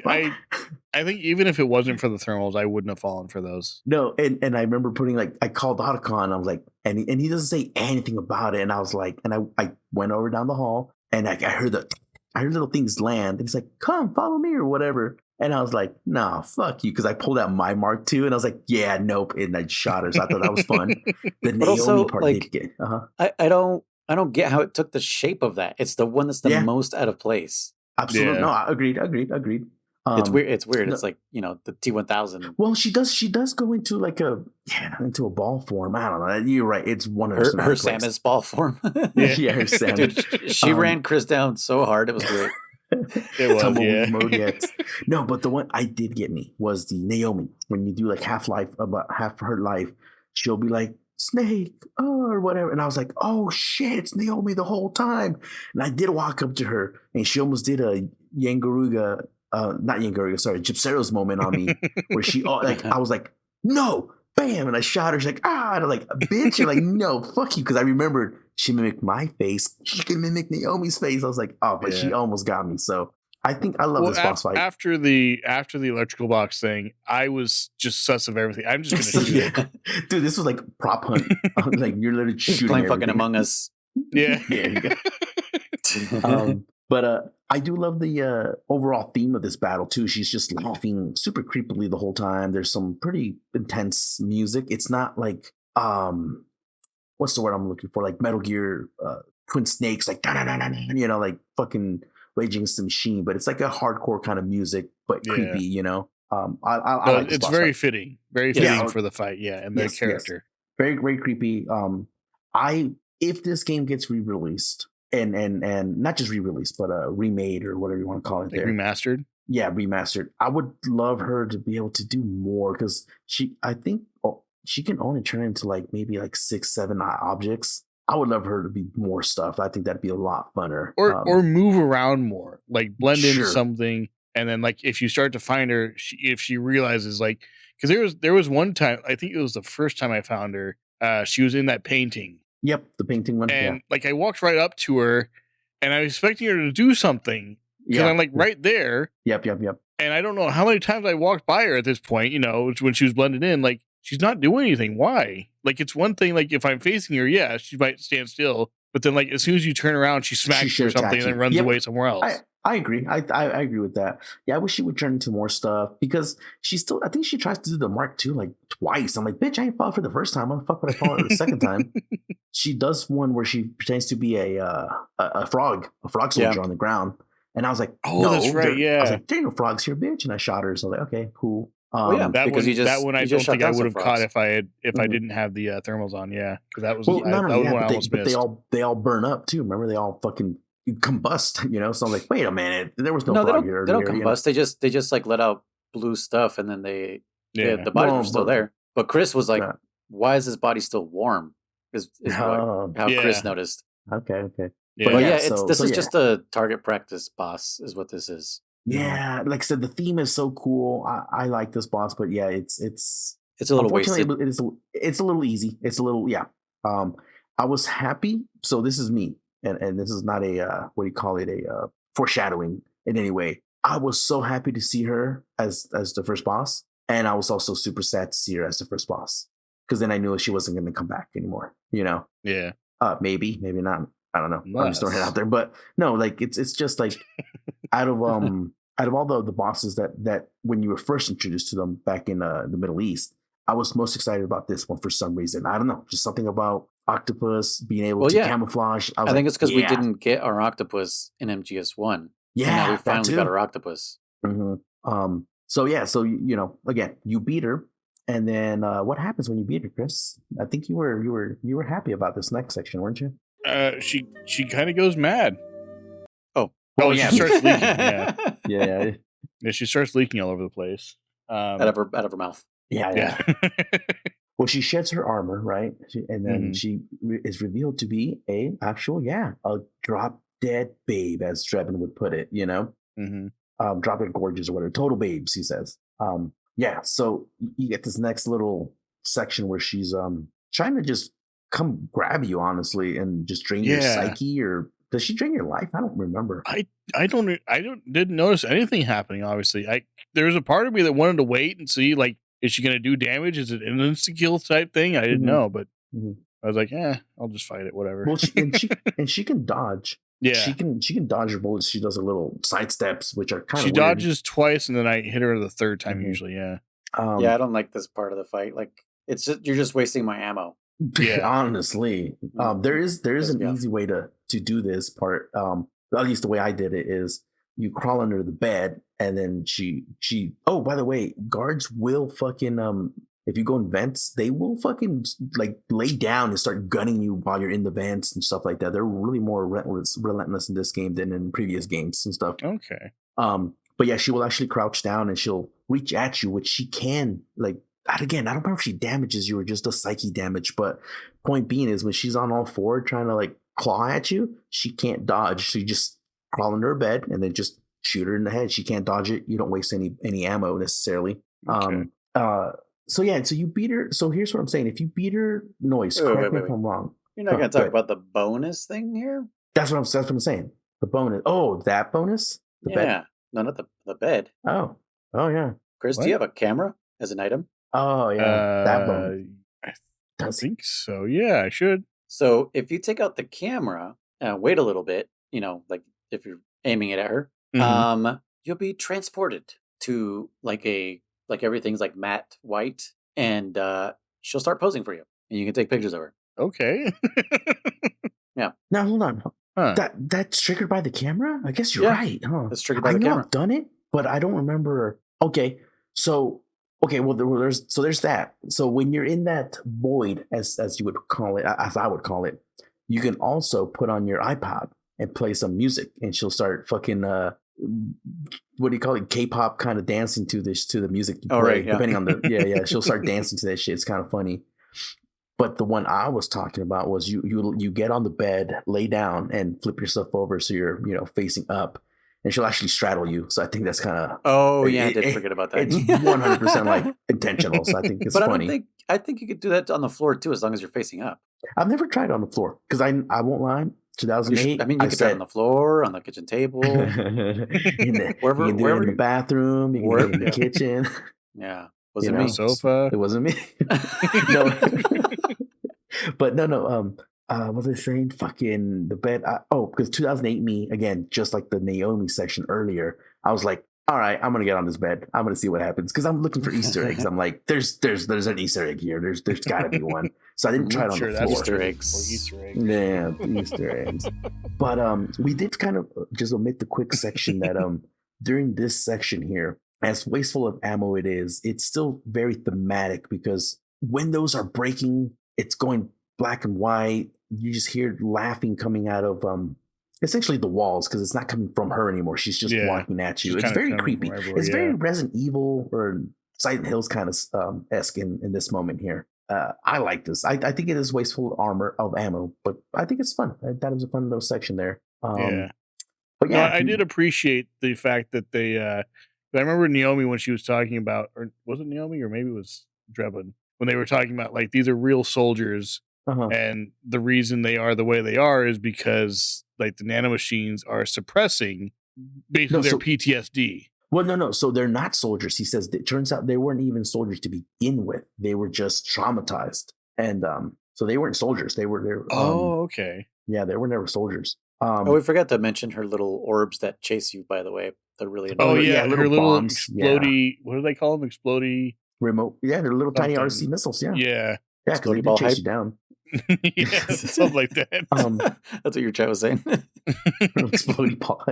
I think even if it wasn't for the thermals, I wouldn't have fallen for those. No, and I remember putting like, I called Otacon, I was like, and he doesn't say anything about it, and I was like, and I went over down the hall. And I heard little things land. And he's like, come, follow me or whatever. And I was like, nah, fuck you. Because I pulled out my Mark II and I was like, yeah, nope. And I shot her. So I thought that was fun. The Naomi part did get. I don't get how it took the shape of that. It's the one that's the most out of place. Absolutely. Yeah. No, agreed. It's weird. It's weird. No. It's like, the T-1000. Well, she does go into like into a ball form. I don't know. You're right. It's one of her Samus ball form. Yeah, her Samus. Dude, she ran Chris down so hard. It was great. It was, yeah. Mode yet. No, but the one I did get me was the Naomi. When you do like half-life, about half her life, she'll be like, Snake, or whatever. And I was like, oh shit, it's Naomi the whole time. And I did walk up to her, and she almost did a Yangaruga, not Yangaruga, sorry, Gypsero's moment on me, where she, I was like, no, bam, and I shot her. She's like, and I'm like, bitch, and like, no, fuck you, because I remembered she mimicked my face. She can mimic Naomi's face. I was like, oh, but she almost got me. So I think I love this boss fight. After the electrical box thing, I was just sus of everything. I'm just gonna shoot it. Dude, this was like prop hunt. Like you're literally shooting playing everything. fucking Among Us. Yeah. But I do love the overall theme of this battle too. She's just laughing super creepily the whole time. There's some pretty intense music. It's not like what's the word I'm looking for? Like Metal Gear Twin Snakes, like you know, like fucking Rage Against the Machine, but it's like a hardcore kind of music, but creepy, you know. I like it's very fitting. Very fitting for the fight, and the character. Yes. Very, very creepy. If this game gets re-released and not just re-released, but remade or whatever you want to call it, like remastered. Yeah, remastered. I would love her to be able to do more because I think she can only turn into like maybe like 6-7 objects. I would love her to be more stuff. I think that'd be a lot funner. Or move around more, like blend into something, and then like if you start to find her, if she realizes like, because there was one time, I think it was the first time I found her. She was in that painting. Yep, the painting one. And like I walked right up to her, and I was expecting her to do something because I'm like right there. Yep. And I don't know how many times I walked by her at this point. You know, when she was blended in, like. She's not doing anything. Why? Like, it's one thing, like, if I'm facing her, she might stand still. But then, like, as soon as you turn around, she smacks you or something and then runs away somewhere else. I agree. I agree with that. Yeah, I wish she would turn into more stuff because I think she tries to do the Mark II, like, twice. I'm like, bitch, I ain't fought for the first time. Why the fuck would I fall the second time? She does one where she pretends to be a frog soldier on the ground. And I was like, no, that's right, I was like, there ain't no frogs here, bitch. And I shot her. So I was like, okay, cool. That one I don't think I would have caught if I didn't have the thermals on. Yeah, because that was one I almost missed. They all burn up too. Remember, they all fucking combust. You know, so I'm like, wait a minute, there was no frog here. They don't combust. You know? They just like let out blue stuff, and then the bodies were still there. But Chris was like, why is his body still warm? Is how Chris noticed. Okay. Yeah. This is just a target practice boss, is what this is. Yeah, like I said, the theme is so cool. I like this boss, but yeah, it's a little wasted. It's a little easy. It's a little I was happy. So this is me, and this is not a what do you call it? A foreshadowing in any way. I was so happy to see her as the first boss, and I was also super sad to see her as the first boss because then I knew she wasn't going to come back anymore. You know? Yeah. Maybe not. I don't know. I'm just throwing it out there, but no, like it's just like out of all the bosses that when you were first introduced to them back in the Middle East, I was most excited about this one for some reason. I don't know, just something about octopus being able to camouflage. I think it's because we didn't get our octopus in MGS1. Yeah, and now we finally got our octopus. Mm-hmm. So you know, again, you beat her, and then what happens when you beat her, Chris? I think you were happy about this next section, weren't you? She kind of goes mad. Oh yeah, she starts leaking. Yeah. Yeah, she starts leaking all over the place. Out of her mouth. Yeah. Well, she sheds her armor, right? And then she is revealed to be a drop dead babe, as Drebin would put it. You know, drop dead gorgeous or whatever. Total babes, he says. So you get this next little section where she's trying to just come grab you, honestly, and just drain your psyche, or does she drain your life? I don't remember. I didn't notice anything happening. Obviously, there was a part of me that wanted to wait and see, like, is she going to do damage? Is it an instant kill type thing? I didn't know, but I was like, I'll just fight it, whatever. Well, she can dodge. Yeah, she can dodge her bullets. She does a little side steps, which are kind of. She dodges twice, and then I hit her the third time. Usually, yeah. I don't like this part of the fight. Like, it's just, you're just wasting my ammo. Yeah, honestly, there is an easy way to do this part. At least the way I did it is you crawl under the bed, and then she. Oh, by the way, guards will fucking if you go in vents, they will fucking like lay down and start gunning you while you're in the vents and stuff like that. They're really more relentless in this game than in previous games and stuff. Okay. But yeah, she will actually crouch down and she'll reach at you, which she can like. Again, I don't remember if she damages you or just does psyche damage, but point being is when she's on all four trying to like claw at you, she can't dodge. So you just crawl under her bed and then just shoot her in the head. She can't dodge it. You don't waste any ammo necessarily. Okay. So you beat her. So here's what I'm saying. If you beat her, Noise, correct me if I'm wrong. You're not going to talk about the bonus thing here? That's what I'm saying. The bonus. Oh, that bonus? No, not the bed. Oh yeah. Chris, What? do you have a camera as an item? Oh yeah, that one. I Does think so. Yeah, I should. So if you take out the camera, wait a little bit, like if you're aiming it at her, you'll be transported to like everything's like matte white, and she'll start posing for you, and you can take pictures of her. Okay. Yeah. Now hold on. Huh. That's triggered by the camera? I guess you're Yeah, right. Huh? it's triggered by the I know camera. I've done it, but I don't remember. Okay, well there's that. So when you're in that void, as you would call it, as I would call it, you can also put on your iPod and play some music, and she'll start fucking what do you call it? K-pop kind of dancing to the music you play, right, yeah. depending on the yeah. She'll start dancing to that shit. It's kind of funny. But the one I was talking about was you get on the bed, lay down, and flip yourself over so you're facing up, and she'll actually straddle you. So I think that's kind of I did forget about that. It's 100% like intentional. So I think it's funny. I think you could do that on the floor too, as long as you're facing up. I've never tried it on the floor because I won't lie. 2008. You could try it on the floor, on the kitchen table, wherever in the bathroom, you can do it in the kitchen. Yeah, wasn't me. Sofa. It wasn't me. No, but no. What was I saying? Fucking the bed. Because 2008 me again, just like the Naomi section earlier. I was like, all right, I'm gonna get on this bed. I'm gonna see what happens because I'm looking for Easter eggs. I'm like, there's an Easter egg here. There's got to be one. So I didn't try it on the floor. Easter eggs. Yeah, Easter eggs. But we did kind of just omit the quick section that during this section here, as wasteful of ammo it is, it's still very thematic because when those are breaking, it's going black and white. You just hear laughing coming out of essentially the walls because it's not coming from her anymore. She's just walking at you. It's very creepy. It's very Resident Evil or Silent Hills kind of esque in this moment here. I like this. I think it is wasteful of ammo, but I think it's fun. I thought it was a fun little section there. But yeah, I did appreciate the fact that they. I remember Naomi when she was talking about, or was it Naomi, or maybe it was Drebin, when they were talking about like these are real soldiers, and the reason they are the way they are is because like the nanomachines are suppressing basically their PTSD. Well, no. So they're not soldiers. He says it turns out they weren't even soldiers to begin with. They were just traumatized, and so they weren't soldiers. They were. Okay. Yeah, they were never soldiers. We forgot to mention her little orbs that chase you. By the way, they're really annoying. Oh yeah, her little bombs. Explodey. What do they call them? Explodey remote. Yeah, they're little tiny RC missiles. Yeah. Yeah. Yeah, because they do chase you down. Yeah, something like that. That's what your chat was saying. Exploding ball.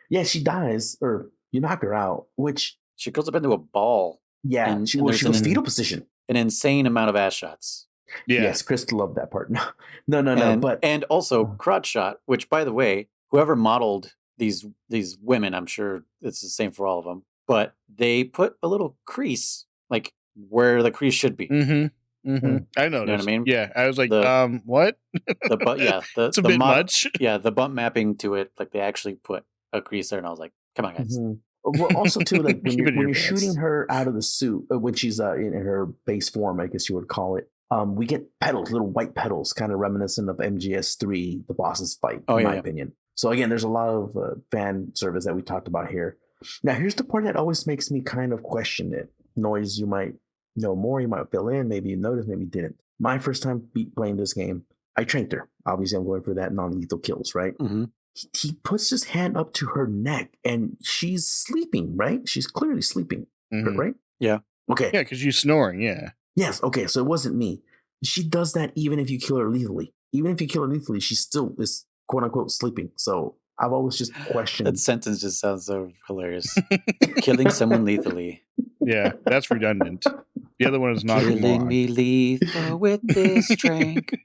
Yeah, she dies, or you knock her out, which she goes up into a ball. Yeah, and she was fetal position. An insane amount of ass shots. Yeah. Yes, Chris loved that part. No. And also crotch shot, which by the way, whoever modeled these women, I'm sure it's the same for all of them, but they put a little crease like where the crease should be. I noticed. You know what I mean? Yeah, I was like, what? It's a bit much. Yeah, the bump mapping to it, like they actually put a crease there, and I was like, come on, guys. Well, also too, like when you're shooting her out of the suit, when she's in her base form, I guess you would call it. We get petals, little white petals, kind of reminiscent of MGS3, the boss's fight, in my opinion. So again, there's a lot of fan service that we talked about here. Now, here's the part that always makes me kind of question it. Noise, you might know more, you might fill in, maybe you noticed, maybe you didn't. My first time playing this game, I tranked her. Obviously, I'm going for that non-lethal kills, right? He puts his hand up to her neck, and she's sleeping, right? She's clearly sleeping, right? Yeah. Okay. Yeah, because she's snoring, yeah. Yes, okay, so it wasn't me. She does that even if you kill her lethally. Even if you kill her lethally, she still is quote-unquote sleeping. So I've always just questioned. That sentence just sounds so hilarious. Killing someone lethally. Yeah, that's redundant. The other one is not killing me lethal with this drink.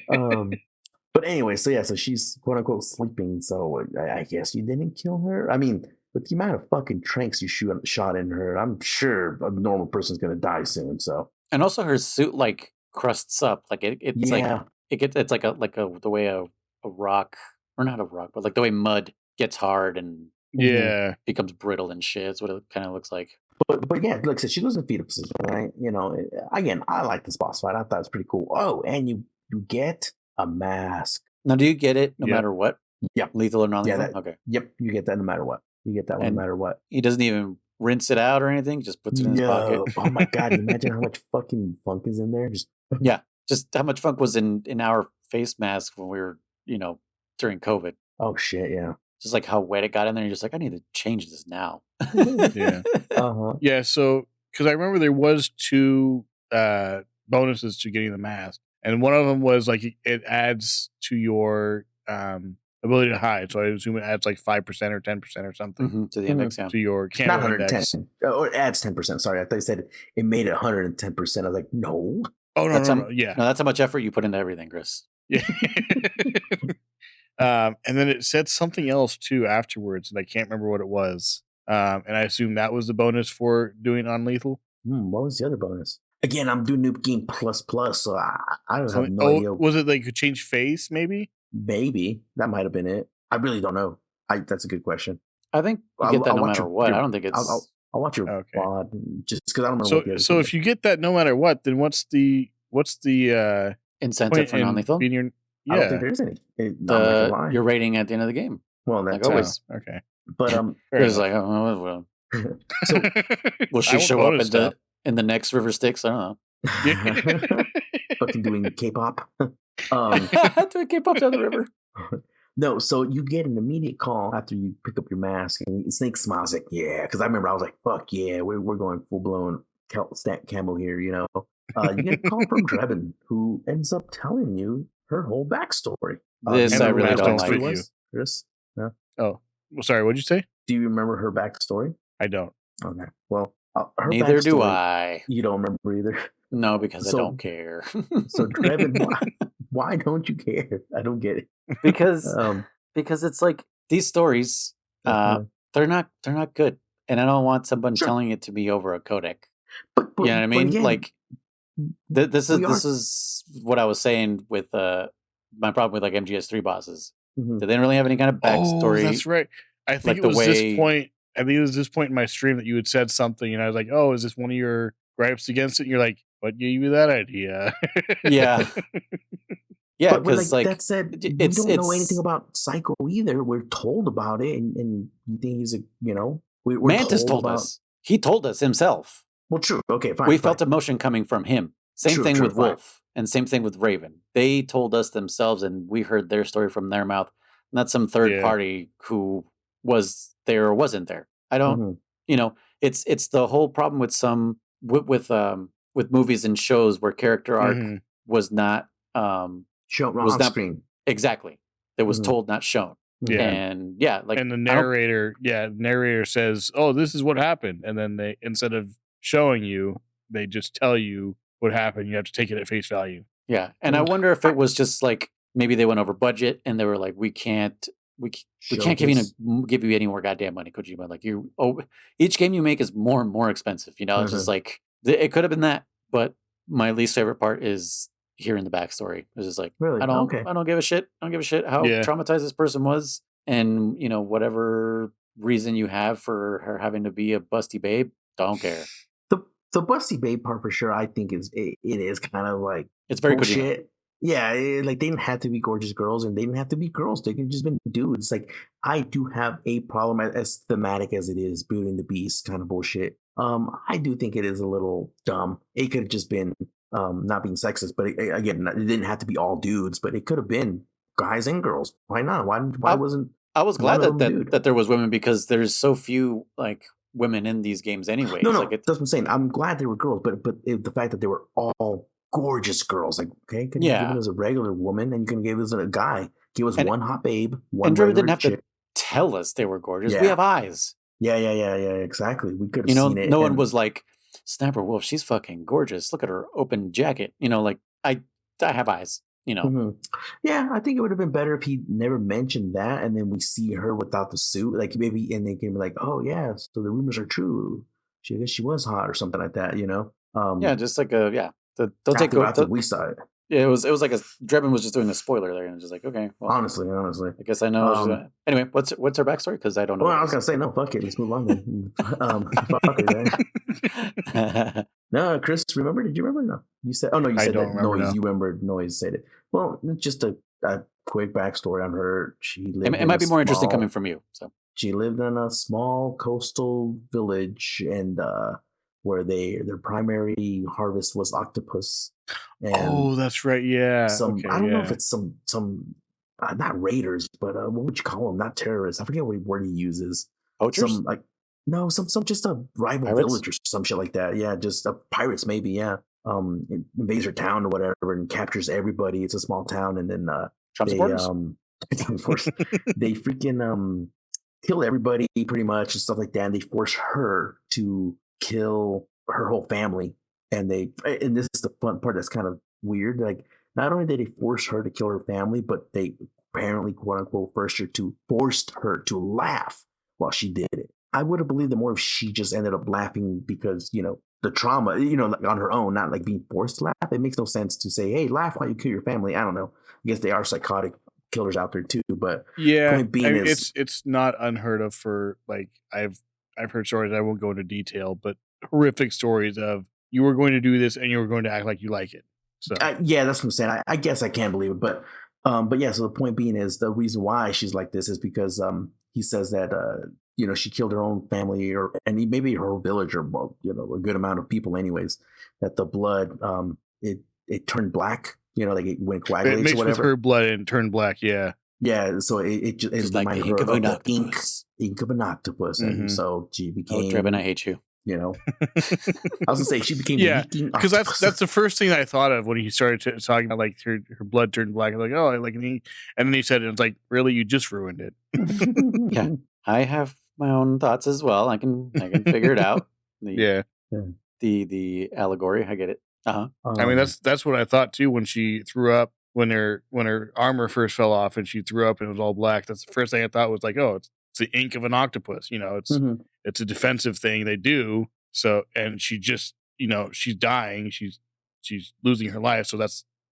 But anyway, so she's quote-unquote sleeping. So I guess you didn't kill her? I mean, with the amount of fucking tranks you shot in her, I'm sure a normal person's going to die soon, so. And also her suit like crusts up, like it's like it's like the way a rock, or not a rock, but like the way mud gets hard and becomes brittle and shit. It's what it kind of looks like. But yeah, like I said, she goes in fetal position, right? You know, again, I like this boss fight. I thought it was pretty cool. Oh, and you get a mask. Now, do you get it no matter what? Yep. Lethal or non-lethal? Okay. Yep, you get that no matter what. You get that one no matter what. He doesn't even rinse it out or anything. Just puts it in his pocket. Oh my god! Imagine how much fucking funk is in there. Just how much funk was in our face mask when we were, during COVID. Oh shit! Yeah. Just like how wet it got in there. You're just like, I need to change this now. Yeah. Yeah. So, because I remember there was 2 bonuses to getting the mask, and one of them was like it adds to your ability to hide. So I assume it adds like 5% or 10% or something to the index. Yeah. To your camo Not 110. index. Oh, it adds 10%. Sorry, I thought you said it made it 110%. I was like, no. Oh no, no, yeah. No, that's how much effort you put into everything, Chris. Yeah. And then it said something else too afterwards, and I can't remember what it was. And I assume that was the bonus for doing unlethal. What was the other bonus? Again, I'm doing New Game Plus, so I don't have no idea. Was it like could change face? Maybe that might have been it. I really don't know. That's a good question. I think you get that no matter what. I don't think it's. I'll watch your VOD just because I don't know. So if you get that no matter what, then what's the incentive for non-lethal? I don't think there is any. Your rating at the end of the game. Well, that's like always. Okay. But it's like, well. So will she show up in the next River Styx? I don't know. Fucking doing K-pop. Doing K-pop down the river. No, so you get an immediate call after you pick up your mask, and Snake smiles like, yeah, because I remember I was like, fuck yeah, we're going full blown stat camo here, You get a call from Drebin, who ends up telling you her whole backstory. This I really don't like. Chris? No? Oh, sorry. What'd you say? Do you remember her backstory? I don't. Okay. Well, her neither do I. You don't remember either? No, because I don't care. So Drebin, why don't you care? I don't get it. Because it's like these stories, they're not good, and I don't want someone telling it to me over a codec. But you know what I mean? Again, like this is what I was saying with my problem with like MGS3 bosses. They didn't really have any kind of backstory. Oh, that's right. I think it was this point. I think it was this point in my stream that you had said something, and I was like, "Oh, is this one of your gripes against it?" And you're like, "What gave you that idea?" Yeah. Yeah, because like that said, we don't know anything about Psycho either. We're told about it, and you think he's we're Mantis told us. He told us himself. Well, true. Okay, fine. We felt emotion coming from him. Same thing with Wolf, and same thing with Raven. They told us themselves, and we heard their story from their mouth, not some third party who was there or wasn't there. I don't. It's the whole problem with some with movies and shows where character arc was not shown on screen. Exactly. It was told, not shown. Yeah. And and the narrator says, "Oh, this is what happened," and then they, instead of showing you, they just tell you what happened. You have to take it at face value. Yeah, and I wonder if it was just like maybe they went over budget and they were like, we can't give you any more goddamn money, Kojima. Like each game you make is more and more expensive. It's just like it could have been that, but my least favorite part is hearing the backstory. It's just like, really? I don't give a shit. I don't give a shit how traumatized this person was, and whatever reason you have for her having to be a busty babe, don't care. The busty babe part for sure, I think it is kind of like it's very bullshit. Good. Yeah, like they didn't have to be gorgeous girls, and they didn't have to be girls. They could have just been dudes. Like I do have a problem as thematic as it is, Beauty and the Beast kind of bullshit. I do think it is a little dumb. It could have just been not being sexist, but again, it didn't have to be all dudes, but it could have been guys and girls. Why not? Why wasn't? I was glad that there was women, because there's so few like women in these games anyway. No, that's what I'm saying. I'm glad they were girls, but the fact that they were all gorgeous girls, like, okay, can you give us a regular woman, and you can give us a guy, give us one hot babe, one. And Drew didn't have to tell us they were gorgeous. We have eyes. Yeah, exactly. We could have seen it. No one was like, Sniper Wolf, she's fucking gorgeous. Look at her open jacket. Like I have eyes. Yeah, I think it would have been better if he never mentioned that, and then we see her without the suit, like maybe, and they can be like, oh yeah, so the rumors are true. I guess she was hot or something like that. Just like after we saw it. Yeah, it was like Drebin was just doing a spoiler there, and just like, okay, well, honestly, I guess I know. Anyway, what's her backstory? Because I don't know. Well, I was gonna say no. Fuck it. Let's move on then. Fuck it. No, Chris, remember? Did you remember? No, you said. Oh no, you said that Noise. No. You remembered Noise said it. Well, just a quick backstory on her. She lived. It might be more interesting coming from you. So She lived in a small coastal village, and where their primary harvest was octopus. And that's right. Yeah. I don't know if it's some not raiders, but what would you call them? Not terrorists. I forget what word he uses. Poachers? Some just a rival pirates? Village or some shit like that. Yeah, just pirates maybe. Yeah. Invades her town or whatever and captures everybody. It's a small town, and then Trump supporters? They freaking kill everybody pretty much and stuff like that. And they force her to kill her whole family. And this is the fun part that's kind of weird. Like, not only did they force her to kill her family, but they apparently, quote unquote, forced her to laugh while she did it. I would have believed it more if she just ended up laughing because, the trauma, like on her own, not like being forced to laugh. It makes no sense to say, hey, laugh while you kill your family. I don't know. I guess they are psychotic killers out there too, but point being it's not unheard of for, like, I've heard stories, I won't go into detail, but horrific stories of you were going to do this and you were going to act like you like it. So yeah, that's what I'm saying. I guess I can't believe it, but yeah. So the point being is the reason why she's like this is because he says that she killed her own family and maybe her village or a good amount of people anyways. That the blood it turned black. Like it went coagulates it mixed or whatever. with her blood and turned black. Yeah. Yeah, so it like the ink of an octopus. Ink of an octopus, and so she became. Drebin, I hate you. I was gonna say she became because that's the first thing I thought of when he started talking about like her blood turned black. I'm like, oh, I like an ink, and then he said, "It's like, really, you just ruined it." Yeah, I have my own thoughts as well. I can figure it out. The allegory, I get it. I mean, that's what I thought too when she threw up when her armor first fell off and she threw up and it was all black. That's the first thing I thought was like, oh, it's the ink of an octopus. It's a defensive thing they do. So, and she just, she's dying. She's losing her life. So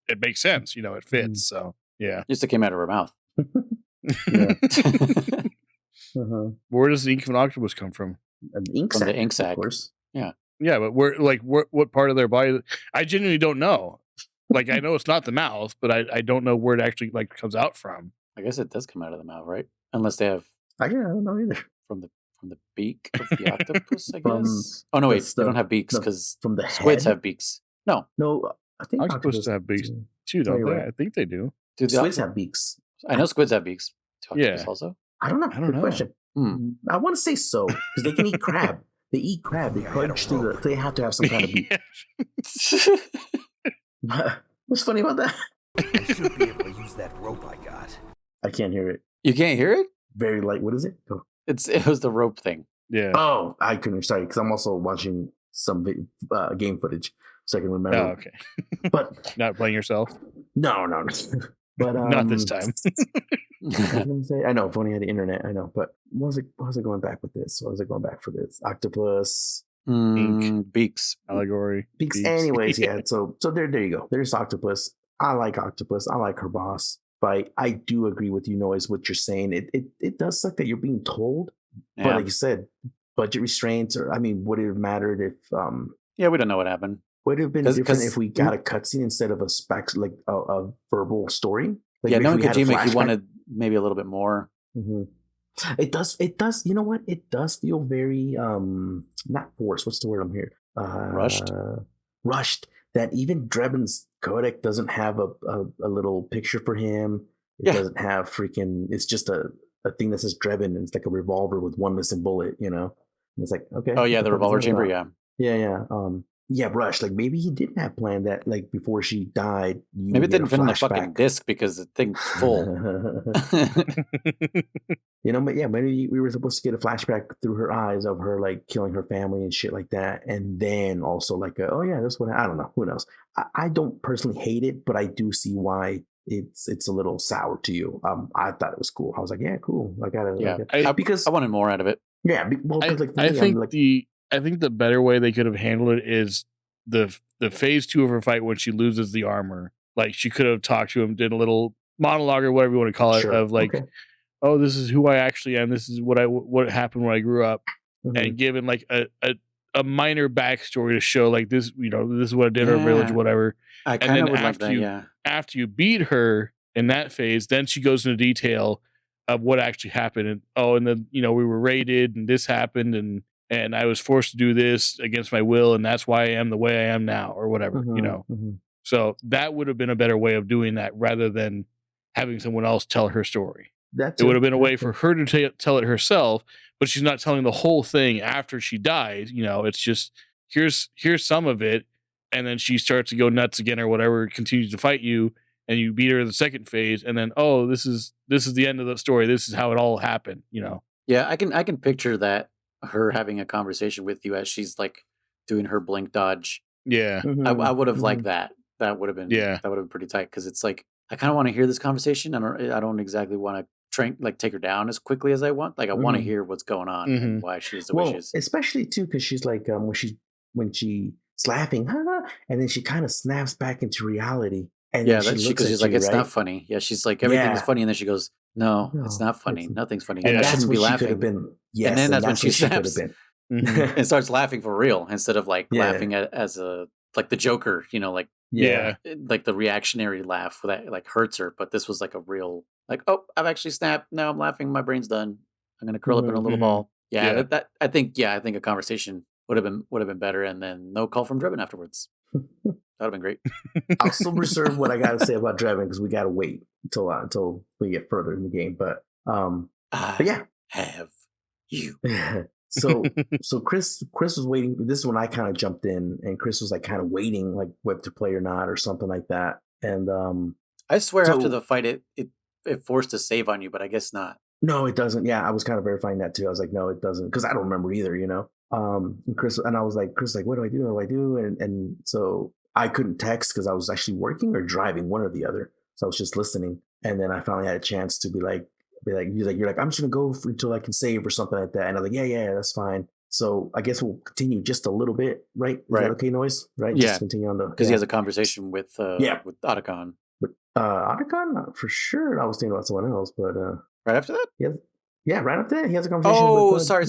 it makes sense. It fits. So yeah, just it came out of her mouth. Where does the ink of an octopus come from? An ink sac, from the ink sac, of course. Yeah, but what part of their body? I genuinely don't know. Like, I know it's not the mouth, but I don't know where it actually comes out from. I guess it does come out of the mouth, right? Unless they have. I don't know either. From the beak of the octopus, I guess. Oh no, wait, they don't have beaks because from the squids have beaks. No, I think octopus have beaks too, don't they? Right. I think they do. Squids have beaks. I know squids have beaks. Octopus also. I don't know. Good question. I want to say so because they can eat crab. They eat crab. They crunch through the. They have to have some kind of beak. What's funny about that? I should be able to use that rope I got. I can't hear it. You can't hear it? Very light. What is it? Oh. It was the rope thing. Yeah. Oh, I couldn't. Sorry, because I'm also watching some game footage, so I can remember. Oh, okay. But not playing yourself. No. But not this time. I know if only I had the internet. I know, but what was it going back with this? What was it going back for this? Octopus, ink, beaks, allegory, beaks. Anyways, yeah. So there you go. There's octopus. I like octopus. I like her boss. But I do agree with you, Noise, what you're saying. It does suck that you're being told, but like you said, budget restraints. Or would it have mattered if? Yeah, we don't know what happened. Would it have been different if we got a cutscene instead of a verbal story? Knowing Kojima, he wanted maybe a little bit more. Mm-hmm. It does. You know what? It does feel very not forced. What's the word I'm here? Rushed. That even Drebin's codec doesn't have a little picture for him. It doesn't have freaking. It's just a thing that says Drebin, and it's like a revolver with one missing bullet. And it's like, okay. Oh yeah, the revolver chamber. Yeah. Yeah, rushed. Like maybe he didn't have planned that. Like before she died, maybe it didn't fit in the fucking disc because the thing's full. But yeah, maybe we were supposed to get a flashback through her eyes of her like killing her family and shit like that, and then also like, oh yeah, that's what I don't know. Who knows? I don't personally hate it, but I do see why it's a little sour to you. I thought it was cool. I was like, yeah, cool. I gotta, because I wanted more out of it. Yeah, well, I think the better way they could have handled it is the phase 2 of her fight when she loses the armor. Like she could have talked to him, did a little monologue or whatever you want to call it, of like, oh, this is who I actually am. This is what happened when I grew up, and given like a minor backstory to show like this, this is what I did in our village, whatever. I kind of would like that. After you beat her in that phase, then she goes into detail of what actually happened. And and then we were raided and this happened and I was forced to do this against my will, and that's why I am the way I am now, or whatever. So that would have been a better way of doing that rather than having someone else tell her story. It would have been a way for her to tell it herself, but she's not telling the whole thing after she dies. It's just here's some of it, and then she starts to go nuts again or whatever, continues to fight you, and you beat her in the second phase, and then this is the end of the story. This is how it all happened. Yeah, I can picture that, her having a conversation with you as she's like doing her blink dodge. Yeah, I would have liked that. That would have been pretty tight, because it's like I kind of want to hear this conversation. I don't exactly want to take her down as quickly as I want. Like I want to hear what's going on and why she's the way she is. Especially too, because she's like when she's laughing, and then she kind of snaps back into reality. And yeah, because she's like, it's not funny. Yeah, she's like, everything is funny, and then she goes, no, it's not funny. Nothing's funny. And I shouldn't be laughing. And then that's when she snaps and starts laughing for real instead of like laughing as a like the Joker, like like the reactionary laugh that like hurts her. But this was like a real like, oh, I've actually snapped. Now I'm laughing. My brain's done. I'm gonna curl up in a little ball. Yeah, that I think a conversation would have been better, and then no call from Drebin afterwards. That would have been great. I'll still reserve what I got to say about Drebin, because we got to wait until we get further in the game. But yeah, have you? So Chris was waiting. This is when I kind of jumped in, and Chris was like kind of waiting, like whether to play or not, or something like that. And I swear after the fight, it forced a save on you, but I guess not. No, it doesn't. Yeah, I was kind of verifying that too. I was like, no, it doesn't, because I don't remember either. And Chris, and I was like, what do I do? What do I do? And so I couldn't text because I was actually working or driving, one or the other. So I was just listening. And then I finally had a chance to be like, you're like, I'm just going to go until I can save or something like that. And I was like, yeah, that's fine. So I guess we'll continue just a little bit, right? Is that okay, Noise? Right? Yeah. Just continue on because he has a conversation with Otacon. Otacon? For sure. I was thinking about someone else, but right after that? Yeah, right after that. He has a conversation with sorry.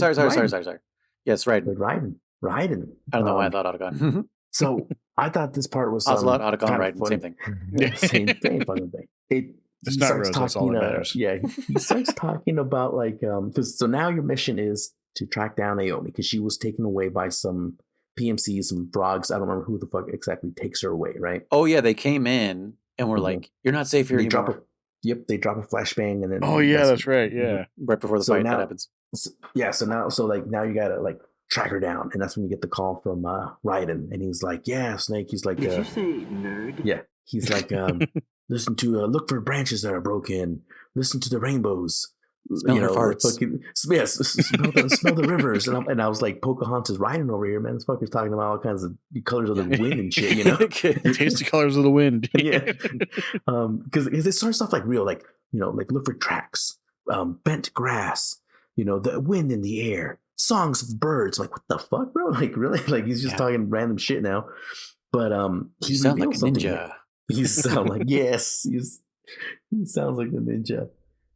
Yes, right. With Raiden. I don't know why I thought Otacon. So I thought this part was Ocelot, Otacon, Raiden, same thing. Same fucking thing. It's not Rose, that's all that matters. Yeah, he starts talking about like so now your mission is to track down Naomi, because she was taken away by some PMCs, some frogs. I don't remember who the fuck exactly takes her away, right? Oh yeah, they came in and were like, "You're not safe here anymore." They drop a flashbang, and then that's right, yeah, right before the fight that happens. So now you gotta like track her down, and that's when you get the call from Raiden, and he's like, "Yeah, Snake." He's like, "Did you say nerd?" Yeah, he's like, "Listen to look for branches that are broken. Listen to the rainbows. Smell her farts. Smell the rivers." And I was like, Pocahontas riding over here, man. This fucker's talking about all kinds of colors of the wind and shit, Taste the colors of the wind. Yeah. Because it starts off like real, like, like look for tracks, bent grass, the wind in the air, songs of birds. Like, what the fuck, bro? Like, really? Like, he's just talking random shit now. But he sounds like a ninja. He sounds like, yes, he sounds like a ninja.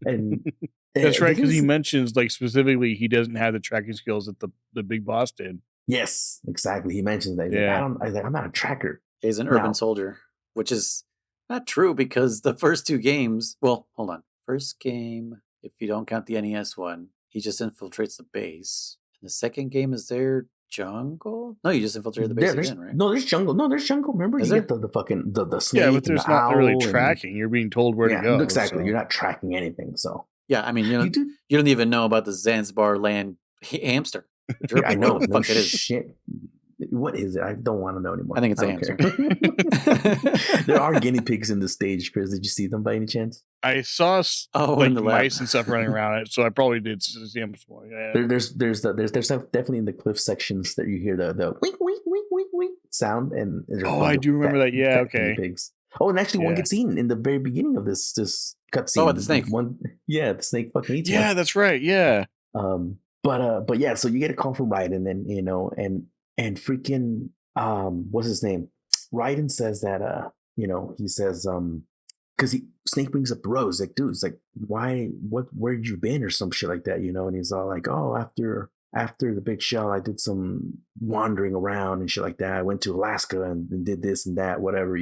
And that's right, because he mentions like specifically he doesn't have the tracking skills that the big boss did. Yes, exactly. He mentions that. I'm not a tracker. He's an urban soldier, which is not true, because the first two games. Well, hold on. First game, if you don't count the NES one, he just infiltrates the base. And the second game is their jungle. No, you just infiltrated the base again, right? No, there's jungle. Remember, you get the fucking the snake. Yeah, but there's not really tracking. You're being told where to go. Exactly. So. You're not tracking anything. So yeah, I mean, you don't even know about the Zanzibar land hamster. I know what the fuck it is. Shit. What is it? I don't want to know anymore. I think it's a hamster. There are guinea pigs in the stage, Chris. Did you see them by any chance? I saw like mice and stuff running around it, so I probably did see them before. Yeah. There's definitely in the cliff sections that you hear the wink wink wink wink wink sound, and I do remember that. Yeah, okay. Pigs. Oh, and actually, one gets eaten in the very beginning of this cutscene. Oh, the snake. The snake fucking eats. Yeah, that's right. Yeah. But yeah, so you get a call from Raiden, and freaking what's his name? Raiden says that he says because Snake brings up Rose, like, dude, it's like, where you been or some shit like that, and he's all like, oh, after the big shell, I did some wandering around and shit like that. I went to Alaska and did this and that, whatever,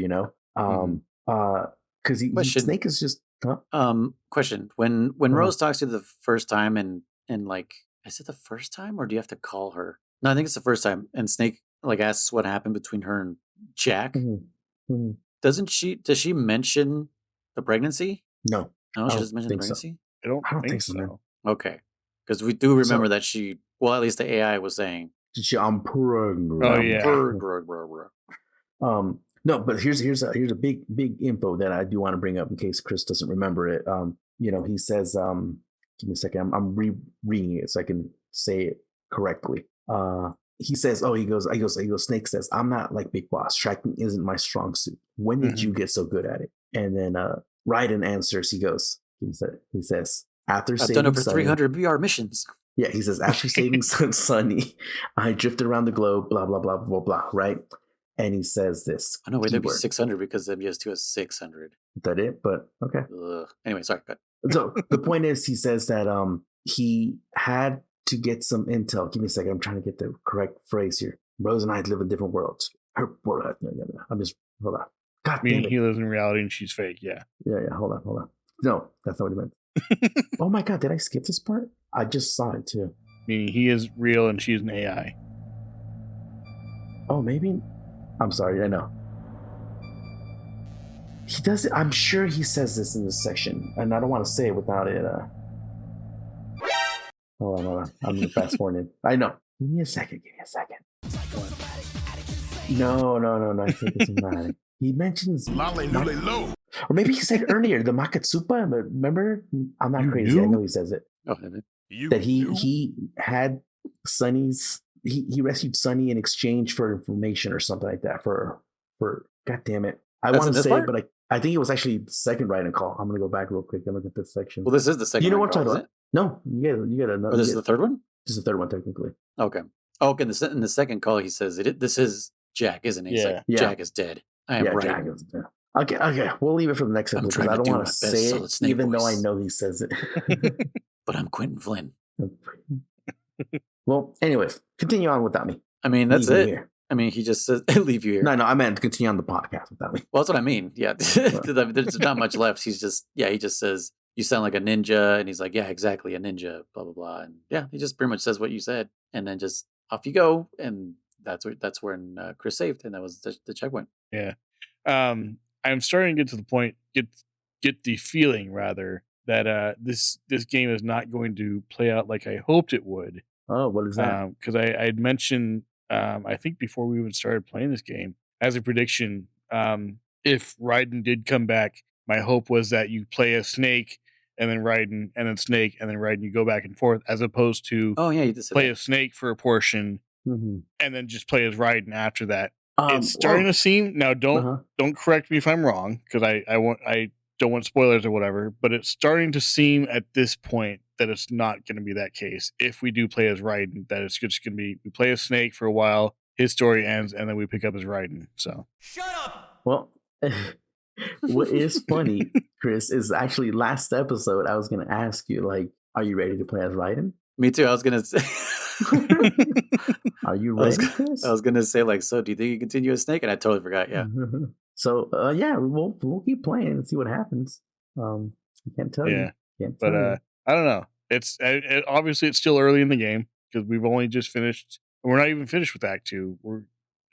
because Snake is just Question: When Uh-huh. Rose talks to you the first time, and like, is it the first time, or do you have to call her? No, I think it's the first time. And Snake like asks what happened between her and Jack. Mm-hmm. Does she mention the pregnancy? No, No, I she don't doesn't mention the think so. pregnancy. I don't I don't think think so, man. so. Okay, because we do remember So- that she. Well, at least the AI was saying. I'm pregnant. Oh, yeah. No, but here's a big info that I do want to bring up in case Chris doesn't remember it. He says, give me a second. I'm reading it so I can say it correctly. He says, he goes. Snake says, I'm not like Big Boss. Tracking isn't my strong suit. When did you get so good at it? And then Raiden answers. He says, after I've saving done over Sunny, 300 BR missions. Yeah, he says, after saving Sunny, I drifted around the globe, blah, blah, blah, blah, blah, right? And he says this. Oh, no, wait, that'd be 600 because MGS2 is 600. Is that it? But, okay. Anyway, sorry. Go ahead. So the point is, he says that he had to get some intel. Give me a second. I'm trying to get the correct phrase here. Rose and I live in different worlds. Her world. No. I'm just, hold on. God damn it. He lives in reality and she's fake, yeah. Yeah, hold on. No, that's not what he meant. Oh my God, did I skip this part? I just saw it too. Meaning he is real and she's an AI. Oh, maybe. I'm sorry, I know. He does it. I'm sure he says this in this section, and I don't want to say it without it. Hold on. I'm gonna fast forward it. I know. Give me a second. No. I think it's not. He mentions. Or maybe he said earlier the Makatsupa, but remember? I'm not crazy. I know he says it. Oh, that he had Sunny's. He rescued Sunny in exchange for information or something like that. For God damn it, I want to say it, but I think it was actually the second Raiden call. I'm gonna go back real quick and look at this section. Well, this is the second. You know what I'm talking about? No, you get another. Or this is the third one. This is the third one technically. Okay. Okay. In the second call, he says this is Jack, isn't he? He's like, Jack is dead. I am right. Jack is dead. Okay. We'll leave it for the next episode because I don't want to say it, even though I know he says it. But I'm Quentin Flynn. Well, anyways, continue on without me. I mean, that's it. Here. I mean, he just says, leave you here. No, I meant continue on the podcast without me. Well, that's what I mean. Yeah. There's not much left. He just says, you sound like a ninja. And he's like, yeah, exactly, a ninja, blah, blah, blah. And yeah, he just pretty much says what you said. And then just off you go. And that's when Chris saved. And that was the checkpoint. Yeah. I'm starting to get to the point, get the feeling, rather, that this game is not going to play out like I hoped it would. Oh, what is that? Because I had mentioned, I think before we even started playing this game, as a prediction, if Raiden did come back, my hope was that you play as Snake and then Raiden and then Snake and then Raiden. You go back and forth, as opposed to you just play as Snake for a portion and then just play as Raiden after that. It's starting to seem now. Don't correct me if I'm wrong, because I don't want spoilers or whatever. But it's starting to seem at this point that it's not going to be that case. If we do play as Raiden, that it's just going to be we play as Snake for a while, his story ends, and then we pick up as Raiden. So shut up. Well, what is funny, Chris, is actually last episode I was going to ask you, like, are you ready to play as Raiden? Me too. I was going to say. Are you ready? I was gonna say, like, so do you think you continue as Snake? And I totally forgot. Yeah. So we'll keep playing and see what happens. I can't tell you. But I don't know. It's obviously it's still early in the game because we've only just finished. We're not even finished with Act 2. We're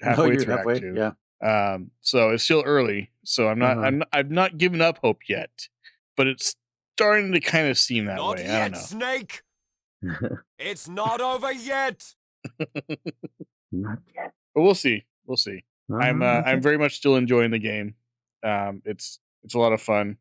halfway through Act 2. Yeah. So it's still early. So I've not given up hope yet, but it's starting to kind of seem that way. I don't know. Snake. It's not over yet. Not yet. But we'll see. I'm very much still enjoying the game. It's a lot of fun.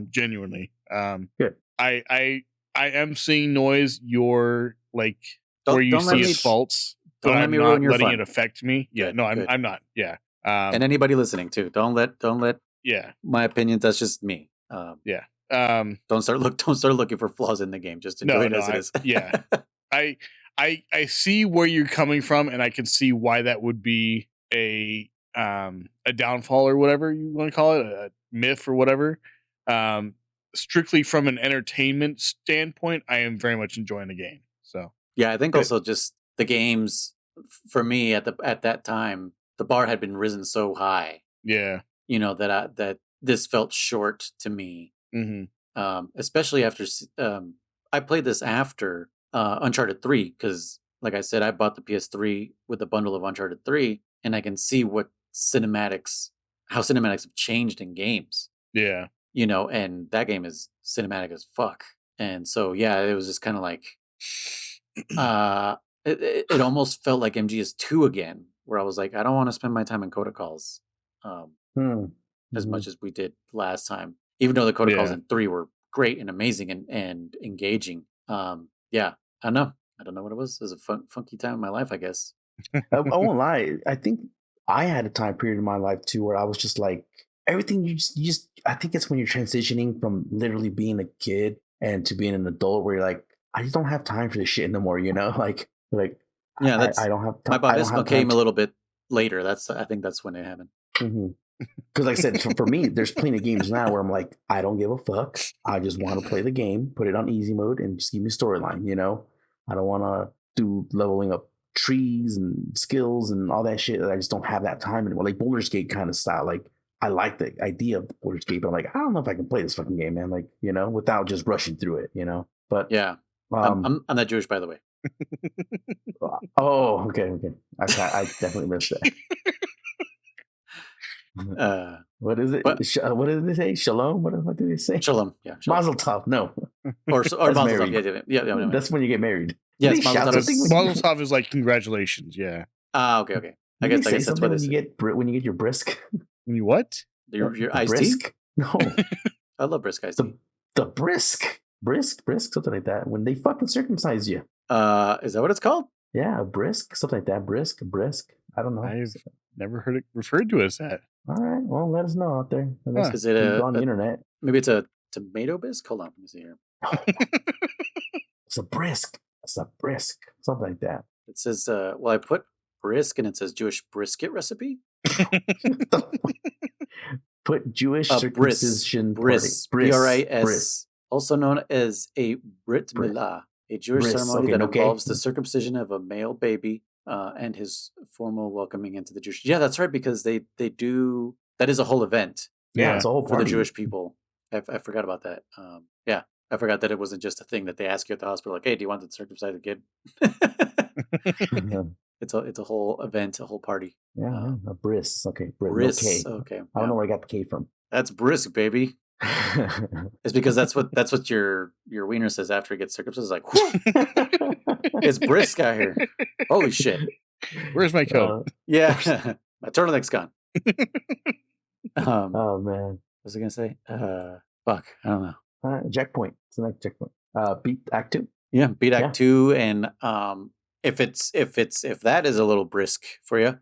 Genuinely. Good. I am seeing noise. You're like where you see its faults, but I'm not letting it affect me. Yeah. No, I'm not. Yeah. And anybody listening too. Don't let. Yeah. My opinions. That's just me. Yeah. Don't start looking for flaws in the game. Just enjoy it as it is. Yeah. I see where you're coming from, and I can see why that would be a downfall or whatever you want to call it, a myth or whatever. Strictly from an entertainment standpoint, I am very much enjoying the game. So yeah, I think also just the games for me at that time, the bar had been risen so high. Yeah, that this felt short to me. Mm-hmm. especially after I played this after Uncharted 3 because, like I said, I bought the PS3 with a bundle of Uncharted 3, and I can see how cinematics have changed in games. Yeah. And that game is cinematic as fuck. And so, yeah, it was just kind of like, it almost felt like MGS2 again, where I was like, I don't want to spend my time in Codec Calls as much as we did last time, even though the Codec Calls in 3 were great and amazing and engaging. Yeah, I don't know. I don't know what it was. It was a funky time in my life, I guess. I won't lie. I think I had a time period in my life too where I was just like, everything you just I think it's when you're transitioning from literally being a kid and to being an adult where you're like, I just don't have time for this shit no more, like yeah, I don't have time. My baptismal came a little bit later. I think that's when it happened. Because like I said, for me, there's plenty of games now where I'm like, I don't give a fuck. I just want to play the game, put it on easy mode, and just give me a storyline. I don't want to do leveling up trees and skills and all that shit. I just don't have that time anymore. Like Baldur's Gate kind of style. Like I like the idea of Baldur's Gate, but I'm like, I don't know if I can play this fucking game, man. Like without just rushing through it. But yeah, I'm not Jewish, by the way. Oh, okay. I definitely missed that. What is it? What did they say? Shalom? What did they say? Shalom. Yeah. Shalom. Mazel tov. No. Or Mazel tov. Yeah. That's when you get married. Yes, Mazel tov is like congratulations. Yeah. Okay. I guess that's what when you get your brisk. When you what? Your iced brisk? tea? No. I love brisk iced tea. The brisk, something like that. When they fucking circumcise you. Is that what it's called? Yeah, brisk, something like that. Brisk. I don't know. I've never heard it referred to as that. All right. Well, let us know out there. Is it on the internet? Maybe it's a tomato bisque? Hold on, let me see here. It's a brisk. Something like that. It says, I put brisk and it says Jewish brisket recipe. Put Jewish circumcision bris, B-R-I-S, also known as a Brit Milah, a Jewish ceremony that involves the circumcision of a male baby and his formal welcoming into the Jewish. Yeah, that's right, because they do. That is a whole event. Yeah, it's a whole party for the Jewish people. I forgot about that. Yeah, I forgot that it wasn't just a thing that they ask you at the hospital, like, "Hey, do you want to circumcise a kid?" It's a whole event, a whole party. Yeah, a bris. Okay, bris. Okay, I don't know where I got the K from. That's brisk, baby. It's because that's what your wiener says after he gets circumcised. It's like, it's brisk out here. Holy shit! Where's my coat? Yeah, my turtleneck's gone. Oh man, what was I gonna say? Fuck, I don't know. Checkpoint. It's the next checkpoint. Beat Act 2. Yeah, beat Act 2, and if that is a little brisk for you,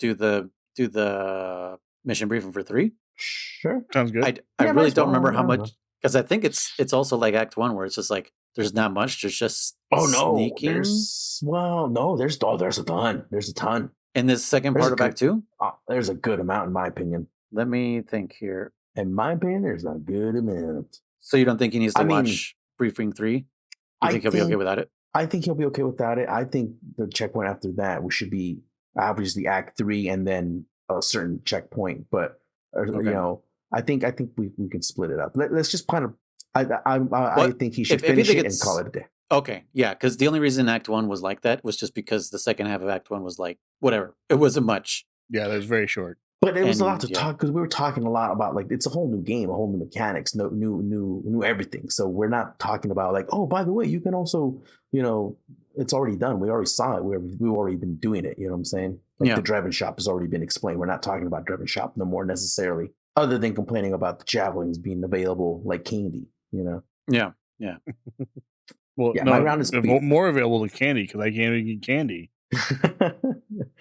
do the mission briefing for 3. Sure, sounds good. I really don't remember how much, because I think it's also like Act 1 where it's just like there's not much. There's just sneaking. There's a ton. There's a ton in this second part of Act 2. There's a good amount, in my opinion. Let me think here. In my opinion, there's a good amount. So you don't think he needs to watch Briefing 3? You think he'll be okay without it? I think he'll be okay without it. I think the checkpoint after that should be obviously Act 3 and then a certain checkpoint. But I think we can split it up. Let's just kind of. I think he should finish it and call it a day. Okay, yeah, because the only reason Act 1 was like that was just because the second half of Act 1 was like whatever. It wasn't much. Yeah, that was very short. But it was a lot to talk, because we were talking a lot about, like, it's a whole new game, a whole new mechanics, new everything. So we're not talking about like, oh, by the way, you can also, it's already done. We already saw it. We've already been doing it. You know what I'm saying? Like the Drebin Shop has already been explained. We're not talking about Drebin Shop no more necessarily, other than complaining about the javelins being available like candy. Yeah. Well, my round is more available than candy, because I can't even get candy.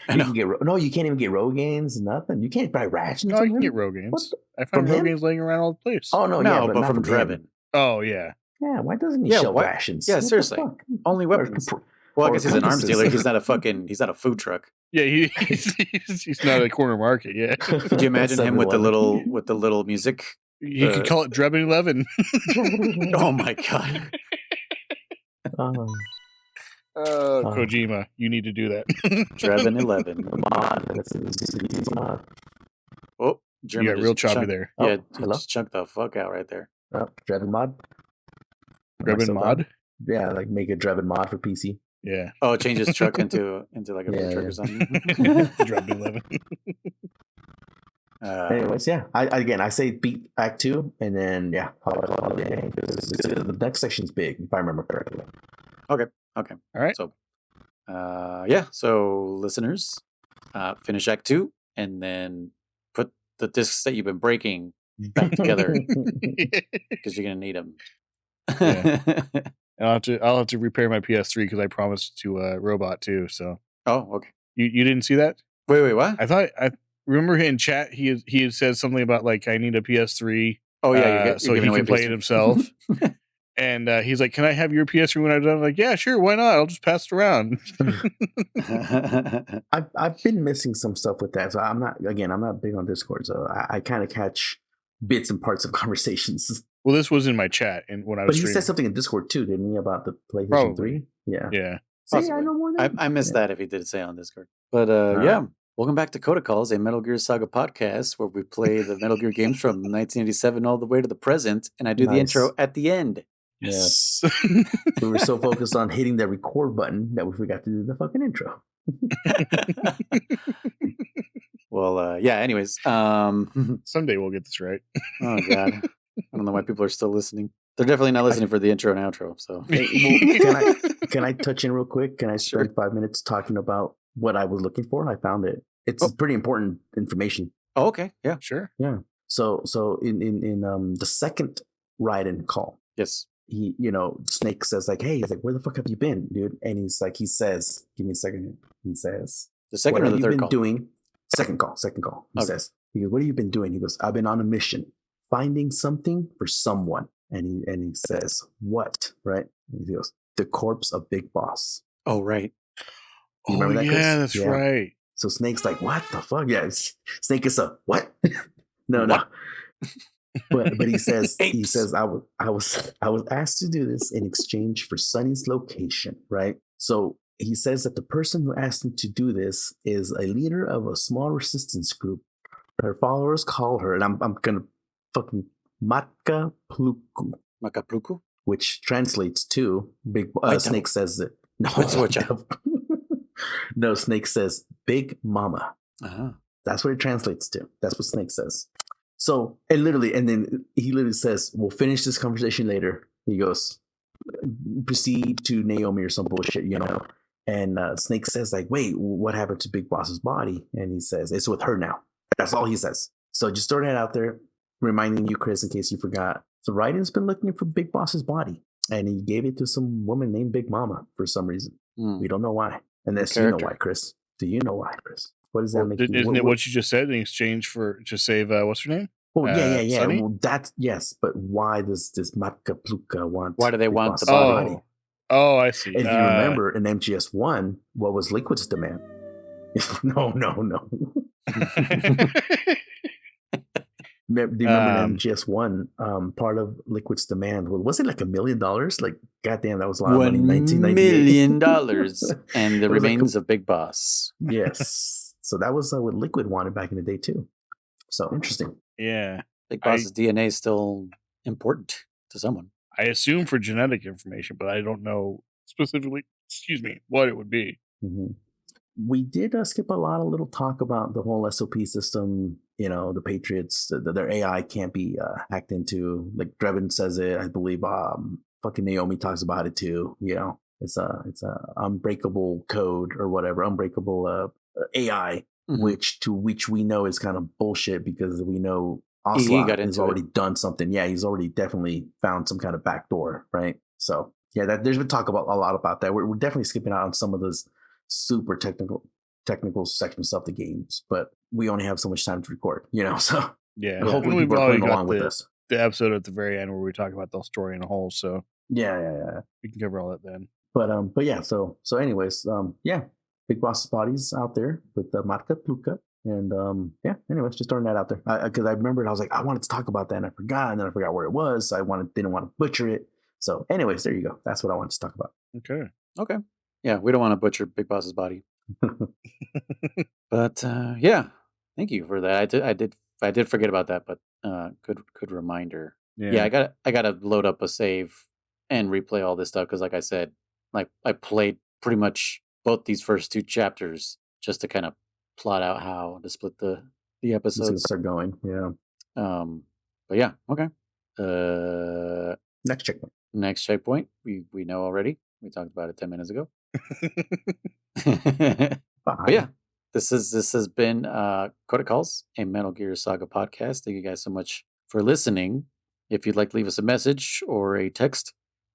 You can't even get Rogaines, nothing. You can't buy rations. No, I can get Rogaines. I find Rogaines laying around all the place. Oh no, but from Drebin. Oh yeah. Yeah, why doesn't he sell rations? Yeah, seriously. Only weapons. Well, I guess he's an arms dealer. He's not a food truck. Yeah, he's not a corner market. Yeah. Could you imagine him with the little music? He could call it Drebin 11. Oh my god. Kojima, you need to do that. Drebin 11. Come on. You got real choppy there. Yeah, hello? just chunked the fuck out right there. Drebin mod? Drebin mod? Yeah, like make a Drebin mod for PC. Yeah. Oh, change his truck into like a food truck or something. Drebin 11. Anyways, yeah. I say beat Act 2, and then holiday. The next section's big, if I remember correctly. Okay. All right. So, so listeners, finish Act 2, and then put the discs that you've been breaking back together because you're gonna need them. Yeah. I'll have to repair my PS3 because I promised to Robot too. So. Oh, okay. You didn't see that? Wait, what? I remember in chat he had said something about like I need a PS3. Oh yeah, you're so he can play it himself. And he's like, "Can I have your PS3 when I'm done?" I'm like, "Yeah, sure, why not? I'll just pass it around." I've been missing some stuff with that, so I'm not big on Discord, so I kind of catch bits and parts of conversations. Well, this was in my chat, and when I was. But he said something in Discord too, didn't he, about the PlayStation 3? Yeah. Yeah. See, I know more than I missed that if he did say on Discord. But yeah. Welcome back to Codec Calls, a Metal Gear Saga podcast where we play the Metal Gear games from 1987 all the way to the present, and I do the intro at the end. Yes. We were so focused on hitting the record button that we forgot to do the fucking intro. Well, yeah, anyways. Someday we'll get this right. Oh, God. I don't know why people are still listening. They're definitely not listening for the intro and outro. So, can I touch in real quick? Can I spend 5 minutes talking about what I was looking for? I found it. It's pretty important information. Oh, okay. Yeah, sure. Yeah. So in the second ride-in call, yes, he, Snake says like, "Hey," he's like, "Where the fuck have you been, dude?" And he says, "Give me a second." He says, "The second or the third call?" Doing second call. He says, "He goes, what have you been doing?" He goes, "I've been on a mission, finding something for someone." And he says, "What?" Right? And he goes, "The corpse of Big Boss." Oh, right. You remember that, Chris? Yeah, that's right. So Snake's like, "What the fuck?" Yeah, Snake is a what? No. But he says I was asked to do this in exchange for Sonny's location, right? So he says that the person who asked him to do this is a leader of a small resistance group. Her followers call her, and I'm gonna fucking Matka Pluku, which translates to Big. Snake says that. No, Snake says Big Mama. Uh-huh. That's what it translates to. That's what Snake says. So, and then he literally says, "We'll finish this conversation later." He goes, "Proceed to Naomi" or some bullshit, And Snake says, like, "Wait, what happened to Big Boss's body?" And he says, "It's with her now." That's all he says. So just throwing that out there, reminding you, Chris, in case you forgot. So Raiden's been looking for Big Boss's body, and he gave it to some woman named Big Mama for some reason. We don't know why. Unless you know why, Chris. Do you know why, Chris? What does that make? Isn't it what you just said in exchange to save what's her name? Oh yeah. Sonny? Well, that's yes, but why does this Matka Pluka want? Why do they want the body? Oh, I see. If you remember in MGS1, what was Liquid's demand? No. Do you remember in MGS1? Part of Liquid's demand was it like $1 million? Like, goddamn, that was a lot of money. $1 million, and the remains of Big Boss. Yes, so that was what Liquid wanted back in the day too. So interesting. Yeah, Big Boss's DNA is still important to someone. I assume for genetic information, but I don't know specifically. Excuse me, what it would be. Mm-hmm. We did skip a lot of little talk about the whole SOP system. The Patriots, their AI can't be hacked into. Like Drebin says it, I believe. Fucking Naomi talks about it too. It's a unbreakable code or whatever, unbreakable AI, mm-hmm. which we know is kind of bullshit because we know Ocelot has already done something. Yeah, he's already definitely found some kind of backdoor, right? So yeah, there's been talk about a lot about that. We're definitely skipping out on some of those super technical sections of the games, but we only have so much time to record, So yeah, hopefully people are playing along with us. The episode at the very end where we talk about the story in a whole, so yeah, we can cover all that then. But yeah, so anyways, yeah, Big Boss's body's out there with the Matka Pluka, and yeah, anyways, just throwing that out there because I remembered I was like I wanted to talk about that and I forgot, and then I forgot where it was. So didn't want to butcher it. So anyways, there you go. That's what I wanted to talk about. Okay. Yeah, we don't want to butcher Big Boss's body. But yeah, thank you for that. I did I did forget about that, but good reminder. Yeah. Yeah, I gotta load up a save and replay all this stuff because, like I said, like I played pretty much both these first 2 chapters just to kind of plot out how to split the It's gonna episodes. start going. Yeah. But yeah, okay. Next checkpoint. Next checkpoint, we know already. We talked about it 10 minutes ago. But yeah, this has been Codec Calls, a Metal Gear Saga podcast. Thank you guys so much for listening. If you'd like to leave us a message or a text,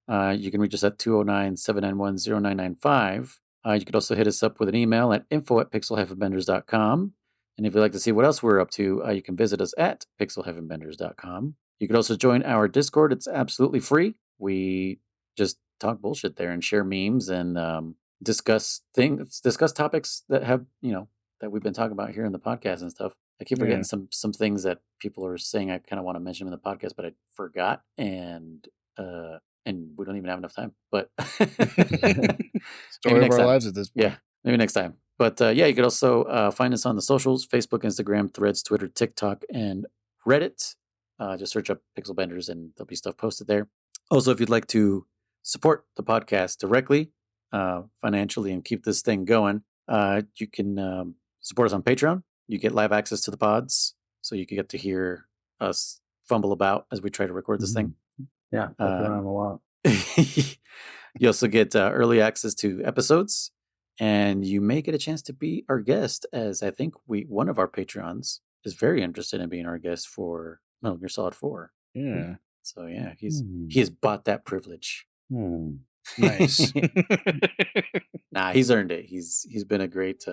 you can reach us at 209-791-0995. You could also hit us up with an email at info@pixel-benders.com. And if you'd like to see what else we're up to, you can visit us at pixel-benders.com. You could also join our Discord. It's absolutely free. We just talk bullshit there and share memes and discuss topics that have, that we've been talking about here in the podcast and stuff. I keep forgetting some things that people are saying I kind of want to mention in the podcast, but I forgot, and we don't even have enough time. But story of our lives at this point. Yeah, maybe next time. But you could also find us on the socials: Facebook, Instagram, Threads, Twitter, TikTok, and Reddit. Just search up Pixel Benders and there'll be stuff posted there. Also, if you'd like to support the podcast directly, financially, and keep this thing going, you can support us on Patreon. You get live access to the pods, so you can get to hear us fumble about as we try to record this thing. Yeah, around a lot. You also get early access to episodes, and you may get a chance to be our guest, as I think one of our Patreons is very interested in being our guest for Metal Gear Solid 4. Yeah. So yeah, he has bought that privilege. Nice. Nah, he's earned it. He's been a great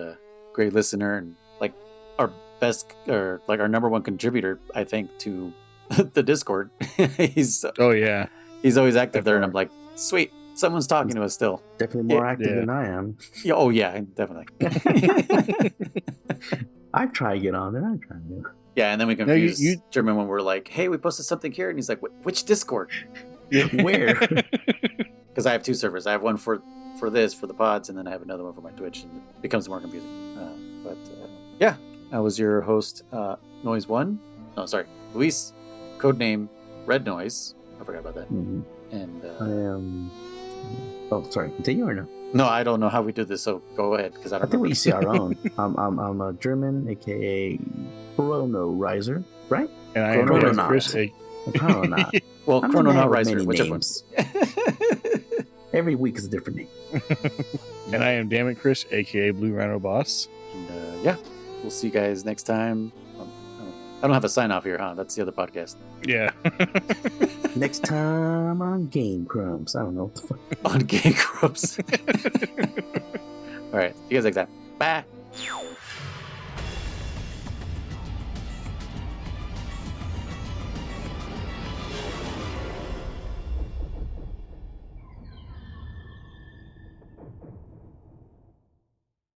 listener, and like our best, or like our number one contributor, I think, to the Discord. He's always active there, and I'm like, sweet, someone's talking to us still. Definitely more active than I am. Yeah, oh yeah, definitely. I try to get on there. Yeah, and then we confuse German when we're like, hey, we posted something here, and he's like, which Discord? Where? Because I have 2 servers. I have one for this, for the pods, and then I have another one for my Twitch, and it becomes more confusing. But yeah, I was your host, Noise1. No, sorry, Luis, codename Red Noise. I forgot about that. Mm-hmm. And I am. Oh, sorry. Continue or no? No, I don't know how we do this, so go ahead, because I think we see our own. I'm a German, aka Chrono Riser, right? And I am Chris. Chrononaut. Well, Chrononaut Riser, whichever one. Every week is a different name. And I am Damn It Chris, aka Blue Rhino Boss. And yeah, we'll see you guys next time. I don't have a sign off here, huh? That's the other podcast. Yeah. Next time on Game Crumbs. I don't know what the fuck. On Game Crumbs. All right. See you guys next time. Bye.